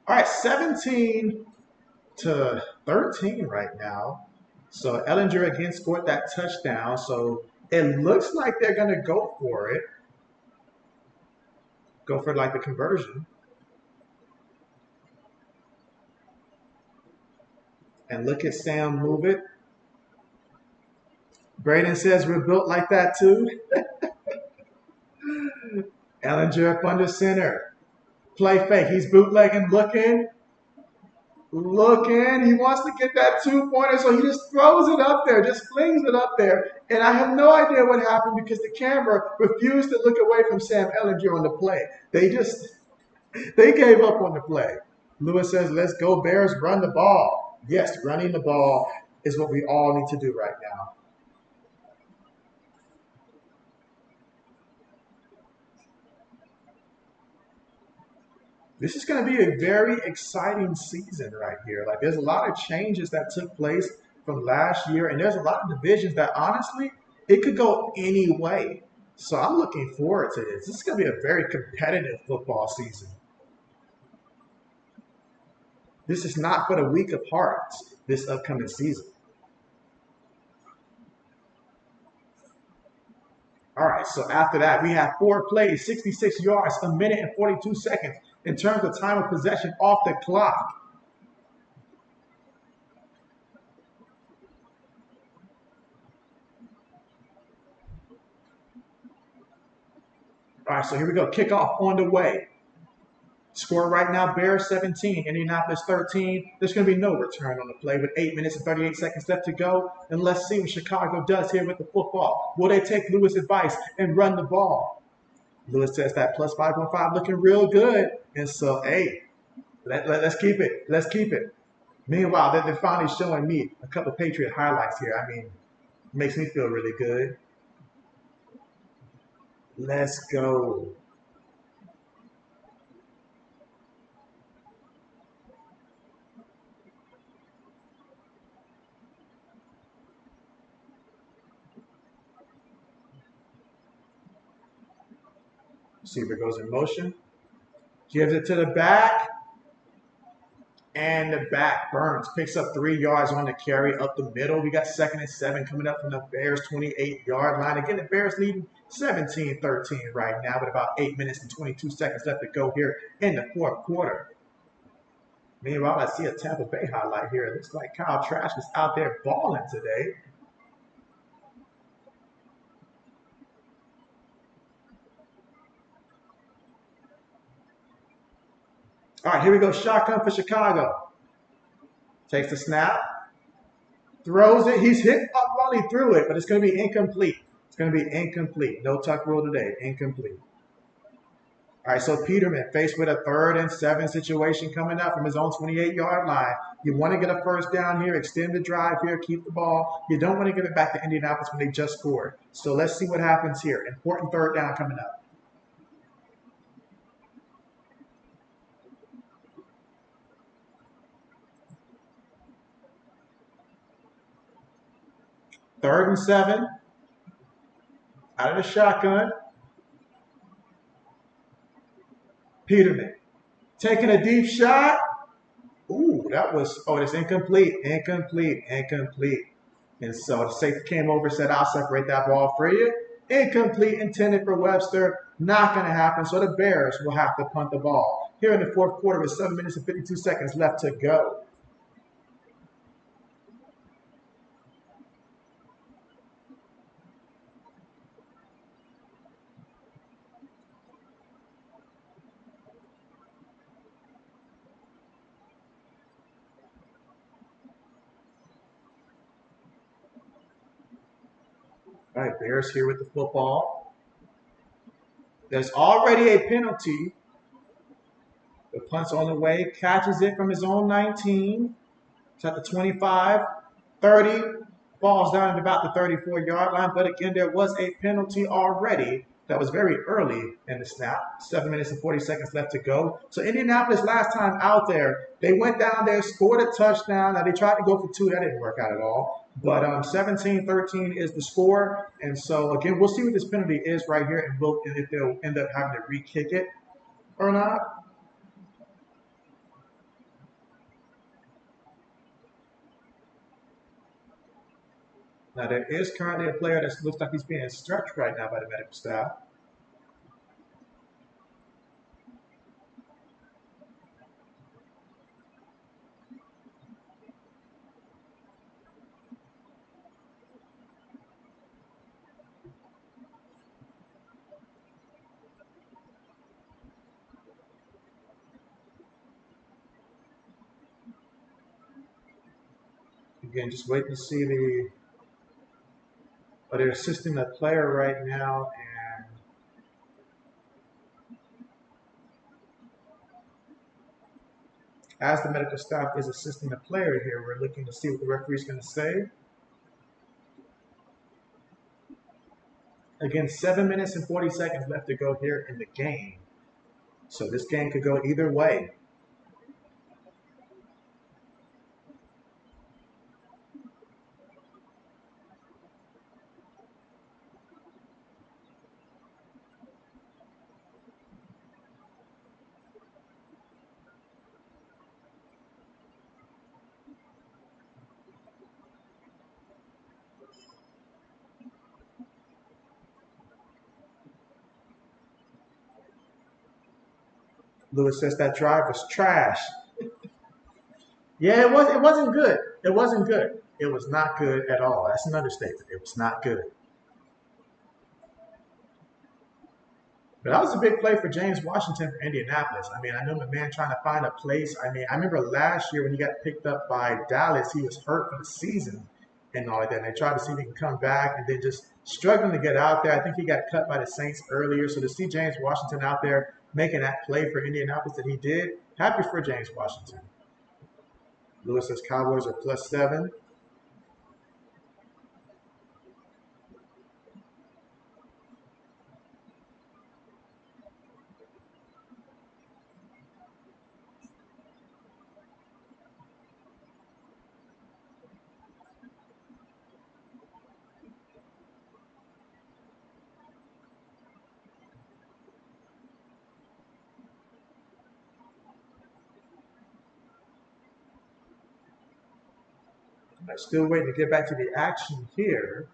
All right, 17-13 right now. So Ehlinger again scored that touchdown. So it looks like they're going to go for it. Go for like the conversion. And look at Sam move it. Braden says we're built like that too. Ehlinger up under center. Play fake. He's bootlegging, looking. He wants to get that 2-pointer, so he just throws it up there, just flings it up there. And I have no idea what happened because the camera refused to look away from Sam Ehlinger on the play. They gave up on the play. Lewis says, let's go Bears, run the ball. Yes, running the ball is what we all need to do right now. This is going to be a very exciting season right here. Like, there's a lot of changes that took place from last year, and there's a lot of divisions that, honestly, it could go any way. So I'm looking forward to this. This is going to be a very competitive football season. This is not for the weak of heart, this upcoming season. All right, so after that, we have 4 plays, 66 yards, 1 minute and 42 seconds. In terms of time of possession off the clock. All right, so here we go. Kickoff on the way. Score right now, Bears 17, Indianapolis 13. There's going to be no return on the play with 8 minutes and 38 seconds left to go. And let's see what Chicago does here with the football. Will they take Lewis' advice and run the ball? Lewis says that plus 5.5 looking real good. And so, hey, let's keep it. Let's keep it. Meanwhile, they're finally showing me a couple of Patriot highlights here. I mean, makes me feel really good. Let's go. Receiver goes in motion. Gives it to the back. And the back Burns picks up 3 yards on the carry up the middle. We got 2nd and 7 coming up from the Bears 28-yard line. Again, the Bears leading 17-13 right now with about 8 minutes and 22 seconds left to go here in the 4th quarter. Meanwhile, I see a Tampa Bay highlight here. It looks like Kyle Trask is out there balling today. All right, here we go. Shotgun for Chicago. Takes the snap. Throws it. He's hit up while he threw it, but it's going to be incomplete. It's going to be incomplete. No tuck rule today. Incomplete. All right, so Peterman faced with a 3rd and 7 situation coming up from his own 28-yard line. You want to get a first down here, extend the drive here, keep the ball. You don't want to give it back to Indianapolis when they just scored. So let's see what happens here. Important 3rd down coming up. Third and 7. Out of the shotgun. Peterman taking a deep shot. Ooh, that was, it's incomplete, incomplete, incomplete. And so the safety came over, said, I'll separate that ball for you. Incomplete, intended for Webster. Not going to happen. So the Bears will have to punt the ball. Here in the 4th quarter with 7 minutes and 52 seconds left to go. All right, Bears here with the football. There's already a penalty. The punt's on the way. Catches it from his own 19. It's at the 25, 30. Falls down at about the 34-yard line. But again, there was a penalty already. That was very early in the snap. 7 minutes and 40 seconds left to go. So Indianapolis last time out there, they went down there, scored a touchdown. Now they tried to go for 2. That didn't work out at all. But 17-13 is the score. And so, again, we'll see what this penalty is right here. And if they'll end up having to re-kick it or not. Now, there is currently a player that looks like he's being stretched right now by the medical staff. Again, just waiting to see they're assisting the player right now, and as the medical staff is assisting the player here, we're looking to see what the referee's going to say. Again, 7 minutes and 40 seconds left to go here in the game. So this game could go either way. Lewis says that drive was trash. Yeah, it wasn't good. It wasn't good. It was not good at all. That's an understatement. It was not good. But that was a big play for James Washington for Indianapolis. I mean, I know my man trying to find a place. I mean, I remember last year when he got picked up by Dallas, he was hurt for the season. and all like that. And they tried to see if he can come back, and then just struggling to get out there. I think he got cut by the Saints earlier. So to see James Washington out there making that play for Indianapolis that he did, happy for James Washington. Lewis says Cowboys are +7. I'm still waiting to get back to the action here.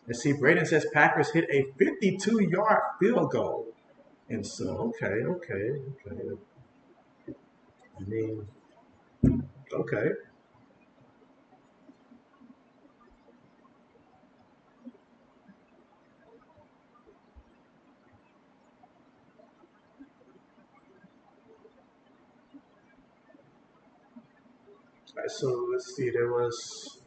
Let's see, Braden says Packers hit a 52-yard field goal. And so, okay. I mean, okay. All right, so let's see, there was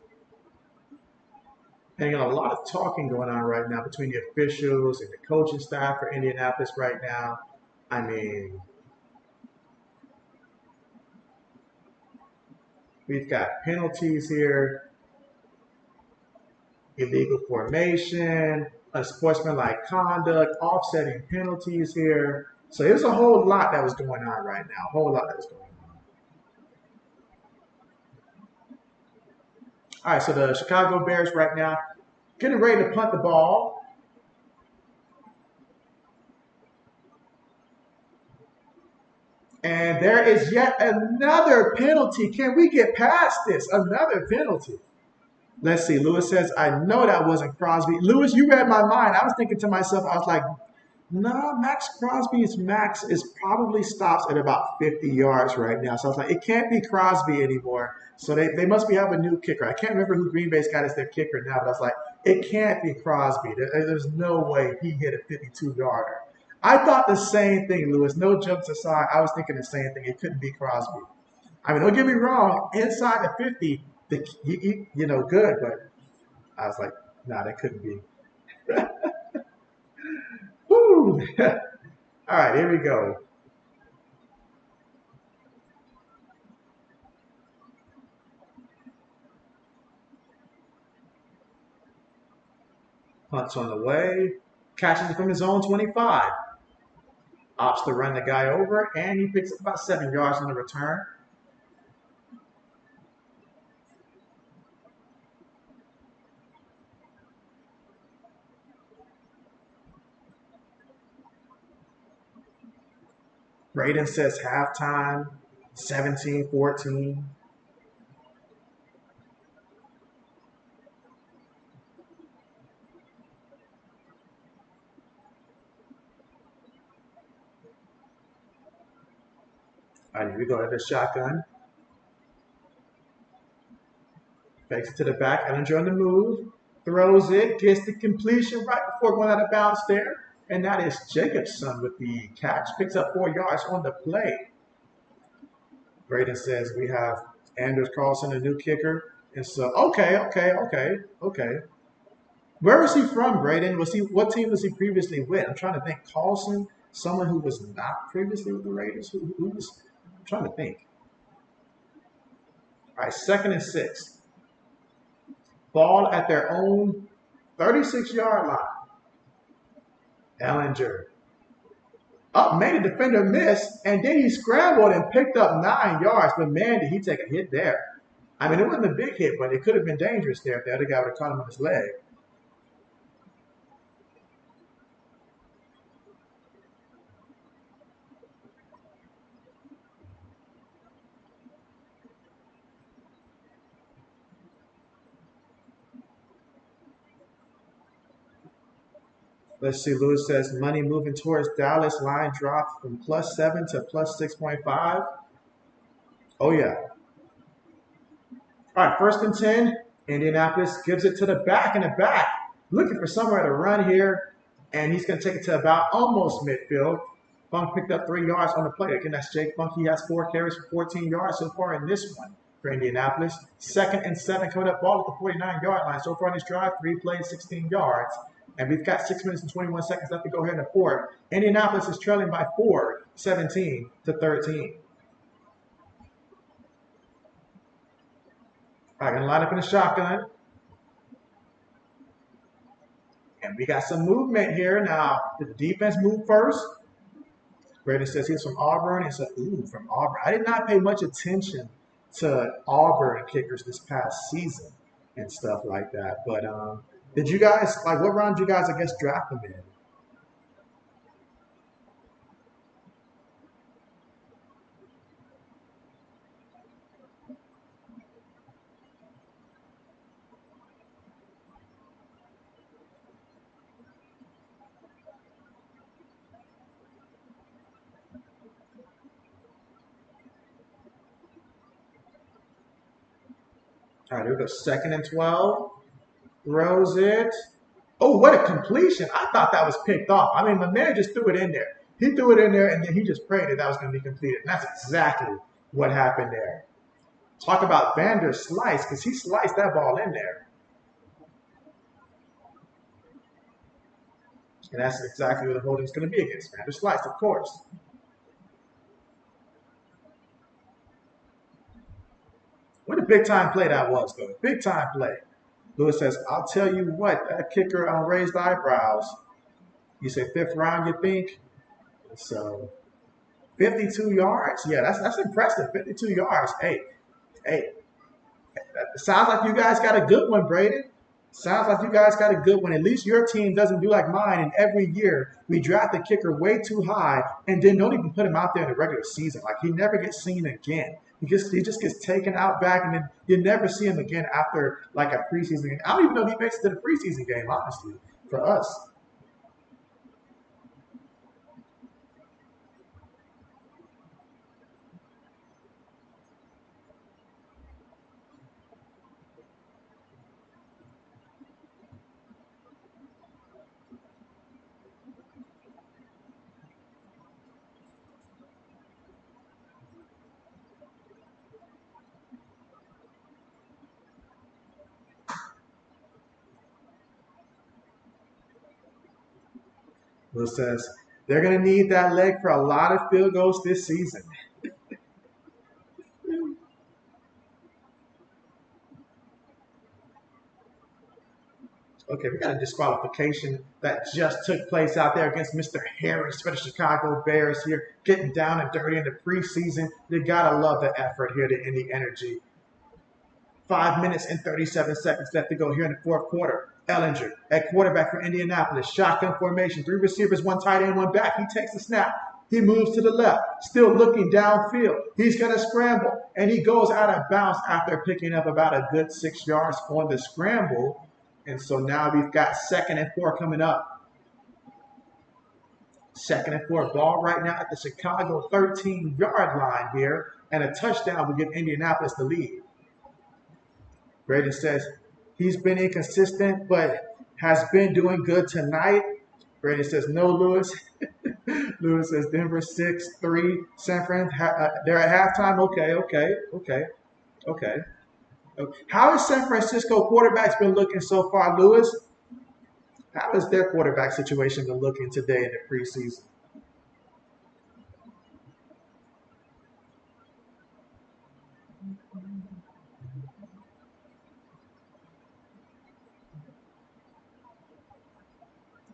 a lot of talking going on right now between the officials and the coaching staff for Indianapolis right now. I mean, we've got penalties here, illegal formation, unsportsmanlike conduct, offsetting penalties here. So there's a whole lot that was going on right now, a whole lot that was going on. All right, so the Chicago Bears right now getting ready to punt the ball. And there is yet another penalty. Can we get past this? Another penalty. Let's see. Lewis says, I know that wasn't Crosby. Lewis, you read my mind. I was thinking to myself, I was like, no, Max Crosby's max is probably stops at about 50 yards right now. So I was like, it can't be Crosby anymore. So they must be having a new kicker. I can't remember who Green Bay's got as their kicker now, but I was like, it can't be Crosby. There's no way he hit a 52-yarder. I thought the same thing, Lewis. No jokes aside, I was thinking the same thing. It couldn't be Crosby. I mean, don't get me wrong. Inside the 50, good, but I was like, nah, that couldn't be. Woo! All right, here we go. Punts on the way. Catches it from his own 25. Opts to run the guy over, and he picks up about 7 yards on the return. Braden says halftime, 17-14. All right, here we go to the shotgun. Fakes it to the back. Ellinger on the move. Throws it. Gets the completion right before going out of bounds there. And that is Jacobson with the catch. Picks up 4 yards on the play. Braden says we have Anders Carlson, a new kicker. And so, okay. Where was he from, Braden? What team was he previously with? I'm trying to think. Carlson, someone who was not previously with the Raiders? Who was? I'm trying to think. All right, 2nd and 6. Ball at their own 36-yard line. Ellinger. Made a defender miss, and then he scrambled and picked up 9 yards. But man, did he take a hit there. I mean, it wasn't a big hit, but it could have been dangerous there if the other guy would have caught him on his leg. Let's see, Lewis says money moving towards Dallas. Line dropped from +7 to +6.5. Oh, yeah. All right, 1st and 10. Indianapolis gives it to the back in the back. Looking for somewhere to run here. And he's going to take it to about almost midfield. Funk picked up 3 yards on the play. Again, that's Jake Funk. He has 4 carries for 14 yards so far in this one for Indianapolis. 2nd and 7 coming up, ball at the 49-yard line. So far in this drive, 3 plays, 16 yards. And we've got 6 minutes and 21 seconds left to go here in the fourth. Indianapolis is trailing by 4, 17 to 13. All right, going to line up in the shotgun. And we got some movement here. Now, the defense moved first. Braden says he's from Auburn. He said, ooh, from Auburn. I did not pay much attention to Auburn kickers this past season and stuff like that. But did you guys, like, what round did you guys, I guess, draft them in? All right, here we go. 2nd and 12. Throws it. Oh, what a completion. I thought that was picked off. I mean, the man just threw it in there. He threw it in there, and then he just prayed that was going to be completed. And that's exactly what happened there. Talk about Vander Slice, because he sliced that ball in there. And that's exactly what the holding is going to be against Vander Slice, of course. What a big-time play that was, though. Big-time play. Lewis says, I'll tell you what, that kicker raised eyebrows. You say 5th round, you think? So, 52 yards? Yeah, that's impressive. 52 yards. Hey, sounds like you guys got a good one, Braden. Sounds like you guys got a good one. At least your team doesn't do like mine, and every year we draft the kicker way too high and then don't even put him out there in the regular season. Like, he never gets seen again. He just gets taken out back, and then you never see him again after like a preseason game. I don't even know if he makes it to the preseason game, honestly, for us. Will says they're going to need that leg for a lot of field goals this season. Okay, we got a disqualification that just took place out there against Mr. Harris for the Chicago Bears here, getting down and dirty in the preseason. You got to love the effort here, the Indy Energy. 5 minutes and 37 seconds left to go here in the fourth quarter. Ellinger at quarterback for Indianapolis. Shotgun formation. 3 receivers, 1 tight end, 1 back. He takes the snap. He moves to the left, still looking downfield. He's going to scramble, and he goes out of bounds after picking up about a good 6 yards on the scramble. And so now we've got 2nd and 4 coming up. 2nd and 4, ball right now at the Chicago 13-yard line here, and a touchdown will give Indianapolis the lead. Braden says he's been inconsistent, but has been doing good tonight. Braden says no, Lewis. Lewis says Denver 6-3, San Fran. They're at halftime. Okay. How has San Francisco quarterbacks been looking so far, Lewis? How has their quarterback situation been looking today in the preseason?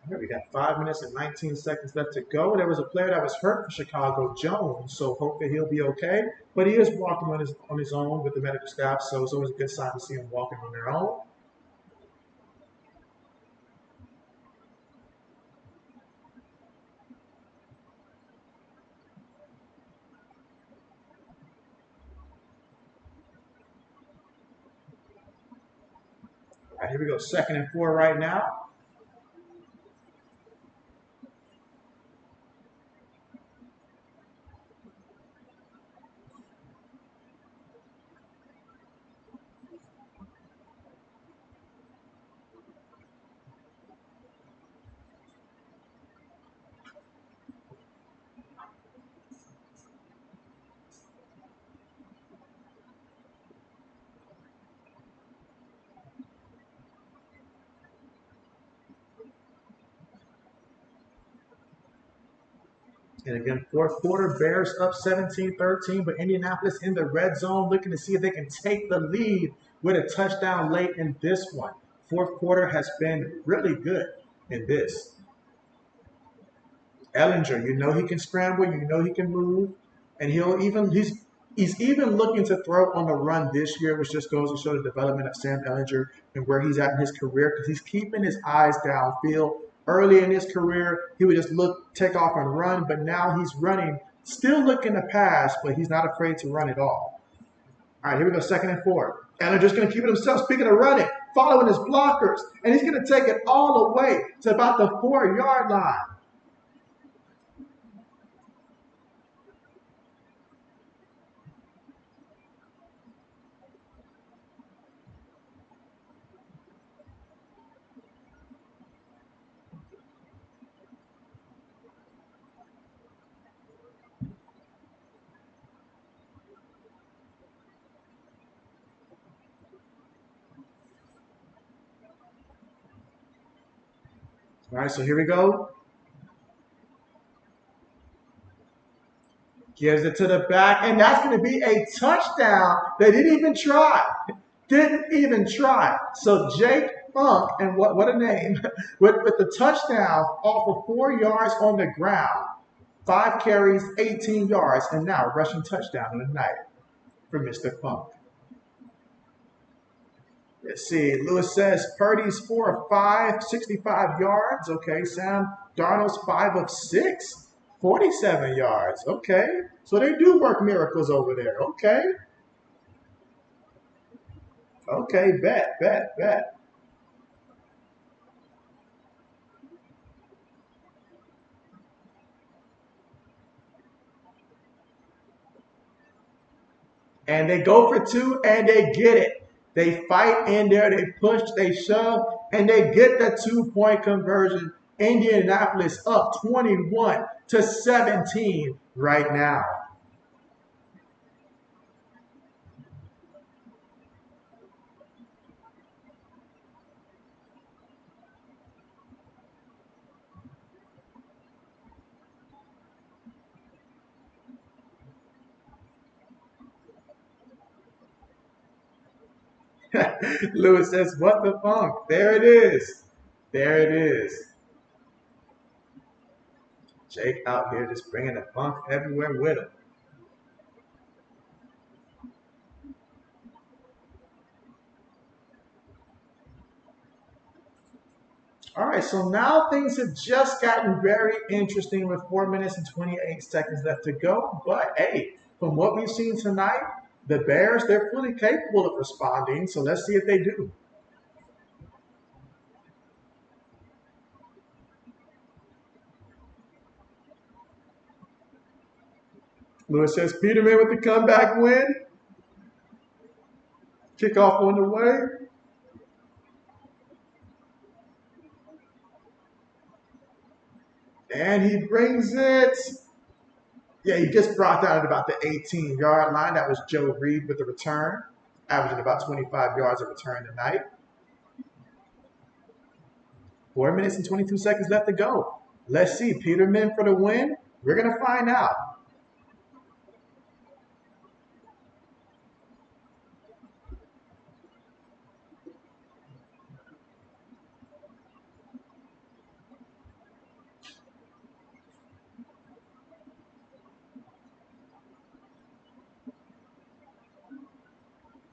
Here we got 5 minutes and 19 seconds left to go. There was a player that was hurt for Chicago, Jones, so hopefully he'll be okay. But he is walking on his own with the medical staff, so it's always a good sign to see him walking on their own. All right, here we go. 2nd and 4 right now. And again, fourth quarter, Bears up 17-13, but Indianapolis in the red zone looking to see if they can take the lead with a touchdown late in this one. Fourth quarter has been really good in this. Ellinger, you know he can scramble, you know he can move, and he's even looking to throw on the run this year, which just goes to show the development of Sam Ellinger and where he's at in his career because he's keeping his eyes downfield. Early in his career, he would just take off and run, but now he's running, still looking to pass, but he's not afraid to run at all. All right, here we go, 2nd and 4. Ellinger's going to keep it himself, speaking of running, following his blockers, and he's going to take it all the way to about the 4-yard line. All right, so here we go. Gives it to the back, and that's going to be a touchdown. They didn't even try. Didn't even try. So Jake Funk, and what a name, with the touchdown off of 4 yards on the ground. 5 carries, 18 yards, and now rushing touchdown of the night for Mr. Funk. Let's see. Lewis says Purdy's 4 of 5, 65 yards. Okay. Sam Darnold's 5 of 6, 47 yards. Okay. So they do work miracles over there. Okay. Okay. Bet. And they go for 2 and they get it. They fight in there, they push, they shove, and they get the 2-point conversion. Indianapolis up 21-17 right now. Lewis says, what the funk? There it is. There it is. Jake out here just bringing the funk everywhere with him. All right, so now things have just gotten very interesting with 4 minutes and 28 seconds left to go. But hey, from what we've seen tonight, the Bears, they're fully capable of responding. So let's see if they do. Lewis says Peterman with the comeback win. Kickoff on the way. And he brings it. Yeah, he just brought down at about the 18-yard line. That was Joe Reed with the return, averaging about 25 yards of return tonight. 4 minutes and 22 seconds left to go. Let's see. Peterman for the win. We're going to find out.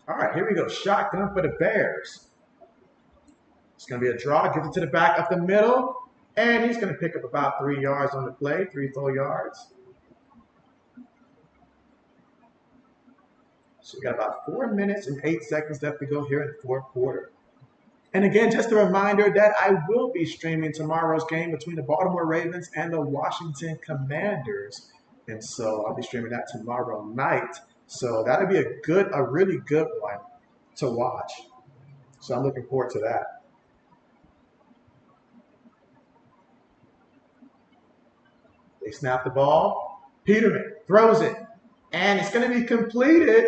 All right, here we go. Shotgun for the Bears. It's going to be a draw. Gives it to the back up the middle. And he's going to pick up about 3 yards on the play, 3 full yards. So we got about 4 minutes and 8 seconds left to go here in the fourth quarter. And again, just a reminder that I will be streaming tomorrow's game between the Baltimore Ravens and the Washington Commanders. And so I'll be streaming that tomorrow night. So that'll be a really good one to watch. So I'm looking forward to that. They snap the ball. Peterman throws it. And it's going to be completed.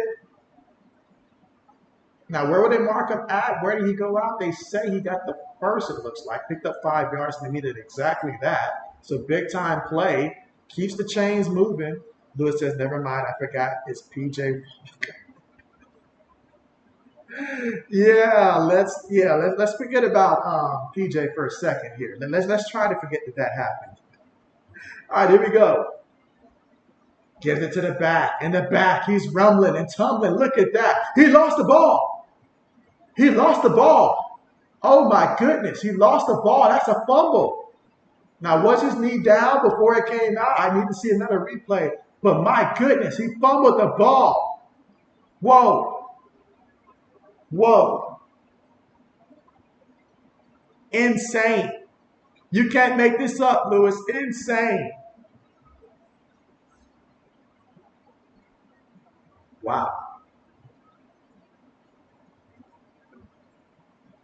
Now, where would they mark him at? Where did he go out? They say he got the first, it looks like. Picked up 5 yards, and they needed exactly that. So big time play. Keeps the chains moving. Lewis says, never mind, I forgot. It's PJ. Let's forget about PJ for a second here. Let's try to forget that happened. All right, here we go. Gives it to the back. In the back, he's rumbling and tumbling. Look at that. He lost the ball. He lost the ball. Oh my goodness, he lost the ball. That's a fumble. Now, was his knee down before it came out? I need to see another replay. But my goodness, he fumbled the ball. Whoa. Whoa. Insane. You can't make this up, Lewis. Insane. Wow.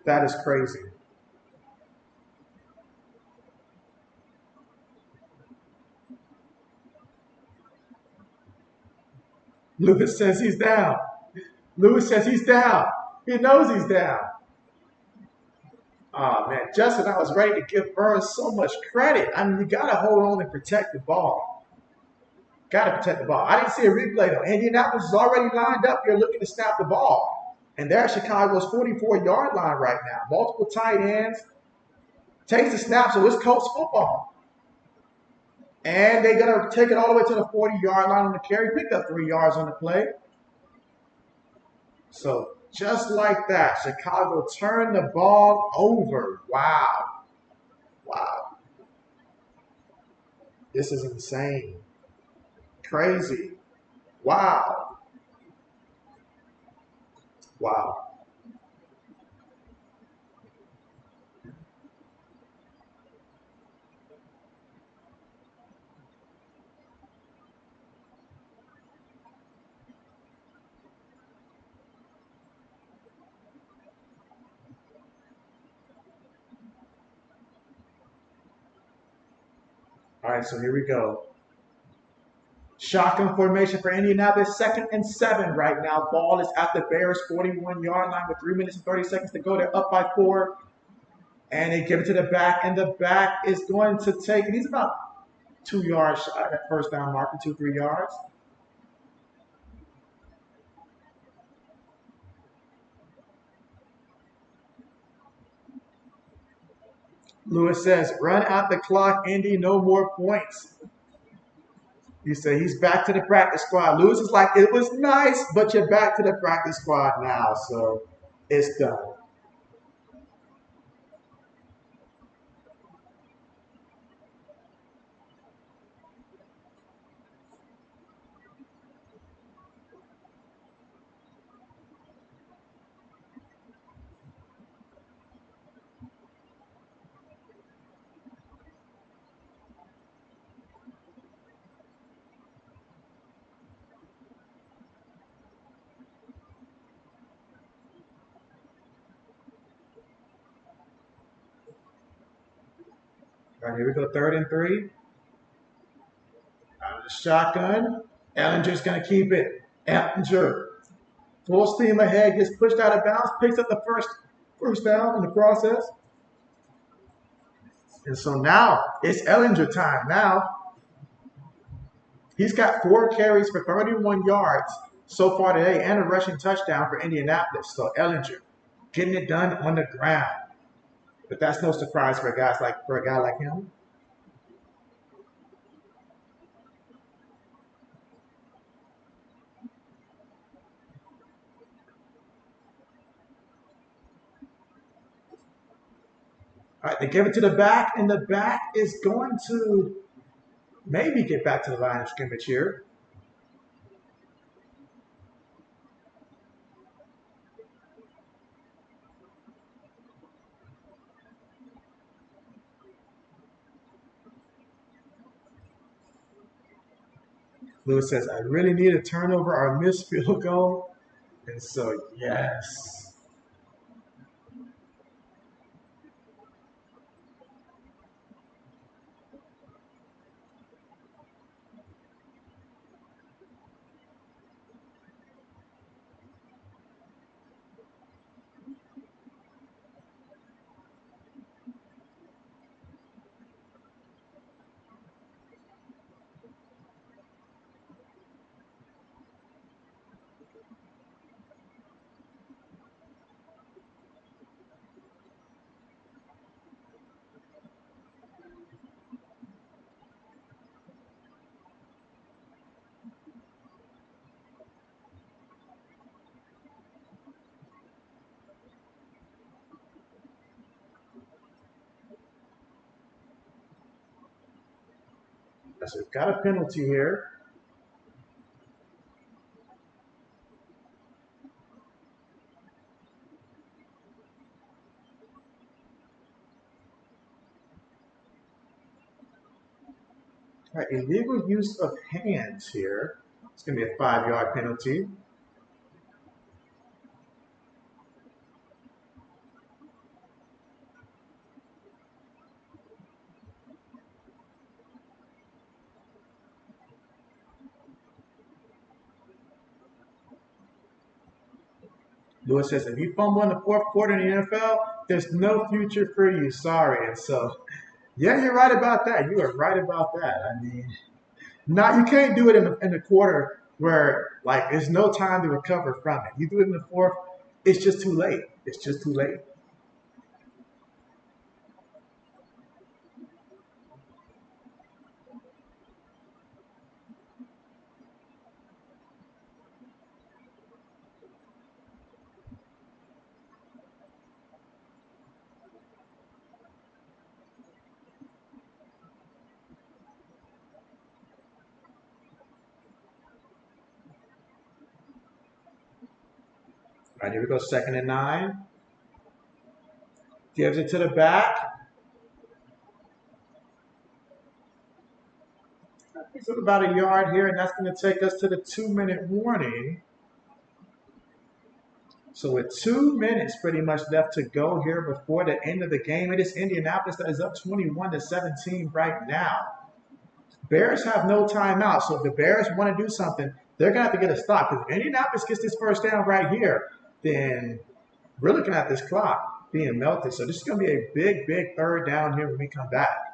That is crazy. Lewis says he's down. Lewis says he's down. He knows he's down. Oh, man. Justin, I was ready to give Burns so much credit. I mean, you got to hold on and protect the ball. Got to protect the ball. I didn't see a replay, though. Indianapolis is already lined up here looking to snap the ball. And they're at Chicago's 44-yard line right now. Multiple tight ends. Takes the snap, so it's Colts football. And they're going to take it all the way to the 40-yard line on the carry. Picked up 3 yards on the play. So just like that, Chicago turned the ball over. Wow. Wow. This is insane. Crazy. Wow. Wow. All right, so here we go. Shotgun formation for Indianapolis, 2nd and 7 right now. Ball is at the Bears' 41-yard line with 3 minutes and 30 seconds to go. They're up by 4. And they give it to the back, and the back is going to take, he's about 2 yards at that first down marker, 2-3 yards. Lewis says, run out the clock, Indy, no more points. He said he's back to the practice squad. Lewis is like, it was nice, but you're back to the practice squad now, so it's done. All right, here we go, 3rd and 3. Out of the shotgun. Ellinger's going to keep it. Ellinger, full steam ahead, gets pushed out of bounds, picks up the first down in the process. And so now it's Ellinger time. Now he's got 4 carries for 31 yards so far today and a rushing touchdown for Indianapolis. So Ellinger getting it done on the ground. But that's no surprise for a guy like him. All right, they give it to the back, and the back is going to maybe get back to the line of scrimmage here. Lewis says, I really need a turnover or a missed field goal. And so, yes. So we've got a penalty here. All right, illegal use of hands here. It's going to be a 5-yard penalty. Lewis says, if you fumble in the fourth quarter in the NFL, there's no future for you. Sorry. And so, yeah, you're right about that. You are right about that. I mean, you can't do it in the quarter where, like, there's no time to recover from it. You do it in the fourth, it's just too late. It's just too late. All right, here we go. 2nd and 9. Gives it to the back. It's about a yard here, and that's going to take us to the 2-minute warning. So with 2 minutes pretty much left to go here before the end of the game, it is Indianapolis that is up 21-17 right now. Bears have no timeout, so if the Bears want to do something, they're going to have to get a stop. If Indianapolis gets this first down right here, then we're looking at this clock being melted. So this is going to be a big, big 3rd down here when we come back.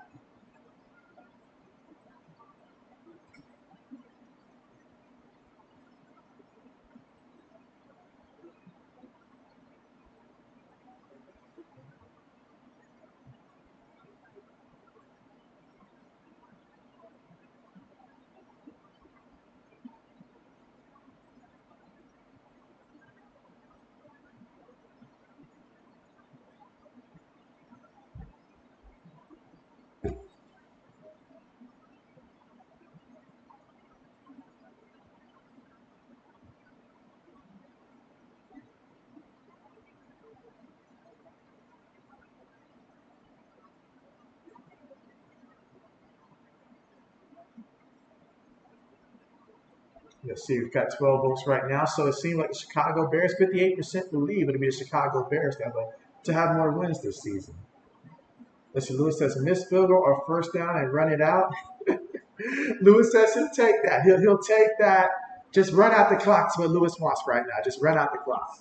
You'll see we've got 12 votes right now. So it seems like the Chicago Bears, 58% believe it'll be the Chicago Bears to have more wins this season. Let's see, Lewis says miss field goal or first down and run it out. Lewis says he'll take that. He'll take that. Just run out the clock. That's what Lewis wants right now. Just run out the clock.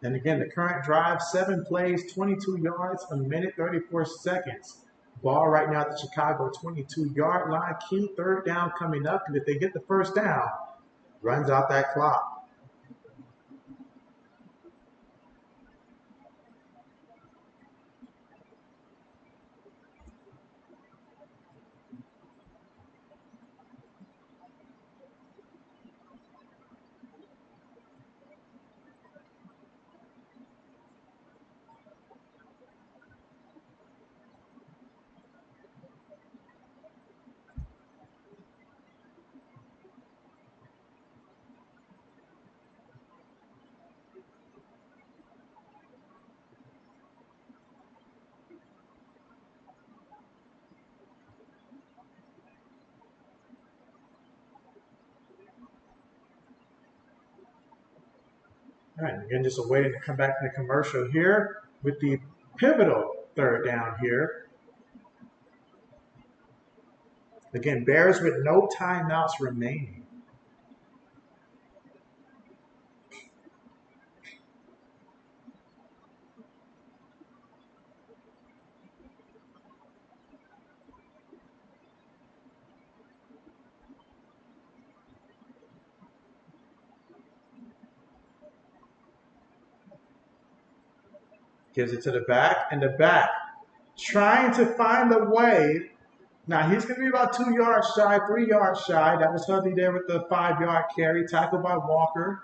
And again, the current drive, 7 plays, 22 yards, a minute, 34 seconds. Ball right now at the Chicago 22-yard line. Key 3rd down coming up. And if they get the first down, runs out that clock. All right, again, just waiting to come back from the commercial here with the pivotal 3rd down here. Again, Bears with no timeouts remaining. Gives it to the back, and the back trying to find the way. Now he's going to be about 2 yards shy, 3 yards shy. That was Hudley there with the 5-yard carry, tackled by Walker.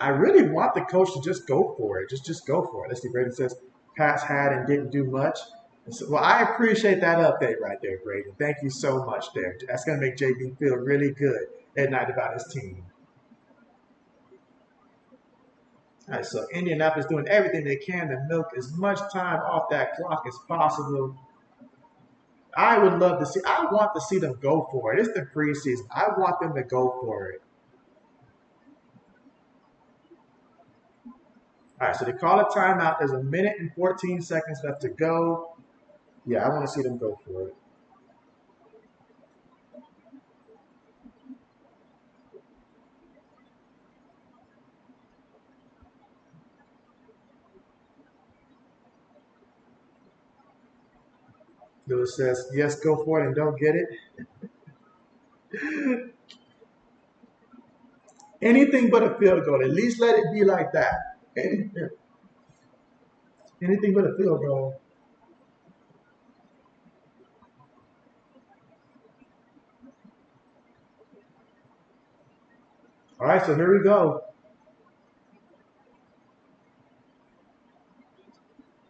I really want the coach to just go for it. Just go for it. Let's see, Brady says Pats had and didn't do much. So, well, I appreciate that update right there, Brady. Thank you so much there. That's going to make JB feel really good at night about his team. All right, so Indianapolis doing everything they can to milk as much time off that clock as possible. I would love to see, I want to see them go for it. It's the preseason. I want them to go for it. All right, so they call a timeout. There's a minute and 14 seconds left to go. Yeah, I want to see them go for it. Lewis says, yes, go for it and don't get it. Anything but a field goal. At least let it be like that. Anything but a field goal. All right, so here we go.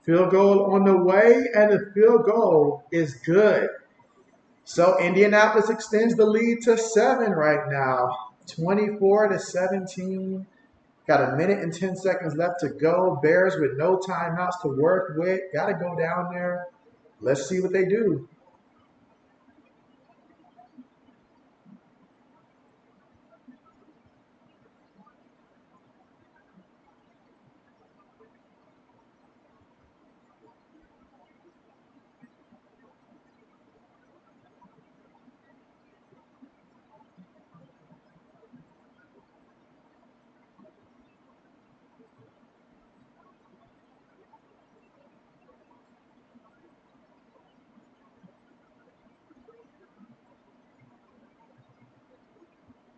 Field goal on the way, and the field goal is good. So Indianapolis extends the lead to 7 right now. 24-17. Got a minute and 10 seconds left to go. Bears with no timeouts to work with. Got to go down there. Let's see what they do.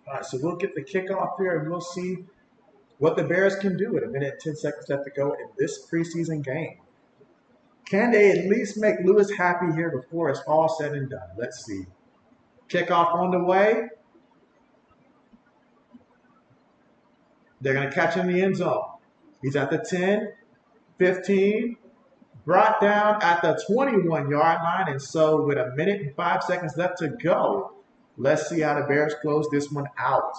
All right, so we'll get the kickoff here, and we'll see what the Bears can do with a minute and 10 seconds left to go in this preseason game. Can they at least make Lewis happy here before it's all said and done? Let's see. Kickoff on the way. They're going to catch him in the end zone. He's at the 10, 15, brought down at the 21-yard line. And so with a minute and 5 seconds left to go, let's see how the Bears close this one out.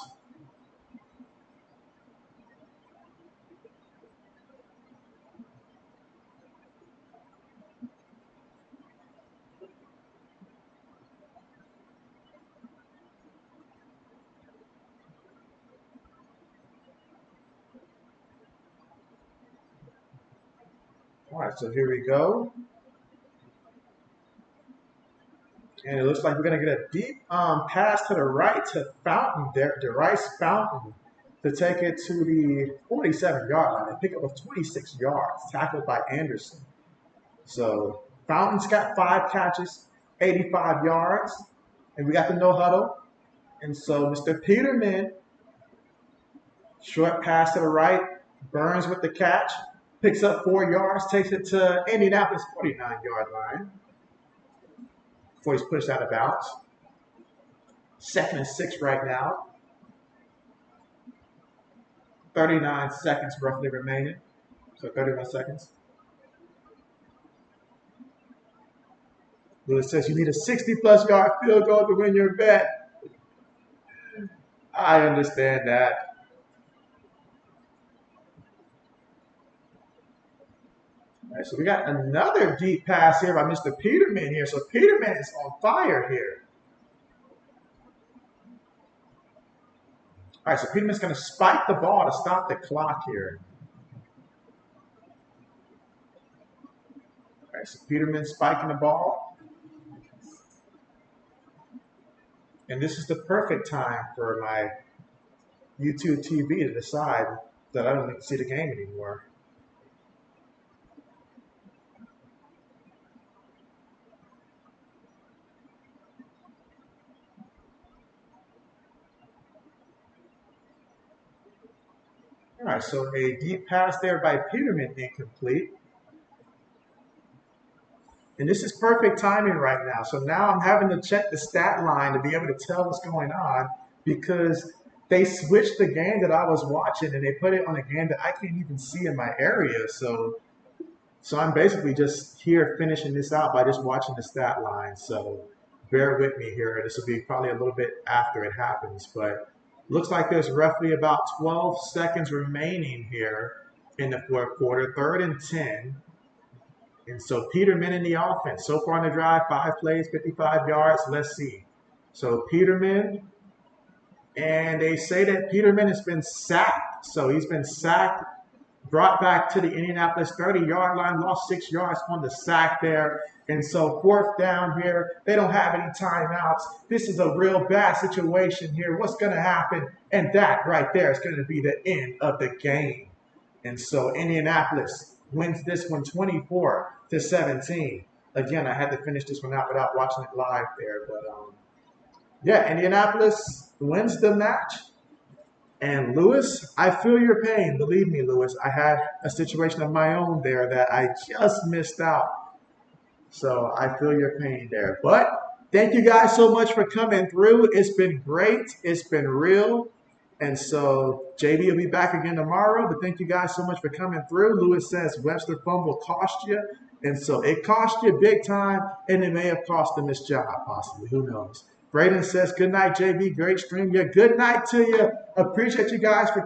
All right, so here we go. And it looks like we're going to get a deep pass to the right to Fountain, DeRice Fountain, to take it to the 47-yard line and pick up of 26 yards, tackled by Anderson. So Fountain's got 5 catches, 85 yards, and we got the no huddle. And so Mr. Peterman, short pass to the right, Burns with the catch, picks up 4 yards, takes it to Indianapolis 49-yard line before he's pushed out of bounds. 2nd and 6 right now. 39 seconds roughly remaining. So 31 seconds. Lewis says you need a 60-plus yard field goal to win your bet. I understand that. All right, so we got another deep pass here by Mr. Peterman here. So Peterman is on fire here. All right, so Peterman's going to spike the ball to stop the clock here. All right, so Peterman spiking the ball. And this is the perfect time for my YouTube TV to decide that I don't need to see the game anymore. All right, so a deep pass there by Peterman, incomplete. And this is perfect timing right now. So now I'm having to check the stat line to be able to tell what's going on because they switched the game that I was watching and they put it on a game that I can't even see in my area. So I'm basically just here finishing this out by just watching the stat line. So bear with me here. This will be probably a little bit after it happens, but looks like there's roughly about 12 seconds remaining here in the fourth quarter, 3rd and 10. And so Peterman in the offense. So far in the drive, 5 plays, 55 yards. Let's see. So Peterman, and they say that Peterman has been sacked. So he's been sacked, brought back to the Indianapolis 30-yard line, lost 6 yards on the sack there. And so 4th down here, they don't have any timeouts. This is a real bad situation here. What's going to happen? And that right there is going to be the end of the game. And so Indianapolis wins this one 24-17. Again, I had to finish this one out without watching it live there. But yeah, Indianapolis wins the match. And Lewis, I feel your pain. Believe me, Lewis, I had a situation of my own there that I just missed out. So I feel your pain there. But thank you guys so much for coming through. It's been great. It's been real. And so JB will be back again tomorrow. But thank you guys so much for coming through. Lewis says Webster fumble cost you. And so it cost you big time. And it may have cost him his job, possibly. Who knows? Braden says, good night, JB. Great stream. Yeah, good night to you. Appreciate you guys for coming.